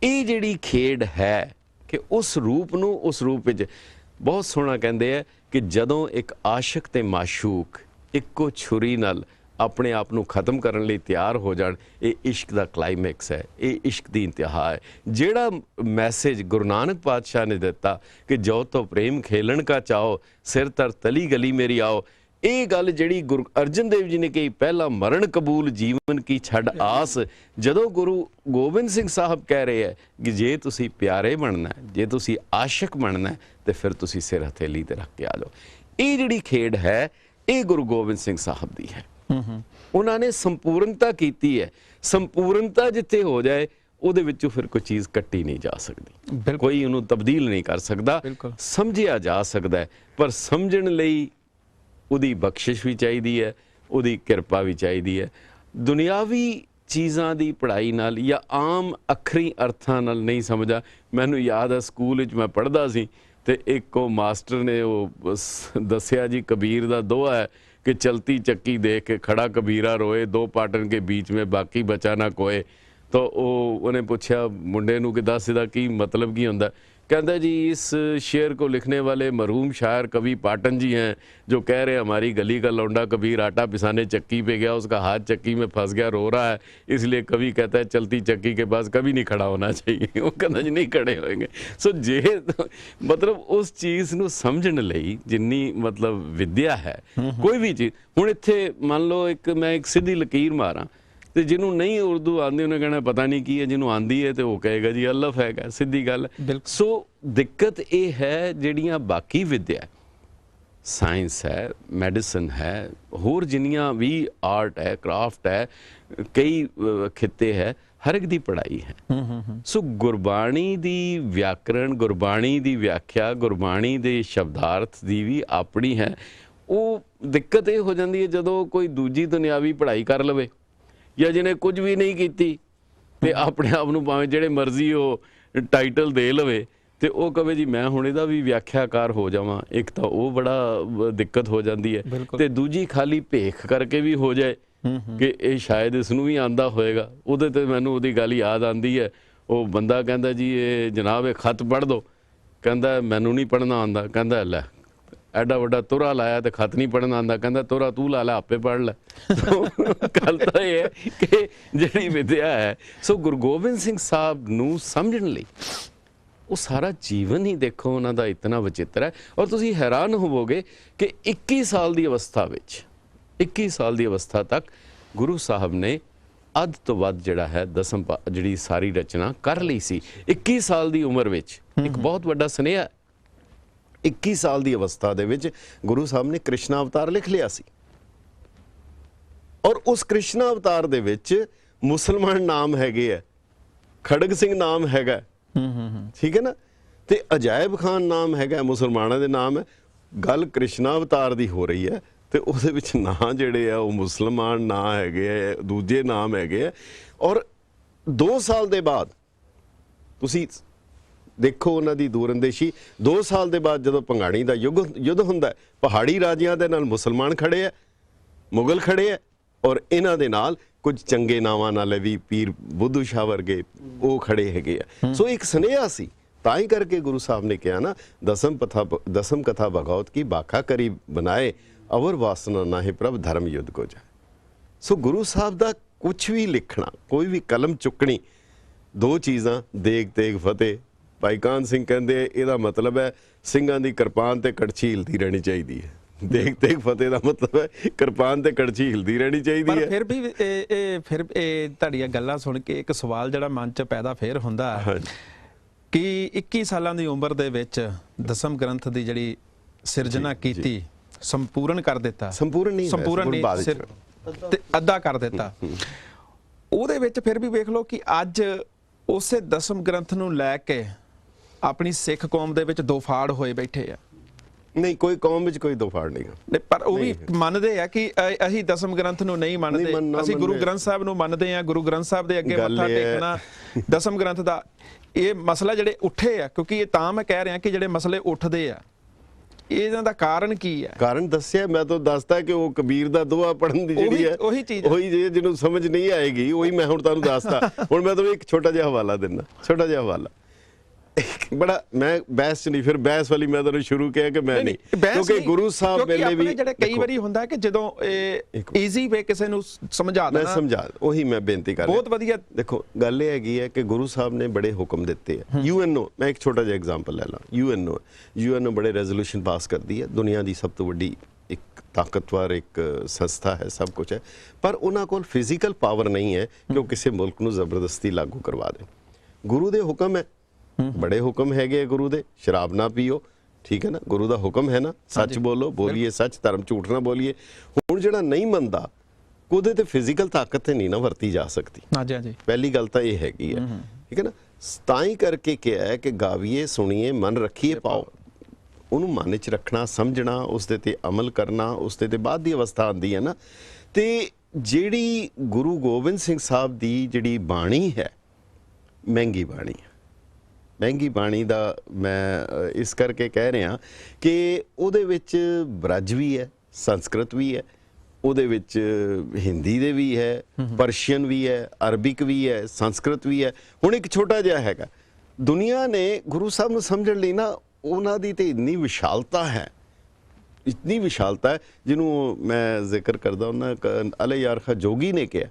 ਇਹ ਜਿਹੜੀ ਖੇਡ ਹੈ ਕਿ ਉਸ ਰੂਪ ਨੂੰ ਉਸ ਰੂਪ ਵਿੱਚ, ਬਹੁਤ ਸੋਹਣਾ ਕਹਿੰਦੇ ਆ ਕਿ ਜਦੋਂ ਇੱਕ ਆਸ਼ਕ ਤੇ ਮਾਸ਼ੂਕ ਇੱਕੋ ਛੁਰੀ ਨਾਲ ਆਪਣੇ ਆਪ ਨੂੰ ਖਤਮ ਕਰਨ ਲਈ ਤਿਆਰ ਹੋ ਜਾਣ, ਇਹ ਇਸ਼ਕ ਦਾ ਕਲਾਈਮੈਕਸ ਹੈ, ਇਹ ਇਸ਼ਕ ਦੀ ਇੰਤਹਾ ਹੈ। ਜਿਹੜਾ ਮੈਸੇਜ ਗੁਰੂ ਨਾਨਕ ਪਾਤਸ਼ਾਹ ਨੇ ਦਿੱਤਾ ਕਿ ਜੋ ਤੋ ਪ੍ਰੇਮ ਖੇਲਣ ਕਾ ਚਾਓ, ਸਿਰ ਧਰ ਤਲੀ ਗਲੀ ਮੇਰੀ ਆਓ, ਇਹ ਗੱਲ ਜਿਹੜੀ ਗੁਰੂ ਅਰਜਨ ਦੇਵ ਜੀ ਨੇ ਕਹੀ, ਪਹਿਲਾ ਮਰਨ ਕਬੂਲ ਜੀਵਨ ਕੀ ਛੱਡ ਆਸ। ਜਦੋਂ ਗੁਰੂ ਗੋਬਿੰਦ ਸਿੰਘ ਸਾਹਿਬ ਕਹਿ ਰਹੇ ਹੈ ਕਿ ਜੇ ਤੁਸੀਂ ਪਿਆਰੇ ਬਣਨਾ, ਜੇ ਤੁਸੀਂ ਆਸ਼ਿਕ ਬਣਨਾ, ਤੇ ਫਿਰ ਤੁਸੀਂ ਸਿਰ ਹਥੇਲੀ ਤੇ ਰੱਖ ਕੇ ਆ ਜਾਓ। ਇਹ ਜਿਹੜੀ ਖੇਡ ਹੈ, ਇਹ ਗੁਰੂ ਗੋਬਿੰਦ ਸਿੰਘ ਸਾਹਿਬ ਦੀ ਹੈ। ਉਹਨਾਂ ਨੇ ਸੰਪੂਰਨਤਾ ਕੀਤੀ ਹੈ। ਸੰਪੂਰਨਤਾ ਜਿੱਥੇ ਹੋ ਜਾਏ, ਉਹਦੇ ਵਿੱਚੋਂ ਫਿਰ ਕੋਈ ਚੀਜ਼ ਕੱਟੀ ਨਹੀਂ ਜਾ ਸਕਦੀ, ਕੋਈ ਉਹਨੂੰ ਤਬਦੀਲ ਨਹੀਂ ਕਰ ਸਕਦਾ। ਸਮਝਿਆ ਜਾ ਸਕਦਾ ਹੈ, ਪਰ ਸਮਝਣ ਲਈ ਉਹਦੀ ਬਖਸ਼ਿਸ਼ ਵੀ ਚਾਹੀਦੀ ਹੈ, ਉਹਦੀ ਕਿਰਪਾ ਵੀ ਚਾਹੀਦੀ ਹੈ। ਦੁਨਿਆਵੀ ਚੀਜ਼ਾਂ ਦੀ ਪੜ੍ਹਾਈ ਨਾਲ ਜਾਂ ਆਮ ਅੱਖਰੀ ਅਰਥਾਂ ਨਾਲ ਨਹੀਂ ਸਮਝਾ। ਮੈਨੂੰ ਯਾਦ ਹੈ, ਸਕੂਲ ਵਿੱਚ ਮੈਂ ਪੜ੍ਹਦਾ ਸੀ ਤੇ ਇੱਕ ਉਹ ਮਾਸਟਰ ਨੇ ਉਹ ਦੱਸਿਆ ਜੀ, ਕਬੀਰ ਦਾ ਦੋਹਾ ਹੈ कि चलती चक्की देख के खड़ा कबीरा रोए, 2 पाटन के बीच में बाकी बचा ना कोए। तो उन्हें पूछा मुंडे नूं कि दस इहदा की मतलब की हुंदा? कहता जी, इस शेर को लिखने वाले मरहूम शायर कवि पाटन जी हैं, जो कह रहे हमारी गली का लौंडा कबीर आटा पिसाने चक्की पे गया, उसका हाथ चक्की में फंस गया, रो रहा है, इसलिए कवि कहता है चलती चक्की के पास कभी नहीं खड़ा होना चाहिए। वो कहता जी नहीं खड़े होएंगे। सो जे मतलब उस चीज़ ਨੂੰ ਸਮਝਣ ਲਈ ਜਿੰਨੀ ਮਤਲਬ ਵਿਦਿਆ ਹੈ, ਕੋਈ ਵੀ ਚੀਜ਼। ਹੁਣ ਇੱਥੇ ਮੰਨ ਲਓ ਮੈਂ ਇੱਕ ਸਿੱਧੀ ਲਕੀਰ ਮਾਰਾਂ ਤੇ ਜਿਹਨੂੰ ਨਹੀਂ ਉਰਦੂ ਆਉਂਦੀ ਉਹਨੇ ਕਹਿਣਾ ਪਤਾ ਨਹੀਂ ਕੀ ਹੈ, ਜਿਹਨੂੰ ਆਉਂਦੀ ਹੈ ਤੇ ਉਹ ਕਹੇਗਾ ਜੀ ਅਲਫ ਹੈਗਾ, ਸਿੱਧੀ ਗੱਲ। ਸੋ ਦਿੱਕਤ ਇਹ ਹੈ, ਜਿਹੜੀਆਂ ਬਾਕੀ ਵਿਦਿਆ, ਸਾਇੰਸ ਹੈ, ਮੈਡੀਸਨ ਹੈ, ਹੋਰ ਜਿੰਨੀਆਂ ਵੀ ਆਰਟ ਹੈ, ਕ੍ਰਾਫਟ ਹੈ, ਕਈ ਖਿੱਤੇ ਹੈ, ਹਰ ਇੱਕ ਦੀ ਪੜ੍ਹਾਈ ਹੈ। ਸੋ ਗੁਰਬਾਣੀ ਦੀ ਵਿਆਕਰਣ, ਗੁਰਬਾਣੀ ਦੀ ਵਿਆਖਿਆ, ਗੁਰਬਾਣੀ ਦੇ ਸ਼ਬਦਾਰਥ ਦੀ ਵੀ ਆਪਣੀ ਹੈ। ਉਹ ਦਿੱਕਤ ਇਹ ਹੋ ਜਾਂਦੀ ਹੈ ਜਦੋਂ ਕੋਈ ਦੂਜੀ ਦੁਨਿਆਵੀ ਪੜ੍ਹਾਈ ਕਰ ਲਵੇ, ਜਾਂ ਜਿਹਨੇ ਕੁਝ ਵੀ ਨਹੀਂ ਕੀਤੀ ਤੇ ਆਪਣੇ ਆਪ ਨੂੰ ਭਾਵੇਂ ਜਿਹੜੇ ਮਰਜ਼ੀ ਉਹ ਟਾਈਟਲ ਦੇ ਲਵੇ, ਤੇ ਉਹ ਕਵੇ ਜੀ ਮੈਂ ਹੁਣ ਇਹਦਾ ਵੀ ਵਿਆਖਿਆਕਾਰ ਹੋ ਜਾਵਾਂ, ਇੱਕ ਤਾਂ ਉਹ ਬੜਾ ਦਿੱਕਤ ਹੋ ਜਾਂਦੀ ਹੈ, ਤੇ ਦੂਜੀ ਖਾਲੀ ਭੇਖ ਕਰਕੇ ਵੀ ਹੋ ਜਾਏ ਕਿ ਇਹ ਸ਼ਾਇਦ ਇਸ ਨੂੰ ਵੀ ਆਂਦਾ ਹੋਏਗਾ। ਉਹਦੇ ਤੇ ਮੈਨੂੰ ਉਹਦੀ ਗੱਲ ਯਾਦ ਆਂਦੀ ਹੈ, ਉਹ ਬੰਦਾ ਕਹਿੰਦਾ ਜੀ ਇਹ ਜਨਾਬ ਇਹ ਖੱਤ ਪੜ੍ਹ ਦੋ, ਕਹਿੰਦਾ ਮੈਨੂੰ ਨਹੀਂ ਪੜ੍ਹਨਾ ਆਂਦਾ, ਕਹਿੰਦਾ ਲੈ ਐਡਾ ਵੱਡਾ ਤੁਰਾ ਲਾਇਆ ਤੇ ਖੱਤ ਨਹੀਂ ਪੜ੍ਹਨਾ ਆਂਦਾ, ਕਹਿੰਦਾ ਤੁਰਾ ਤੂੰ ਲਾ ਲੈ ਆਪੇ ਪੜ੍ਹ ਲੈ। ਗੱਲ ਤਾਂ ਇਹ ਹੈ ਕਿ ਜਿਹੜੀ ਵਿਦਿਆ ਹੈ, ਸੋ ਗੁਰੂ ਗੋਬਿੰਦ ਸਿੰਘ ਸਾਹਿਬ ਨੂੰ ਸਮਝਣ ਲਈ ਉਹ ਸਾਰਾ ਜੀਵਨ ਹੀ ਦੇਖੋ ਉਹਨਾਂ ਦਾ ਇਤਨਾ ਵਚਿੱਤਰ ਹੈ। ਔਰ ਤੁਸੀਂ ਹੈਰਾਨ ਹੋਵੋਗੇ ਕਿ 21 ਸਾਲ ਦੀ ਅਵਸਥਾ ਵਿੱਚ, 21 ਸਾਲ ਦੀ ਅਵਸਥਾ ਤੱਕ ਗੁਰੂ ਸਾਹਿਬ ਨੇ ਅੱਧ ਤੋਂ ਵੱਧ ਜਿਹੜਾ ਹੈ ਦਸਮ ਜਿਹੜੀ ਸਾਰੀ ਰਚਨਾ ਕਰ ਲਈ ਸੀ 21 ਸਾਲ ਦੀ ਉਮਰ ਵਿੱਚ। ਇੱਕ ਬਹੁਤ ਵੱਡਾ ਸੁਨੇਹਾ, 21 ਸਾਲ ਦੀ ਅਵਸਥਾ ਦੇ ਵਿੱਚ ਗੁਰੂ ਸਾਹਿਬ ਨੇ ਕ੍ਰਿਸ਼ਨ ਅਵਤਾਰ ਲਿਖ ਲਿਆ ਸੀ, ਔਰ ਉਸ ਕ੍ਰਿਸ਼ਨ ਅਵਤਾਰ ਦੇ ਵਿੱਚ ਮੁਸਲਮਾਨ ਨਾਮ ਹੈਗੇ ਆ, ਖੜਗ ਸਿੰਘ ਨਾਮ ਹੈਗਾ, ਠੀਕ ਹੈ ਨਾ, ਤੇ ਅਜਾਇਬ ਖਾਨ ਨਾਮ ਹੈਗਾ, ਮੁਸਲਮਾਨਾਂ ਦੇ ਨਾਮ ਹੈ। ਗੱਲ ਕ੍ਰਿਸ਼ਨ ਅਵਤਾਰ ਦੀ ਹੋ ਰਹੀ ਹੈ ਤੇ ਉਹਦੇ ਵਿੱਚ ਨਾਂ ਜਿਹੜੇ ਆ ਉਹ ਮੁਸਲਮਾਨ ਨਾਂ ਹੈਗੇ ਆ, ਦੂਜੇ ਨਾਮ ਹੈਗੇ ਆ। ਔਰ 2 ਸਾਲ ਦੇ ਬਾਅਦ ਤੁਸੀਂ ਦੇਖੋ ਉਹਨਾਂ ਦੀ ਦੂਰਅੰਦੇਸ਼ੀ। 2 ਸਾਲ ਦੇ ਬਾਅਦ ਜਦੋਂ ਭੰਗਾਣੀ ਦਾ ਯੁੱਧ ਹੁੰਦਾ, ਪਹਾੜੀ ਰਾਜਿਆਂ ਦੇ ਨਾਲ ਮੁਸਲਮਾਨ ਖੜੇ ਆ, ਮੁਗਲ ਖੜੇ ਆ, ਔਰ ਇਹਨਾਂ ਦੇ ਨਾਲ ਕੁਝ ਚੰਗੇ ਨਾਵਾਂ ਨਾਲ ਵੀ ਪੀਰ ਬੁੱਧੂ ਸ਼ਾਹ ਵਰਗੇ ਉਹ ਖੜੇ ਹੈਗੇ ਆ। ਸੋ ਇੱਕ ਸੁਨੇਹਾ ਸੀ, ਤਾਂ ਹੀ ਕਰਕੇ ਗੁਰੂ ਸਾਹਿਬ ਨੇ ਕਿਹਾ ਨਾ ਦਸਮ ਕਥਾ ਭਗਵਤ ਕੀ ਬਾਖਾ ਕਰੀ ਬਣਾਏ, ਅਵਰ ਵਾਸਨਾ ਨਾਹੀ ਪ੍ਰਭ ਧਰਮ ਯੁੱਧ ਕੋ ਜਾਏ। ਸੋ ਗੁਰੂ ਸਾਹਿਬ ਦਾ ਕੁਝ ਵੀ ਲਿਖਣਾ, ਕੋਈ ਵੀ ਕਲਮ ਚੁੱਕਣੀ, 2 ਚੀਜ਼ਾਂ ਦੇਗ ਤੇਗ ਫਤਿਹ। ਭਾਈ ਕਾਹਨ ਸਿੰਘ ਕਹਿੰਦੇ ਇਹਦਾ ਮਤਲਬ ਹੈ ਸਿੰਘਾਂ ਦੀ ਕਿਰਪਾਨ ਤੇ ਕੜਛੀ ਹਿਲਦੀ ਰਹਿਣੀ ਚਾਹੀਦੀ ਹੈ। ਦੇਗ ਤੇਗ ਫਤਿਹ ਦਾ ਮਤਲਬ ਹੈ ਕਿਰਪਾਨ ਤੇ ਕੜਛੀ ਹਿਲਦੀ ਰਹਿਣੀ ਚਾਹੀਦੀ ਹੈ। ਪਰ ਫਿਰ ਵੀ ਇਹ ਤੁਹਾਡੀਆਂ ਗੱਲਾਂ ਸੁਣ ਕੇ ਇੱਕ ਸਵਾਲ ਜਿਹੜਾ ਮਨ 'ਚ ਪੈਦਾ ਫੇਰ ਹੁੰਦਾ ਕਿ 21 ਸਾਲਾਂ ਦੀ ਉਮਰ ਦੇ ਵਿੱਚ ਦਸਮ ਗ੍ਰੰਥ ਦੀ ਜਿਹੜੀ ਸਿਰਜਣਾ ਕੀਤੀ, ਸੰਪੂਰਨ ਕਰ ਦਿੱਤਾ, ਸੰਪੂਰਨ ਨਹੀਂ ਤੇ ਅੱਧਾ ਕਰ ਦਿੱਤਾ, ਉਹਦੇ ਵਿੱਚ ਫਿਰ ਵੀ ਵੇਖ ਲਓ ਕਿ ਅੱਜ ਉਸੇ ਦਸਮ ਗ੍ਰੰਥ ਨੂੰ ਲੈ ਕੇ ਆਪਣੀ ਸਿੱਖ ਕੌਮ ਦੇ ਵਿੱਚ 2 ਫਾੜ ਹੋਏ ਬੈਠੇ ਆ। ਨਹੀਂ, ਕੋਈ ਕੌਮ ਵਿੱਚ ਕੋਈ 2 ਫਾੜ ਨਹੀਂ, ਪਰ ਉਹ ਵੀ ਮੰਨਦੇ ਆ ਕਿ ਅਸੀਂ ਦਸਮ ਗ੍ਰੰਥ ਨੂੰ ਨਹੀਂ ਮੰਨਦੇ, ਅਸੀਂ ਗੁਰੂ ਗ੍ਰੰਥ ਸਾਹਿਬ ਨੂੰ ਮੰਨਦੇ ਆ। ਗੁਰੂ ਗ੍ਰੰਥ ਸਾਹਿਬ ਦੇ ਅੱਗੇ ਮੱਥਾ ਟੇਕਣਾ, ਦਸਮ ਗ੍ਰੰਥ ਦਾ ਇਹ ਮਸਲਾ ਜਿਹੜੇ ਉੱਠੇ ਆ, ਕਿਉਂਕਿ ਇਹ ਤਾਂ ਮੈਂ ਕਹਿ ਰਿਹਾ ਕਿ ਜਿਹੜੇ ਮਸਲੇ ਉੱਠਦੇ ਆ ਇਹਨਾਂ ਦਾ ਕਾਰਨ ਕੀ ਹੈ? ਕਾਰਨ ਦੱਸਿਆ ਮੈਂ ਤਾਂ ਦੱਸਦਾ ਕਿ ਉਹ ਕਬੀਰ ਦਾ ਦੋਹਾ ਪੜਨ ਦੀ ਜਿਹੜੀ ਹੈ ਉਹੀ ਚੀਜ਼, ਉਹੀ ਜਿਹਨੂੰ ਸਮਝ ਨਹੀਂ ਆਏਗੀ ਉਹੀ ਮੈਂ ਹੁਣ ਤੁਹਾਨੂੰ ਦੱਸਦਾ। ਹੁਣ ਮੈਂ ਤੁਹਾਨੂੰ ਇੱਕ ਛੋਟਾ ਜਿਹਾ ਹਵਾਲਾ ਦਿੰਦਾ, ਛੋਟਾ ਜਿਹਾ ਹਵਾਲਾ। ਬੜਾ ਮੈਂ ਬਹਿਸ ਨਹੀਂ, ਫਿਰ ਬਹਿਸ ਵਾਲੀ ਮੈਂ ਤੁਹਾਨੂੰ ਸ਼ੁਰੂ ਕਿਹਾ ਕਿ ਮੈਂ ਨਹੀਂ, ਕਿਉਂਕਿ ਗੁਰੂ ਸਾਹਿਬ ਵੇਲੇ ਵੀ ਜਿਹੜੇ ਕਈ ਵਾਰੀ ਹੁੰਦਾ ਕਿ ਜਦੋਂ ਈਜ਼ੀ ਵੇ ਕਿਸੇ ਨੂੰ ਸਮਝਾ ਦੇਣਾ, ਮੈਂ ਸਮਝਾ, ਉਹੀ ਮੈਂ ਬੇਨਤੀ ਕਰ ਰਿਹਾ। ਬਹੁਤ ਵਧੀਆ। ਦੇਖੋ ਗੱਲ ਇਹ ਹੈਗੀ ਹੈ ਕਿ ਗੁਰੂ ਸਾਹਿਬ ਨੇ ਬੜੇ ਹੁਕਮ ਦਿੱਤੇ ਆ। UNO, ਮੈਂ ਇੱਕ ਛੋਟਾ ਜਿਹਾ ਐਗਜ਼ਾਮਪਲ ਲੈ ਲਾਂ। UNO ਬੜੇ ਰੈਜ਼ੋਲੂਸ਼ਨ ਪਾਸ ਕਰਦੀ ਹੈ, ਦੁਨੀਆ ਦੀ ਸਭ ਤੋਂ ਵੱਡੀ ਇੱਕ ਤਾਕਤਵਰ ਇੱਕ ਸੰਸਥਾ ਹੈ, ਸਭ ਕੁਝ ਹੈ, ਪਰ ਉਹਨਾਂ ਕੋਲ ਫਿਜ਼ੀਕਲ ਪਾਵਰ ਨਹੀਂ ਹੈ ਕਿ ਉਹ ਕਿਸੇ ਮੁਲਕ ਨੂੰ ਜ਼ਬਰਦਸਤੀ ਲਾਗੂ ਕਰਵਾ ਦੇ। ਗੁਰੂ ਦੇ ਹੁਕਮ ਹੈ, ਬੜੇ ਹੁਕਮ ਹੈਗੇ ਗੁਰੂ ਦੇ, ਸ਼ਰਾਬ ਨਾ ਪੀਓ, ਠੀਕ ਹੈ ਨਾ, ਗੁਰੂ ਦਾ ਹੁਕਮ ਹੈ ਨਾ, ਸੱਚ ਬੋਲੋ, ਬੋਲੀਏ ਸੱਚ, ਧਰਮ ਝੂਠ ਨਾ ਬੋਲੀਏ। ਹੁਣ ਜਿਹੜਾ ਨਹੀਂ ਮੰਨਦਾ ਉਹਦੇ ਤੇ ਫਿਜ਼ੀਕਲ ਤਾਕਤ ਤੇ ਨਹੀਂ ਨਾ ਵਰਤੀ ਜਾ ਸਕਦੀ। ਹਾਂਜੀ ਹਾਂਜੀ, ਪਹਿਲੀ ਗੱਲ ਤਾਂ ਇਹ ਹੈਗੀ ਹੈ, ਠੀਕ ਹੈ ਨਾ। ਤਾਂ ਹੀ ਕਰਕੇ ਕਿਹਾ ਹੈ ਕਿ ਗਾਵੀਏ, ਸੁਣੀਏ, ਮਨ ਰੱਖੀਏ ਪਾਓ। ਉਹਨੂੰ ਮਨ 'ਚ ਰੱਖਣਾ, ਸਮਝਣਾ, ਉਸਦੇ ਤੇ ਅਮਲ ਕਰਨਾ, ਉਸਦੇ ਤੇ ਬਾਅਦ ਦੀ ਅਵਸਥਾ ਆਉਂਦੀ ਹੈ ਨਾ। ਤੇ ਜਿਹੜੀ ਗੁਰੂ ਗੋਬਿੰਦ ਸਿੰਘ ਸਾਹਿਬ ਦੀ ਜਿਹੜੀ ਬਾਣੀ ਹੈ, ਮਹਿੰਗੀ ਬਾਣੀ ਹੈ। ਮਹਿੰਗੀ ਬਾਣੀ ਦਾ ਮੈਂ ਇਸ ਕਰਕੇ ਕਹਿ ਰਿਹਾ ਕਿ ਉਹਦੇ ਵਿੱਚ ਬ੍ਰਜ ਵੀ ਹੈ, ਸੰਸਕ੍ਰਿਤ ਵੀ ਹੈ, ਉਹਦੇ ਵਿੱਚ ਹਿੰਦੀ ਦੇ ਵੀ ਹੈ, ਪਰਸ਼ੀਅਨ ਵੀ ਹੈ, ਅਰਬਿਕ ਵੀ ਹੈ, ਸੰਸਕ੍ਰਿਤ ਵੀ ਹੈ। ਹੁਣ ਇੱਕ ਛੋਟਾ ਜਿਹਾ ਹੈਗਾ, ਦੁਨੀਆ ਨੇ ਗੁਰੂ ਸਾਹਿਬ ਨੂੰ ਸਮਝਣ ਲਈ ਨਾ ਉਹਨਾਂ ਦੀ ਤੇ ਇੰਨੀ ਵਿਸ਼ਾਲਤਾ ਹੈ, ਇਤਨੀ ਵਿਸ਼ਾਲਤਾ ਹੈ, ਜਿਹਨੂੰ ਮੈਂ ਜ਼ਿਕਰ ਕਰਦਾ ਉਹਨਾਂ ਅਲੇ ਯਾਰ ਖਾ ਜੋਗੀ ਨੇ ਕਿਹਾ,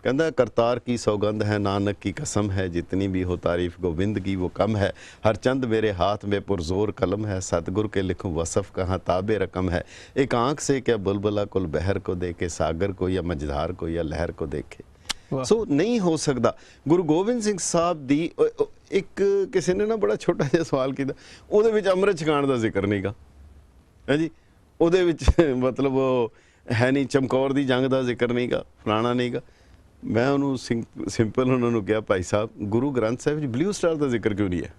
ਕਹਿੰਦਾ ਕਰਤਾਰ ਕੀ सौगंध है, नानक की कसम है, जितनी भी हो तारीफ गोविंद की वो कम है, हर चंद मेरे हाथ में पुरजोर कलम है, सतगुर के लिखूं वसफ कहाँ ताबे रकम है, एक आंख से क्या बुलबुला कुल बहर को देखे, सागर को या मझधार को या लहर को देखे। सो नहीं हो सकता। गुरु गोबिंद सिंह साहब दी एक किसी ने ना बड़ा छोटा जिहा सवाल किया, ਉਹਦੇ ਵਿੱਚ ਅੰਮ੍ਰਿਤ ਛਕਾਣ ਦਾ ਜ਼ਿਕਰ ਨਹੀਂਗਾ, ਹਾਂਜੀ, ਉਹਦੇ ਵਿੱਚ ਮਤਲਬ ਹੈ ਨਹੀਂ, ਚਮਕੌਰ ਦੀ ਜੰਗ ਦਾ ਜ਼ਿਕਰ ਨਹੀਂਗਾ, ਫਲਾਣਾ ਨਹੀਂਗਾ। ਮੈਂ ਉਹਨੂੰ ਸਿੰਪਲ ਉਹਨਾਂ ਨੂੰ ਕਿਹਾ, ਭਾਈ ਸਾਹਿਬ ਗੁਰੂ ਗ੍ਰੰਥ ਸਾਹਿਬ ਵਿੱਚ ਬਲੂ ਸਟਾਰ ਦਾ ਜ਼ਿਕਰ ਕਿਉਂ ਨਹੀਂ ਹੈ?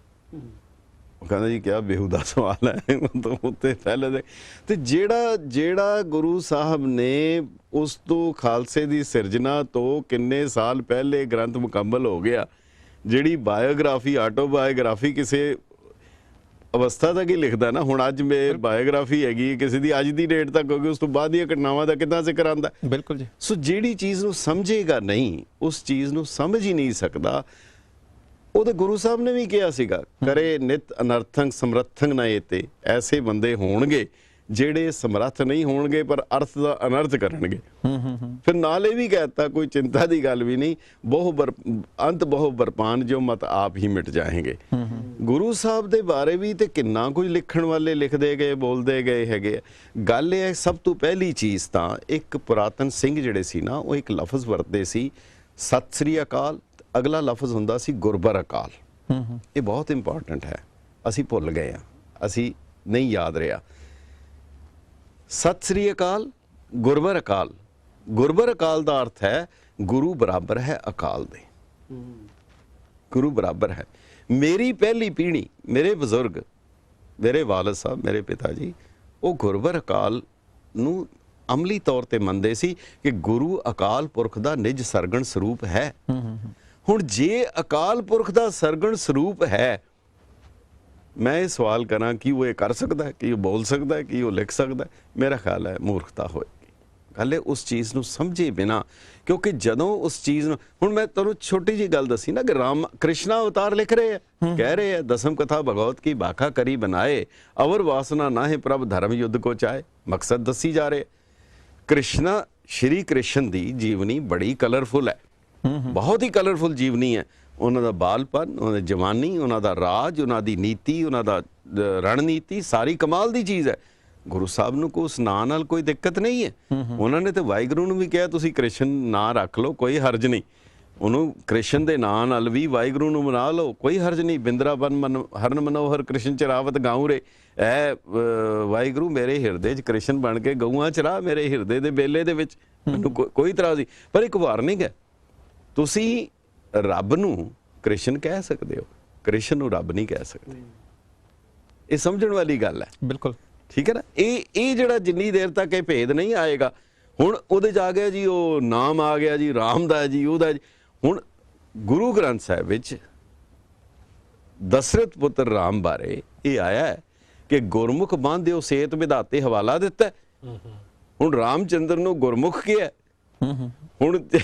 ਉਹ ਕਹਿੰਦਾ ਜੀ ਕਿਆ ਬੇਹੂਦਾ ਸਵਾਲ ਹੈ, ਮਤਲਬ ਉੱਤੇ ਪਹਿਲੇ ਦੇ। ਤੇ ਜਿਹੜਾ ਗੁਰੂ ਸਾਹਿਬ ਨੇ ਉਸ ਤੋਂ ਖਾਲਸੇ ਦੀ ਸਿਰਜਣਾ ਤੋਂ ਕਿੰਨੇ ਸਾਲ ਪਹਿਲੇ ਗ੍ਰੰਥ ਮੁਕੰਮਲ ਹੋ ਗਿਆ, ਜਿਹੜੀ ਬਾਇਓਗ੍ਰਾਫੀ, ਆਟੋਬਾਇਓਗ੍ਰਾਫੀ ਕਿਸੇ ਅਵਸਥਾ ਦਾ ਕੀ ਲਿਖਦਾ ਨਾ। ਹੁਣ ਅੱਜ ਮੇ ਬਾਇਓਗ੍ਰਾਫੀ ਹੈਗੀ ਕਿਸੇ ਦੀ ਅੱਜ ਦੀ ਡੇਟ ਤੱਕ, ਕਿਉਂਕਿ ਉਸ ਤੋਂ ਬਾਅਦ ਦੀਆਂ ਘਟਨਾਵਾਂ ਦਾ ਕਿੱਦਾਂ ਜ਼ਿਕਰ ਆਉਂਦਾ। ਬਿਲਕੁਲ ਜੀ। ਸੋ ਜਿਹੜੀ ਚੀਜ਼ ਨੂੰ ਸਮਝੇਗਾ ਨਹੀਂ, ਉਸ ਚੀਜ਼ ਨੂੰ ਸਮਝ ਹੀ ਨਹੀਂ ਸਕਦਾ। ਉਹਦੇ ਗੁਰੂ ਸਾਹਿਬ ਨੇ ਵੀ ਕਿਹਾ ਸੀਗਾ, ਕਰੇ ਨਿਤ ਅਨਰਥੰ ਸਮਰਥੰ ਨਾ ਏਤੇ। ਐਸੇ ਬੰਦੇ ਹੋਣਗੇ ਜਿਹੜੇ ਸਮਰੱਥ ਨਹੀਂ ਹੋਣਗੇ ਪਰ ਅਰਥ ਦਾ ਅਨਰਥ ਕਰਨਗੇ। ਫਿਰ ਨਾਲ ਇਹ ਵੀ ਕਹਿਤਾ, ਕੋਈ ਚਿੰਤਾ ਦੀ ਗੱਲ ਵੀ ਨਹੀਂ, ਅੰਤ ਬਹੁ ਬਰਪਾਨ ਜੋ ਮਤ ਆਪ ਹੀ ਮਿਟ ਜਾਏਂਗੇ। ਗੁਰੂ ਸਾਹਿਬ ਦੇ ਬਾਰੇ ਵੀ ਤੇ ਕਿੰਨਾ ਕੁਝ ਲਿਖਣ ਵਾਲੇ ਲਿਖਦੇ ਗਏ, ਬੋਲਦੇ ਗਏ ਹੈਗੇ। ਗੱਲ ਇਹ ਹੈ, ਸਭ ਤੋਂ ਪਹਿਲੀ ਚੀਜ਼ ਤਾਂ ਇੱਕ ਪੁਰਾਤਨ ਸਿੰਘ ਜਿਹੜੇ ਸੀ ਨਾ, ਉਹ ਇੱਕ ਲਫ਼ਜ਼ ਵਰਤਦੇ ਸੀ, ਸਤਿ ਸ੍ਰੀ ਅਕਾਲ। ਅਗਲਾ ਲਫ਼ਜ਼ ਹੁੰਦਾ ਸੀ ਗੁਰਬਰ ਅਕਾਲ। ਇਹ ਬਹੁਤ ਇੰਪੋਰਟੈਂਟ ਹੈ, ਅਸੀਂ ਭੁੱਲ ਗਏ ਹਾਂ, ਅਸੀਂ ਨਹੀਂ ਯਾਦ ਰਿਹਾ। ਸਤਿ ਸ੍ਰੀ ਅਕਾਲ, ਗੁਰਬਰ ਅਕਾਲ। ਗੁਰਬਰ ਅਕਾਲ ਦਾ ਅਰਥ ਹੈ ਗੁਰੂ ਬਰਾਬਰ ਹੈ ਅਕਾਲ ਦੇ, ਗੁਰੂ ਬਰਾਬਰ ਹੈ। ਮੇਰੀ ਪਹਿਲੀ ਪੀੜ੍ਹੀ, ਮੇਰੇ ਬਜ਼ੁਰਗ, ਮੇਰੇ ਵਾਲਦ ਸਾਹਿਬ, ਮੇਰੇ ਪਿਤਾ ਜੀ, ਉਹ ਗੁਰਬਰ ਅਕਾਲ ਨੂੰ ਅਮਲੀ ਤੌਰ ਤੇ ਮੰਨਦੇ ਸੀ ਕਿ ਗੁਰੂ ਅਕਾਲ ਪੁਰਖ ਦਾ ਨਿਜ ਸਰਗਣ ਸਰੂਪ ਹੈ। ਹੁਣ ਜੇ ਅਕਾਲ ਪੁਰਖ ਦਾ ਸਰਗਣ ਸਰੂਪ ਹੈ, ਮੈਂ ਇਹ ਸਵਾਲ ਕਰਾਂ ਕਿ ਉਹ ਇਹ ਕਰ ਸਕਦਾ ਹੈ, ਕਿ ਉਹ ਬੋਲ ਸਕਦਾ ਹੈ, ਕਿ ਉਹ ਲਿਖ ਸਕਦਾ ਹੈ? ਮੇਰਾ ਖਿਆਲ ਹੈ ਮੂਰਖਤਾ ਹੋਏਗੀ। ਗੱਲ ਹੈ ਉਸ ਚੀਜ਼ ਨੂੰ ਸਮਝੇ ਬਿਨਾ, ਕਿਉਂਕਿ ਜਦੋਂ ਉਸ ਚੀਜ਼ ਨੂੰ, ਹੁਣ ਮੈਂ ਤੁਹਾਨੂੰ ਛੋਟੀ ਜਿਹੀ ਗੱਲ ਦੱਸੀ ਨਾ ਕਿ ਰਾਮ ਕ੍ਰਿਸ਼ਨਾ ਅਵਤਾਰ ਲਿਖ ਰਹੇ ਹੈ, ਕਹਿ ਰਹੇ ਹੈ ਦਸਮ ਕਥਾ ਭਗਵਤ ਕੀ ਬਾਖਾ ਕਰੀ ਬਣਾਏ, ਅਵਰ ਵਾਸਨਾ ਨਾ ਹੈ ਪ੍ਰਭ ਧਰਮ ਯੁੱਧ ਕੋ ਚਾਹੇ। ਮਕਸਦ ਦੱਸੀ ਜਾ ਰਹੇ। ਕ੍ਰਿਸ਼ਨਾ, ਸ਼੍ਰੀ ਕ੍ਰਿਸ਼ਨ ਦੀ ਜੀਵਨੀ ਬੜੀ ਕਲਰਫੁਲ ਹੈ, ਬਹੁਤ ਹੀ ਕਲਰਫੁਲ ਜੀਵਨੀ ਹੈ। ਉਹਨਾਂ ਦਾ ਬਾਲਪਨ, ਉਹਨਾਂ ਦੀ ਜਵਾਨੀ, ਉਹਨਾਂ ਦਾ ਰਾਜ, ਉਹਨਾਂ ਦੀ ਨੀਤੀ, ਉਹਨਾਂ ਦਾ ਰਣਨੀਤੀ, ਸਾਰੀ ਕਮਾਲ ਦੀ ਚੀਜ਼ ਹੈ। ਗੁਰੂ ਸਾਹਿਬ ਨੂੰ ਕੋਈ ਉਸ ਨਾਂ ਨਾਲ ਕੋਈ ਦਿੱਕਤ ਨਹੀਂ ਹੈ। ਉਹਨਾਂ ਨੇ ਤੇ ਵਾਹਿਗੁਰੂ ਨੂੰ ਵੀ ਕਿਹਾ ਤੁਸੀਂ ਕ੍ਰਿਸ਼ਨ ਨਾਂ ਰੱਖ ਲਓ, ਕੋਈ ਹਰਜ ਨਹੀਂ। ਉਹਨੂੰ ਕ੍ਰਿਸ਼ਨ ਦੇ ਨਾਂ ਨਾਲ ਵੀ ਵਾਹਿਗੁਰੂ ਨੂੰ ਮਨਾ ਲਓ, ਕੋਈ ਹਰਜ ਨਹੀਂ। ਬਿੰਦਰਾਵਨ ਹਰਨ ਮਨੋਹਰ ਕ੍ਰਿਸ਼ਨ ਚਰਾਵਤ ਗਾਉ ਰੇ। ਐ ਵਾਹਿਗੁਰੂ ਮੇਰੇ ਹਿਰਦੇ 'ਚ ਕ੍ਰਿਸ਼ਨ ਬਣ ਕੇ ਗਊਆਂ ਚਰਾ, ਮੇਰੇ ਹਿਰਦੇ ਦੇ ਬੇਲੇ ਦੇ ਵਿੱਚ, ਮੈਨੂੰ ਕੋਈ ਇਤਰਾਜ਼ ਨਹੀਂ। ਪਰ ਇੱਕ ਵਾਰਨਿੰਗ ਹੈ, ਤੁਸੀਂ ਰੱਬ ਨੂੰ ਕ੍ਰਿਸ਼ਨ ਕਹਿ ਸਕਦੇ ਹੋ, ਕ੍ਰਿਸ਼ਨ ਨੂੰ ਰੱਬ ਨਹੀਂ ਕਹਿ ਸਕਦੇ। ਇਹ ਸਮਝਣ ਵਾਲੀ ਗੱਲ ਹੈ। ਬਿਲਕੁਲ ਠੀਕ ਹੈ ਨਾ। ਇਹ ਜਿਹੜਾ ਜਿੰਨੀ ਦੇਰ ਤੱਕ ਇਹ ਭੇਦ ਨਹੀਂ ਆਏਗਾ, ਹੁਣ ਉਹਦੇ 'ਚ ਆ ਗਿਆ ਜੀ, ਉਹ ਨਾਮ ਆ ਗਿਆ ਜੀ ਰਾਮ ਦਾ ਜੀ, ਉਹਦਾ ਜੀ। ਹੁਣ ਗੁਰੂ ਗ੍ਰੰਥ ਸਾਹਿਬ ਵਿੱਚ ਦਸ਼ਰਥ ਪੁੱਤਰ ਰਾਮ ਬਾਰੇ ਇਹ ਆਇਆ ਹੈ ਕਿ ਗੁਰਮੁਖ ਬਾਂਧਿਓ ਸੇਤ ਵਿਧਾਤੇ ਹਵਾਲਾ ਦਿੱਤਾ। ਹੁਣ ਰਾਮਚੰਦਰ ਨੂੰ ਗੁਰਮੁਖ ਕਿਹਾ। ਹੁਣ ਜੇ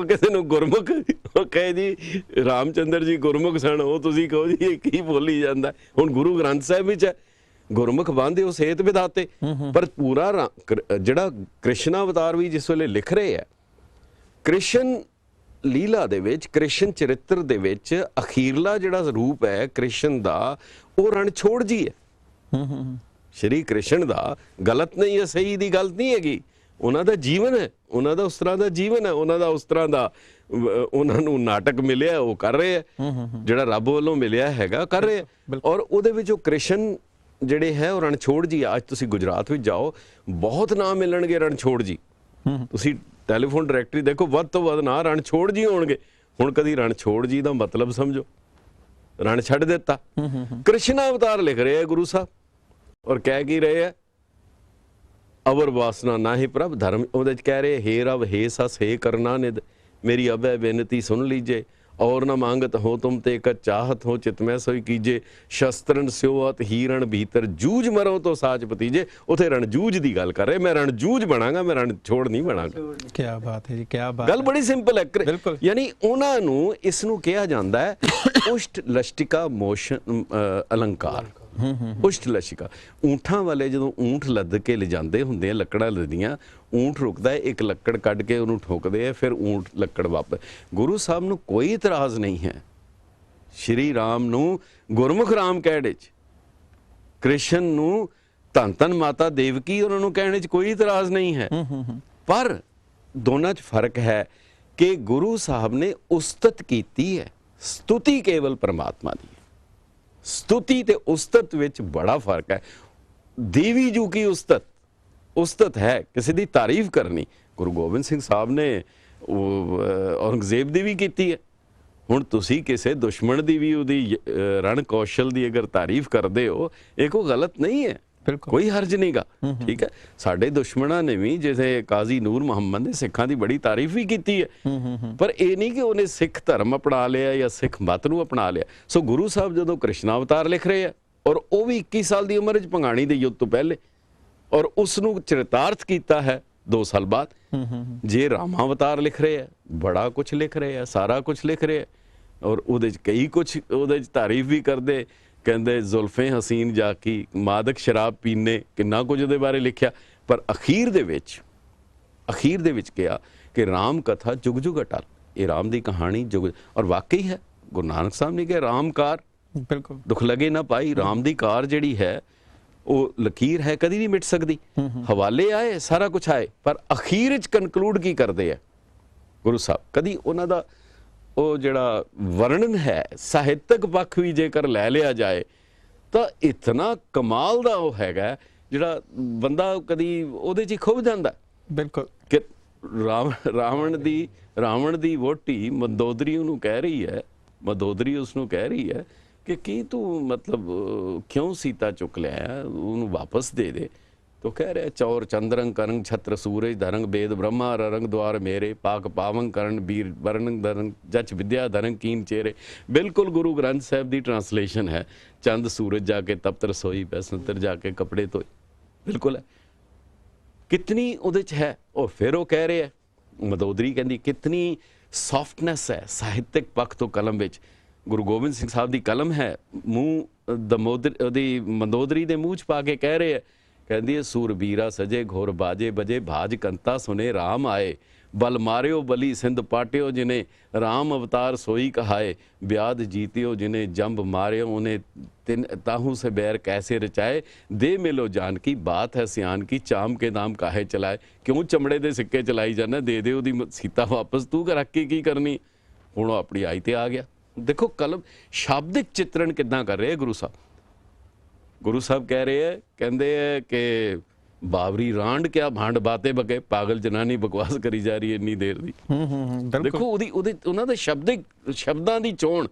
ਕਿਸੇ ਨੂੰ ਗੁਰਮੁਖ ਉਹ ਕਹੇ ਜੀ ਰਾਮਚੰਦਰ ਜੀ ਗੁਰਮੁਖ ਸਨ, ਉਹ ਤੁਸੀਂ ਕਹੋ ਜੀ ਇਹ ਕੀ ਬੋਲੀ ਜਾਂਦਾ। ਹੁਣ ਗੁਰੂ ਗ੍ਰੰਥ ਸਾਹਿਬ ਵਿੱਚ ਹੈ ਗੁਰਮੁਖ ਬਾਂਧਿਓ ਸੇਤ ਵਿਧਾਤੇ, ਪਰ ਪੂਰਾ ਜਿਹੜਾ ਕ੍ਰਿਸ਼ਨਾ ਅਵਤਾਰ ਵੀ ਜਿਸ ਵੇਲੇ ਲਿਖ ਰਹੇ ਹੈ, ਕ੍ਰਿਸ਼ਨ ਲੀਲਾ ਦੇ ਵਿੱਚ, ਕ੍ਰਿਸ਼ਨ ਚਰਿੱਤਰ ਦੇ ਵਿੱਚ ਅਖੀਰਲਾ ਜਿਹੜਾ ਰੂਪ ਹੈ ਕ੍ਰਿਸ਼ਨ ਦਾ, ਉਹ ਰਣਛੋੜ ਜੀ ਹੈ। ਸ਼੍ਰੀ ਕ੍ਰਿਸ਼ਨ ਦਾ ਗਲਤ ਨਹੀਂ ਹੈ, ਸਹੀ ਦੀ ਗਲਤ ਨਹੀਂ ਹੈਗੀ। ਉਹਨਾਂ ਦਾ ਜੀਵਨ ਹੈ, ਉਹਨਾਂ ਦਾ ਉਸ ਤਰ੍ਹਾਂ ਦਾ ਜੀਵਨ ਹੈ, ਉਹਨਾਂ ਦਾ ਉਸ ਤਰ੍ਹਾਂ ਦਾ ਉਹਨਾਂ ਨੂੰ ਨਾਟਕ ਮਿਲਿਆ, ਉਹ ਕਰ ਰਹੇ ਹੈ। ਜਿਹੜਾ ਰੱਬ ਵੱਲੋਂ ਮਿਲਿਆ ਹੈਗਾ ਕਰ ਰਹੇ ਹੈ। ਔਰ ਉਹਦੇ ਵਿੱਚ ਉਹ ਕ੍ਰਿਸ਼ਨ ਜਿਹੜੇ ਹੈ ਉਹ ਰਣਛੋੜ ਜੀ। ਅੱਜ ਤੁਸੀਂ ਗੁਜਰਾਤ ਵਿੱਚ ਜਾਓ, ਬਹੁਤ ਨਾਮ ਮਿਲਣਗੇ ਰਣਛੋੜ ਜੀ। ਤੁਸੀਂ ਟੈਲੀਫੋਨ ਡਾਇਰੈਕਟਰੀ ਦੇਖੋ, ਵੱਧ ਤੋਂ ਵੱਧ ਨਾਂ ਰਣਛੋੜ ਜੀ ਹੋਣਗੇ। ਹੁਣ ਕਦੀ ਰਣਛੋੜ ਜੀ ਦਾ ਮਤਲਬ ਸਮਝੋ, ਰਣ ਛੱਡ ਦਿੱਤਾ। ਕ੍ਰਿਸ਼ਨ ਅਵਤਾਰ ਲਿਖ ਰਹੇ ਹੈ ਗੁਰੂ ਸਾਹਿਬ, ਔਰ ਕਹਿ ਕੀ ਰਹੇ ਹੈ, ਅਵਰ ਵਾਸਨਾ ਨਾ ਹੀ ਪ੍ਰਭ ਧਰਮ। ਉਹਦੇ 'ਚ ਕਹਿ ਰਹੇ, ਹੇ ਰਬ ਹੇ ਸਸ ਹੇ ਕਰਨਾ ਨਿਦ, ਮੇਰੀ ਅਬੈ ਬੇਨਤੀ ਸੁਣ ਲੀਜੇ। और न मांगत हो तुम ते एक चाहत हो चित में सोई कीजे, शस्त्रन स्योत हीरण भीतर जूझ मरो तो साच भतीजे। उथे रणजूझ ਦੀ ਗੱਲ ਕਰ ਰਹੇ, ਮੈਂ ਰਣਜੂਝ ਬਣਾਂਗਾ, ਮੈਂ ਰਣ ਛੋੜ ਨਹੀਂ ਬਣਾਂਗਾ। ਕੀ ਬਾਤ ਹੈ ਜੀ, ਕੀ ਬਾਤ। ਗੱਲ ਬੜੀ ਸਿੰਪਲ ਹੈ। ਯਾਨੀ ਉਹਨਾਂ ਨੂੰ ਇਸ ਨੂੰ ਕਿਹਾ ਜਾਂਦਾ ਹੈ ਉਸ਼ਟ ਲਸ਼ਟਿਕਾ ਮੋਸ਼ਨ ਅਲੰਕਾਰ। ਉਸ਼ਟ ਲਸ਼ਟਿਕਾ, ਊਂਠਾਂ ਵਾਲੇ ਜਦੋਂ ਊਂਠ ਲੱਦ ਕੇ ਲਿਜਾਂਦੇ ਹੁੰਦੇ ਆ, ਲੱਕੜਾਂ ਲੱਦੀਆਂ, ਊਂਠ ਰੁਕਦਾ ਹੈ, ਇੱਕ ਲੱਕੜ ਕੱਢ ਕੇ ਉਹਨੂੰ ਠੋਕਦੇ ਆ, ਫਿਰ ਊਂਠ ਲੱਕੜ ਵਾਪਸ। ਗੁਰੂ ਸਾਹਿਬ ਨੂੰ ਕੋਈ ਇਤਰਾਜ਼ ਨਹੀਂ ਹੈ ਸ਼੍ਰੀ ਰਾਮ ਨੂੰ ਗੁਰਮੁਖ ਰਾਮ ਕਹਿਣ 'ਚ, ਕ੍ਰਿਸ਼ਨ ਨੂੰ ਧੰਨ ਧੰਨ ਮਾਤਾ ਦੇਵਕੀ ਉਹਨਾਂ ਨੂੰ ਕਹਿਣ 'ਚ ਕੋਈ ਇਤਰਾਜ਼ ਨਹੀਂ ਹੈ। ਪਰ ਦੋਨਾਂ 'ਚ ਫਰਕ ਹੈ ਕਿ ਗੁਰੂ ਸਾਹਿਬ ਨੇ ਉਸਤਤ ਕੀਤੀ ਹੈ, ਸਤੁਤੀ ਕੇਵਲ ਪਰਮਾਤਮਾ ਦੀ। ਸਤੁਤੀ ਤੇ ਉਸਤਤ ਵਿੱਚ ਬੜਾ ਫਰਕ ਹੈ। ਦੇਵੀ ਜੂ ਕੀ ਉਸਤਤ ਹੈ ਕਿਸੇ ਦੀ ਤਾਰੀਫ ਕਰਨੀ। ਗੁਰੂ ਗੋਬਿੰਦ ਸਿੰਘ ਸਾਹਿਬ ਨੇ ਔਰੰਗਜ਼ੇਬ ਦੀ ਵੀ ਕੀਤੀ ਹੈ। ਹੁਣ ਤੁਸੀਂ ਕਿਸੇ ਦੁਸ਼ਮਣ ਦੀ ਵੀ ਉਹਦੀ ਰਣ ਕੌਸ਼ਲ ਦੀ ਅਗਰ ਤਾਰੀਫ ਕਰਦੇ ਹੋ, ਇਹ ਕੋਈ ਗਲਤ ਨਹੀਂ ਹੈ। ਬਿਲਕੁਲ। ਕੋਈ ਹਰਜ ਨਹੀਂਗਾ, ਠੀਕ ਹੈ। ਸਾਡੇ ਦੁਸ਼ਮਣਾਂ ਨੇ ਵੀ ਜਿਵੇਂ ਕਾਜ਼ੀ ਨੂਰ ਮੁਹੰਮਦ ਨੇ ਸਿੱਖਾਂ ਦੀ ਬੜੀ ਤਾਰੀਫ ਵੀ ਕੀਤੀ ਹੈ, ਪਰ ਇਹ ਨਹੀਂ ਕਿ ਉਹਨੇ ਸਿੱਖ ਧਰਮ ਅਪਣਾ ਲਿਆ ਜਾਂ ਸਿੱਖ ਮਤ ਨੂੰ ਅਪਣਾ ਲਿਆ। ਸੋ ਗੁਰੂ ਸਾਹਿਬ ਜਦੋਂ ਕ੍ਰਿਸ਼ਨ ਅਵਤਾਰ ਲਿਖ ਰਹੇ ਆ, ਔਰ ਉਹ ਵੀ 21 ਸਾਲ ਦੀ ਉਮਰ 'ਚ ਭੰਗਾਣੀ ਦੇ ਯੁੱਧ ਤੋਂ ਪਹਿਲੇ, ਔਰ ਉਸ ਨੂੰ ਚਰਿਤਾਰਥ ਕੀਤਾ ਹੈ 2 ਸਾਲ ਬਾਅਦ। ਜੇ ਰਾਮਾ ਅਵਤਾਰ ਲਿਖ ਰਹੇ ਆ, ਬੜਾ ਕੁਝ ਲਿਖ ਰਹੇ ਆ, ਸਾਰਾ ਕੁਝ ਲਿਖ ਰਹੇ ਆ, ਔਰ ਉਹਦੇ 'ਚ ਕਈ ਕੁਝ ਉਹਦੇ 'ਚ ਤਾਰੀਫ ਵੀ ਕਰਦੇ, ਕਹਿੰਦੇ ਜ਼ੁਲਫੇ ਹਸੀਨ ਜਾਕੀ, ਮਾਦਕ ਸ਼ਰਾਬ ਪੀਨੇ, ਕਿੰਨਾ ਕੁਝ ਉਹਦੇ ਬਾਰੇ ਲਿਖਿਆ। ਪਰ ਅਖੀਰ ਦੇ ਵਿੱਚ ਕਿਹਾ ਕਿ ਰਾਮ ਕਥਾ ਜੁਗ ਜੁਗ ਅਟਲ, ਇਹ ਰਾਮ ਦੀ ਕਹਾਣੀ ਜੁਗ, ਔਰ ਵਾਕਈ ਹੈ। ਗੁਰੂ ਨਾਨਕ ਸਾਹਿਬ ਨੇ ਕਿਹਾ ਰਾਮਕਾਰ ਬਿਲਕੁਲ ਦੁੱਖ ਲਗੇ ਨਾ ਪਾਈ। ਰਾਮ ਦੀ ਕਾਰ ਜਿਹੜੀ ਹੈ ਉਹ ਲਕੀਰ ਹੈ, ਕਦੀ ਨਹੀਂ ਮਿਟ ਸਕਦੀ। ਹਵਾਲੇ ਆਏ, ਸਾਰਾ ਕੁਝ ਆਏ, ਪਰ ਅਖੀਰ ਵਿੱਚ ਕਨਕਲੂਡ ਕੀ ਕਰਦੇ ਆ ਗੁਰੂ ਸਾਹਿਬ? ਕਦੀ ਉਹਨਾਂ ਦਾ ਉਹ ਜਿਹੜਾ ਵਰਣਨ ਹੈ ਸਾਹਿਤਕ ਪੱਖ ਵੀ ਜੇਕਰ ਲੈ ਲਿਆ ਜਾਏ ਤਾਂ ਇਤਨਾ ਕਮਾਲ ਦਾ ਉਹ ਹੈਗਾ, ਜਿਹੜਾ ਬੰਦਾ ਕਦੀ ਉਹਦੇ 'ਚ ਹੀ ਖੁੱਭ ਜਾਂਦਾ। ਬਿਲਕੁਲ ਕਿ ਰਾਵਣ ਦੀ ਵੋਟੀ ਮੰਦੋਦਰੀ ਉਹਨੂੰ ਕਹਿ ਰਹੀ ਹੈ, ਮੰਦੋਦਰੀ ਉਸ ਨੂੰ ਕਹਿ ਰਹੀ ਹੈ ਕਿ ਕੀ ਤੂੰ ਮਤਲਬ ਕਿਉਂ ਸੀਤਾ ਚੁੱਕ ਲਿਆ, ਉਹਨੂੰ ਵਾਪਸ ਦੇ ਦੇ। तो कह रहे चौर चंद्रंग करंग छत्र सूरज धरंग वेद ब्रह्मा रंग द्वार मेरे पाक पावंग करण वीर वरणंग धरंग जच विद्या धरंग कीन चेहरे। बिल्कुल गुरु ग्रंथ साहब की ट्रांसलेशन है। चंद सूरज जाके तप्त रसोई पैसंतर जाके कपड़े धोए, बिल्कुल है। कितनी उहदे च है। और फिर वो कह रहे हैं मदोदरी कहती कितनी सॉफ्टनेस है साहित्यक पक्ष तो कलम विच। गुरु गोबिंद सिंह साहब की कलम है, मूँह मंदोदरी के मूँह च पा के कह रहे हैं, कहती है सूरबीरा सजे घोर बाजे बजे भाज कंता सुने राम आए। बल मारियो बली सिंध पाटियो जिन्हें राम अवतार सोई कहाए। ब्याद जीतियो जिन्हें जंब मारियो उन्हें तिन ताहू से बैर कैसे रचाए। दे मिलो जान की बात है सियान की चाम के नाम काहे चलाए। क्यों चमड़े दे सिक्के चलाई जाना, दे दे उदी सीता वापस, तू रख के की करनी। हुण अपनी आई ते आ गया। देखो कलम शाब्दिक चित्रण कितना कर रहे हैं गुरु साहब। गुरु साहब कह रहे हैं, कहते हैं कि बावरी रांड क्या भांड बातें बके, पागल जनानी बकवास करी जा रही है इन्नी देर दी। देखो उन्हां दे शब्दां दी चोण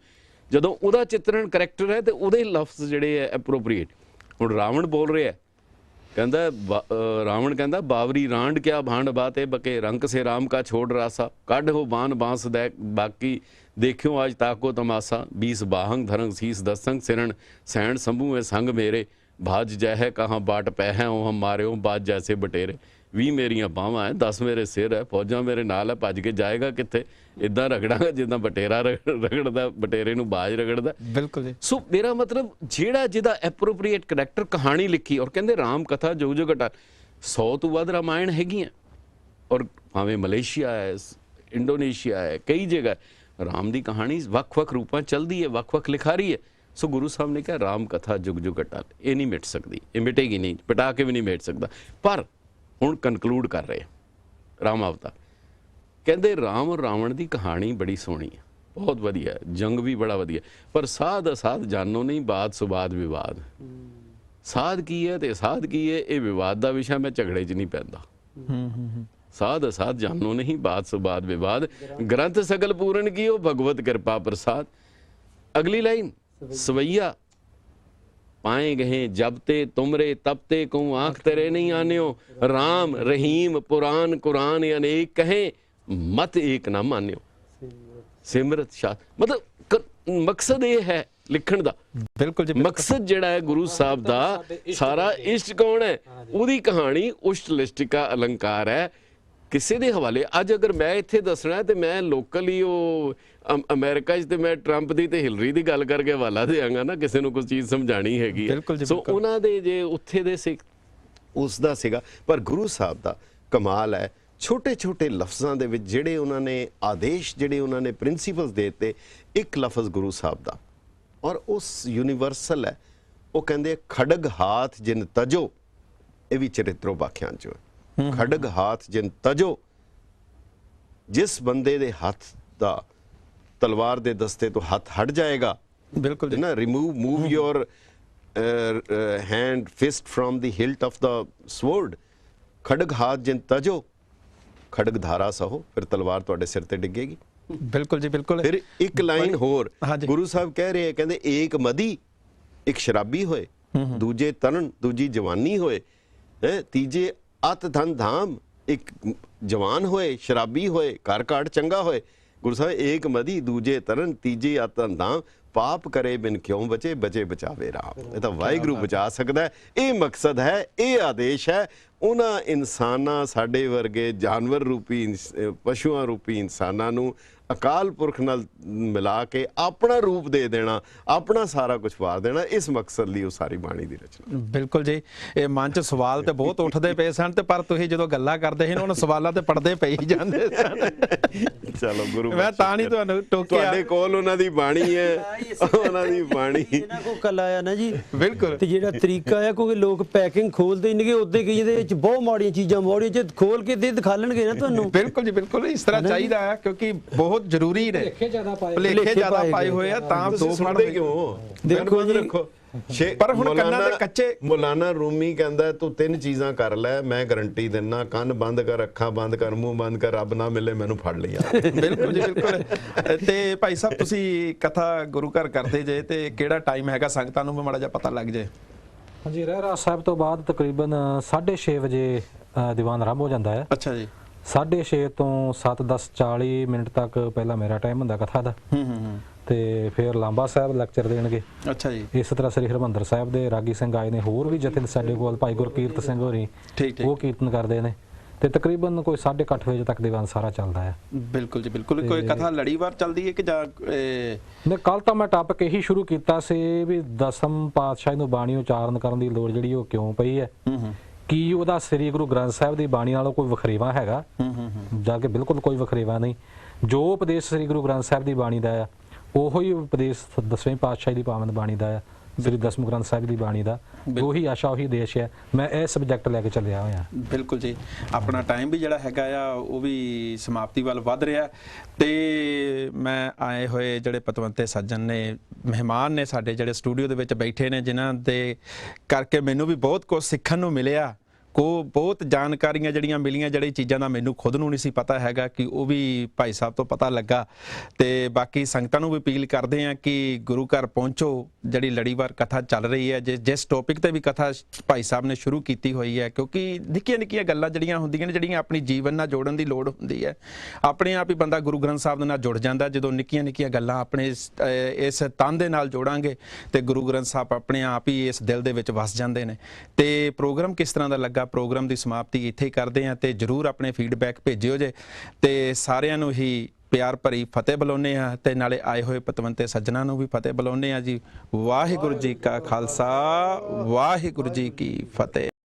जदों उहदा चित्रण करैक्टर है तो उहदे लफ्ज़ जिहड़े है एप्रोप्रीएट। हुण रावण बोल रहा है, कहंदा रावण कहंदा बावरी रांड क्या भांड बातें बके, रंक से राम का छोड़ रासा। काढ़ हो बान बांस दै बाकी देखियो आज ताको तमाशा। 20 बाहंग धरंग शीस दसंग सिरण सैन संभू है संग मेरे। भाज जय है कहाँ बाट पै है ओ हम मारे हो बाज जैसे बटेरे। 20 मेरियां बावां है 10 मेरे सिर है, फौजां मेरे नाल है, भज के जाएगा कित्थे। इदां रगड़ांगा जिद्दां बटेरा रगड़दा, बटेरे नूं बाज रगड़दा। बिल्कुल जी। सो मेरा मतलब जेड़ा जिहदा एप्रोप्रीएट करैक्टर कहानी लिखी। और कहंदे राम कथा जुग जुग अटल। 100 तो वध रामायण हैगियां, और भावें मलेशिया है, इंडोनेशिया है, कई जगह राम की कहानी वख-वख रूपां चलती है, वख-वख लिखारी है। सो गुरु साहब ने कहा राम कथा जुग जुग अटल, ये नहीं मिट सकती, ये मिटेगी नहीं, पिटा के भी नहीं मिट सकता। पर हुण कनकलूड कर रहे हैं राम अवतार। कहते राम और रावण की कहानी बड़ी सोहनी है, बहुत वधिया है, जंग भी बड़ा वधिया, पर साध असाध जानो नहीं, बात सुबाद विवाद। साध की है तो साध की है, ये विवाद का विषय मैं झगड़े च नहीं पैंदा। साध असाध जानो नहीं, बात सुबाद विवाद। ग्रंथ सगल पूरन की हो, भगवत कृपा प्रसाद। अगली लाइन सवैया पाए गए जबते तुमरे तबते को आंख तेरे नहीं आने हो। राम रहीम पुराण कुरान अनेक कहें, मत एक ना मान्यो। सिमरत शाह मतलब मकसद ये है लिखण दा। बिल्कुल जी। मकसद जिहड़ा है गुरु साहब दा सारा इष्ट कौन है, उहदी कहानी उष्टलिष्टिका अलंकार है। किसी के हवाले अज अगर मैं इत्थे दसना तो मैं लोकली अमेरिका तो मैं ट्रंप की तो हिलरी की गल करके हवाला देंगा ना, किसी को कुछ चीज़ समझानी हैगी। सो उन्हां दे जे उत्थे दे सिख उसदा सीगा। पर गुरु साहब दा कमाल है, छोटे छोटे लफ्ज़ां दे विच जिहड़े उन्होंने आदेश जिहड़े उन्होंने प्रिंसीपल्स देते, एक लफ्ज़ गुरु साहब दा और उस यूनीवर्सल है। वो कहंदे खड़ग हाथ जिन तजो, ये भी चरित्रोपाख्यान चो है। खड़ग हाथ जिन तजो, जिस बंदे दे हाथ दा तलवार दे दस्ते तो हाथ हट जाएगा। बिल्कुल ना, move your hand fist from the hilt of the sword. खड़ग हाथ जिन तजो, खड़ग धारा सहो, फिर तलवार तुहाडे सिर ते डिगेगी। बिल्कुल जी बिल्कुल। फिर एक लाइन होर गुरु साहब कह रहे हैं, कहते एक मदी एक शराबी होए ਦੂਜੇ ਤਰਨ ਦੂਜੀ ਜਵਾਨੀ ਹੋਏ, ਤੀਜੇ ਅਤ ਧਨ ਧਾਮ, ਇੱਕ ਜਵਾਨ ਹੋਏ ਸ਼ਰਾਬੀ ਹੋਏ ਘਰ ਘਾਟ ਚੰਗਾ ਹੋਏ। ਗੁਰੂ ਸਾਹਿਬ ਏਕ ਮਦੀ ਦੂਜੇ ਤਰਨ ਤੀਜੇ ਅਤ ਧਨ ਧਾਮ, ਪਾਪ ਕਰੇ ਬਿਨ ਕਿਉਂ ਬਚੇ ਬਚੇ ਬਚਾਵੇ ਰਾਮ। ਇਹ ਤਾਂ ਵਾਹਿਗੁਰੂ ਬਚਾ ਸਕਦਾ ਹੈ। ਇਹ ਮਕਸਦ ਹੈ, ਇਹ ਆਦੇਸ਼ ਹੈ ਉਹਨਾਂ ਇਨਸਾਨਾਂ, ਸਾਡੇ ਵਰਗੇ ਜਾਨਵਰ ਰੂਪੀ ਪਸ਼ੂਆਂ ਰੂਪੀ ਇਨਸਾਨਾਂ ਨੂੰ ਅਕਾਲ ਪੁਰਖ ਨਾਲ ਮਿਲਾ ਕੇ ਆਪਣਾ ਰੂਪ ਦੇ ਦੇਣਾ, ਆਪਣਾ ਸਾਰਾ ਕੁਝ ਵਾਰ ਦੇਣਾ। ਇਸ ਮਕਸਦ ਲਈ ਉਹ ਸਾਰੀ ਬਾਣੀ ਦੀ ਰਚਨਾ। ਬਿਲਕੁਲ ਜੀ, ਇਹ ਮਨ 'ਚ ਸਵਾਲ ਤੇ ਬਹੁਤ ਉੱਠਦੇ ਪਏ ਸਨ, ਤੇ ਪਰ ਤੁਸੀਂ ਜਦੋਂ ਗੱਲਾਂ ਕਰਦੇ ਸੀ ਉਹਨਾਂ ਸਵਾਲਾਂ ਤੇ ਪੜਦੇ ਪਏ ਹੀ ਜਾਂਦੇ ਸਨ। ਚਲੋ ਗੁਰੂ ਮੈਂ ਤਾਂ ਨਹੀਂ ਤੁਹਾਨੂੰ ਟੋਕਿਆ। ਤੁਹਾਡੇ ਕੋਲ ਉਹਨਾਂ ਦੀ ਬਾਣੀ ਹੈ, ਉਹਨਾਂ ਦੀ ਬਾਣੀ ਇਹਨਾਂ ਕੋ ਕਲਾ ਆ ਨਾ ਜੀ। ਬਿਲਕੁਲ। ਤੇ ਜਿਹੜਾ ਤਰੀਕਾ ਆ, ਕਿਉਂਕਿ ਲੋਕ ਪੈਕਿੰਗ ਖੋਲਦੇ ਨੇਗੇ ਉੱਦੇ ਕਿ ਜਿਹਦੇ ਵਿੱਚ ਬਹੁਤ ਮਾੜੀਆਂ ਚੀਜ਼ਾਂ, ਮਾੜੀਆਂ ਚ ਖੋਲ ਕੇ ਦੇ ਦਿਖਾ ਲੈਣਗੇ ਨਾ ਤੁਹਾਨੂੰ। ਬਿਲਕੁਲ ਜੀ, ਬਿਲਕੁਲ ਇਸ ਤਰ੍ਹਾਂ ਚਾਹੀਦਾ ਹੈ, ਕਿਉਂਕਿ ਬਹੁਤ ਜ਼ਰੂਰੀ ਨੇ। ਭੁਲੇਖੇ ਜ਼ਿਆਦਾ ਪਾਏ ਹੋਏ ਆ, ਤਾਂ ਦੋ ਸੁਣਦੇ ਕਿਉਂ? ਦੇਖੋ ਜੀ, ਪਰ ਹੁਣ ਕੰਨਾਂ ਦੇ ਕੱਚੇ। ਮੌਲਾਨਾ ਰੂਮੀ ਕਹਿੰਦਾ ਤੂੰ 3 ਚੀਜ਼ਾਂ ਕਰ ਲੈ, ਮੈਂ ਗਰੰਟੀ ਦਿੰਨਾ, ਕੰਨ ਬੰਦ ਕਰ, ਅੱਖਾਂ ਬੰਦ ਕਰ, ਮੂੰਹ ਬੰਦ ਕਰ, ਰੱਬ ਨਾ ਮਿਲੇ ਮੈਨੂੰ ਫੜ ਲਿਆ। ਬਿਲਕੁਲ ਜੀ, ਬਿਲਕੁਲ। ਤੇ ਭਾਈ ਸਾਹਿਬ ਤੁਸੀਂ ਕਥਾ ਗੁਰੂ ਘਰ ਕਰਦੇ ਜੇ, ਤੇ ਕਿਹੜਾ ਟਾਈਮ ਹੈਗਾ ਸੰਗਤਾਂ ਨੂੰ ਵੀ ਮਾੜਾ ਜਿਹਾ ਪਤਾ ਲੱਗ ਜੇ? ਹਾਂਜੀ, ਰਹਿਰਾਸ ਸਾਹਿਬ ਤੋਂ ਬਾਅਦ ਤਕਰੀਬਨ 6:30 ਵਜੇ ਦੀਵਾਨ ਆਰੰਭ ਹੋ ਜਾਂਦਾ ਹੈ। ਅੱਛਾ ਜੀ। 6:30 ਤੋਂ 7:10 40 ਮਿੰਟ ਤੱਕ ਪਹਿਲਾਂ ਮੇਰਾ ਟਾਈਮ ਹੁੰਦਾ ਕਥਾ ਦਾ, ਤੇ ਫਿਰ ਲਾਂਬਾ ਸਾਹਿਬ ਲੈਕਚਰ ਦੇਣਗੇ। ਅੱਛਾ ਜੀ। ਇਸ ਤਰ੍ਹਾਂ ਸ੍ਰੀ ਹਰਿਮੰਦਰ ਸਾਹਿਬ ਦੇ ਰਾਗੀ ਸਿੰਘ ਆਏ ਨੇ, ਹੋਰ ਵੀ ਜਥੇ ਸਾਡੇ ਕੋਲ ਭਾਈ ਗੁਰਕੀਰਤ ਸਿੰਘ ਹੋਰੀ, ਉਹ ਕੀਰਤਨ ਕਰਦੇ ਨੇ, ਤੇ ਤਕਰੀਬਨ ਕੋਈ 8:30 ਵਜੇ ਤੱਕ ਦੀਵਾਨ ਸਾਰਾ ਚੱਲਦਾ ਹੈ। ਬਿਲਕੁਲ ਜੀ, ਬਿਲਕੁਲ। ਕੋਈ ਕਥਾ ਲੜੀਵਾਰ ਚੱਲਦੀ ਹੈ ਕਿ ਜਾਂ ਨੇ? ਕੱਲ ਤਾਂ ਮੈਂ ਟਾਪਿਕ ਇਹੀ ਸ਼ੁਰੂ ਕੀਤਾ ਸੀ ਵੀ ਦਸਮ ਪਾਤਸ਼ਾਹ ਨੂੰ ਬਾਣੀ ਉਚਾਰਨ ਕਰਨ ਦੀ ਲੋੜ ਜਿਹੜੀ ਉਹ ਕਿਉਂ ਪਈ ਹੈ, ਕੀ ਉਹਦਾ ਸ੍ਰੀ ਗੁਰੂ ਗ੍ਰੰਥ ਸਾਹਿਬ ਦੀ ਬਾਣੀ ਨਾਲੋਂ ਕੋਈ ਵਖਰੇਵਾ ਹੈਗਾ? ਜਾ ਕੇ ਬਿਲਕੁਲ ਕੋਈ ਵਖਰੇਵਾ ਨਹੀਂ। ਜੋ ਉਪਦੇਸ਼ ਸ੍ਰੀ ਗੁਰੂ ਗ੍ਰੰਥ ਸਾਹਿਬ ਦੀ ਬਾਣੀ ਦਾ ਆ, ਉਹੋ ਹੀ ਉਪਦੇਸ਼ ਦਸਵੇਂ ਪਾਤਸ਼ਾਹ ਦੀ ਪਾਵਨ ਬਾਣੀ ਦਾ ਆ, ਸ੍ਰੀ ਦਸਮ ਗ੍ਰੰਥ ਸਾਹਿਬ ਦੀ ਬਾਣੀ ਦਾ। ਉਹੀ ਆਸ਼ਾ, ਉਹੀ ਦੇਸ਼ ਹੈ। ਮੈਂ ਇਹ ਸਬਜੈਕਟ ਲੈ ਕੇ ਚੱਲਿਆ ਹੋਇਆ। ਬਿਲਕੁਲ ਜੀ। ਆਪਣਾ ਟਾਈਮ ਵੀ ਜਿਹੜਾ ਹੈਗਾ ਆ ਉਹ ਵੀ ਸਮਾਪਤੀ ਵੱਲ ਵੱਧ ਰਿਹਾ, ਤੇ ਮੈਂ ਆਏ ਹੋਏ ਜਿਹੜੇ ਪਤਵੰਤੇ ਸੱਜਣ ਨੇ, ਮਹਿਮਾਨ ਨੇ ਸਾਡੇ ਜਿਹੜੇ ਸਟੂਡੀਓ ਦੇ ਵਿੱਚ ਬੈਠੇ ਨੇ, ਜਿਨ੍ਹਾਂ ਦੇ ਕਰਕੇ ਮੈਨੂੰ ਵੀ ਬਹੁਤ ਕੁਝ ਸਿੱਖਣ ਨੂੰ ਮਿਲਿਆ, ਬਹੁਤ ਜਾਣਕਾਰੀਆਂ ਜਿਹੜੀਆਂ ਮਿਲੀਆਂ, ਜਿਹੜੀ ਚੀਜ਼ਾਂ ਦਾ ਮੈਨੂੰ ਖੁਦ ਨੂੰ ਨਹੀਂ ਸੀ ਪਤਾ ਹੈਗਾ, ਕਿ ਉਹ ਵੀ ਭਾਈ ਸਾਹਿਬ ਤੋਂ ਪਤਾ ਲੱਗਾ। ਤੇ ਬਾਕੀ ਸੰਗਤਾਂ ਨੂੰ ਵੀ ਅਪੀਲ ਕਰਦੇ ਆ ਕਿ ਗੁਰੂ ਘਰ ਪਹੁੰਚੋ। ਜਿਹੜੀ ਲੜੀਵਾਰ ਕਥਾ ਚੱਲ ਰਹੀ ਹੈ, ਜਿਸ ਟੌਪਿਕ ਤੇ ਵੀ ਕਥਾ ਭਾਈ ਸਾਹਿਬ ਨੇ ਸ਼ੁਰੂ ਕੀਤੀ ਹੋਈ ਹੈ, ਕਿਉਂਕਿ ਨਿੱਕੀਆਂ ਨਿੱਕੀਆਂ ਗੱਲਾਂ ਜਿਹੜੀਆਂ ਹੁੰਦੀਆਂ ਨੇ, ਜਿਹੜੀਆਂ ਆਪਣੀ ਜੀਵਨ ਨਾਲ ਜੋੜਨ ਦੀ ਲੋੜ ਹੁੰਦੀ ਹੈ। ਆਪਣੇ ਆਪ ਹੀ ਬੰਦਾ ਗੁਰੂ ਗ੍ਰੰਥ ਸਾਹਿਬ ਦੇ ਨਾਲ ਜੁੜ ਜਾਂਦਾ, ਜਦੋਂ ਨਿੱਕੀਆਂ ਨਿੱਕੀਆਂ ਗੱਲਾਂ ਆਪਣੇ ਇਸ ਤਨ ਦੇ ਨਾਲ ਜੋੜਾਂਗੇ, ਤੇ ਗੁਰੂ ਗ੍ਰੰਥ ਸਾਹਿਬ ਆਪਣੇ ਆਪ ਹੀ ਇਸ ਦਿਲ ਦੇ ਵਿੱਚ ਵਸ ਜਾਂਦੇ ਨੇ। ਤੇ ਪ੍ਰੋਗਰਾਮ ਕਿਸ ਤਰ੍ਹਾਂ ਦਾ ਲੱਗਾ? ਪ੍ਰੋਗਰਾਮ ਦੀ ਸਮਾਪਤੀ ਇੱਥੇ ਹੀ ਕਰਦੇ ਹਾਂ, ਤੇ ਜਰੂਰ ਆਪਣੇ ਫੀਡਬੈਕ ਭੇਜਿਓ ਜੇ, ਤੇ ਸਾਰਿਆਂ ਨੂੰ ਹੀ ਪਿਆਰ ਭਰੀ ਫਤਿਹ ਬੁਲਾਉਂਦੇ ਆ, ਤੇ ਨਾਲੇ ਆਏ ਹੋਏ ਪਤਵੰਤੇ ਸੱਜਣਾ ਨੂੰ ਵੀ ਫਤਿਹ ਬੁਲਾਉਂਦੇ ਆ ਜੀ। ਵਾਹਿਗੁਰੂ ਜੀ ਕਾ ਖਾਲਸਾ, ਵਾਹਿਗੁਰੂ ਜੀ ਕੀ ਫਤਿਹ।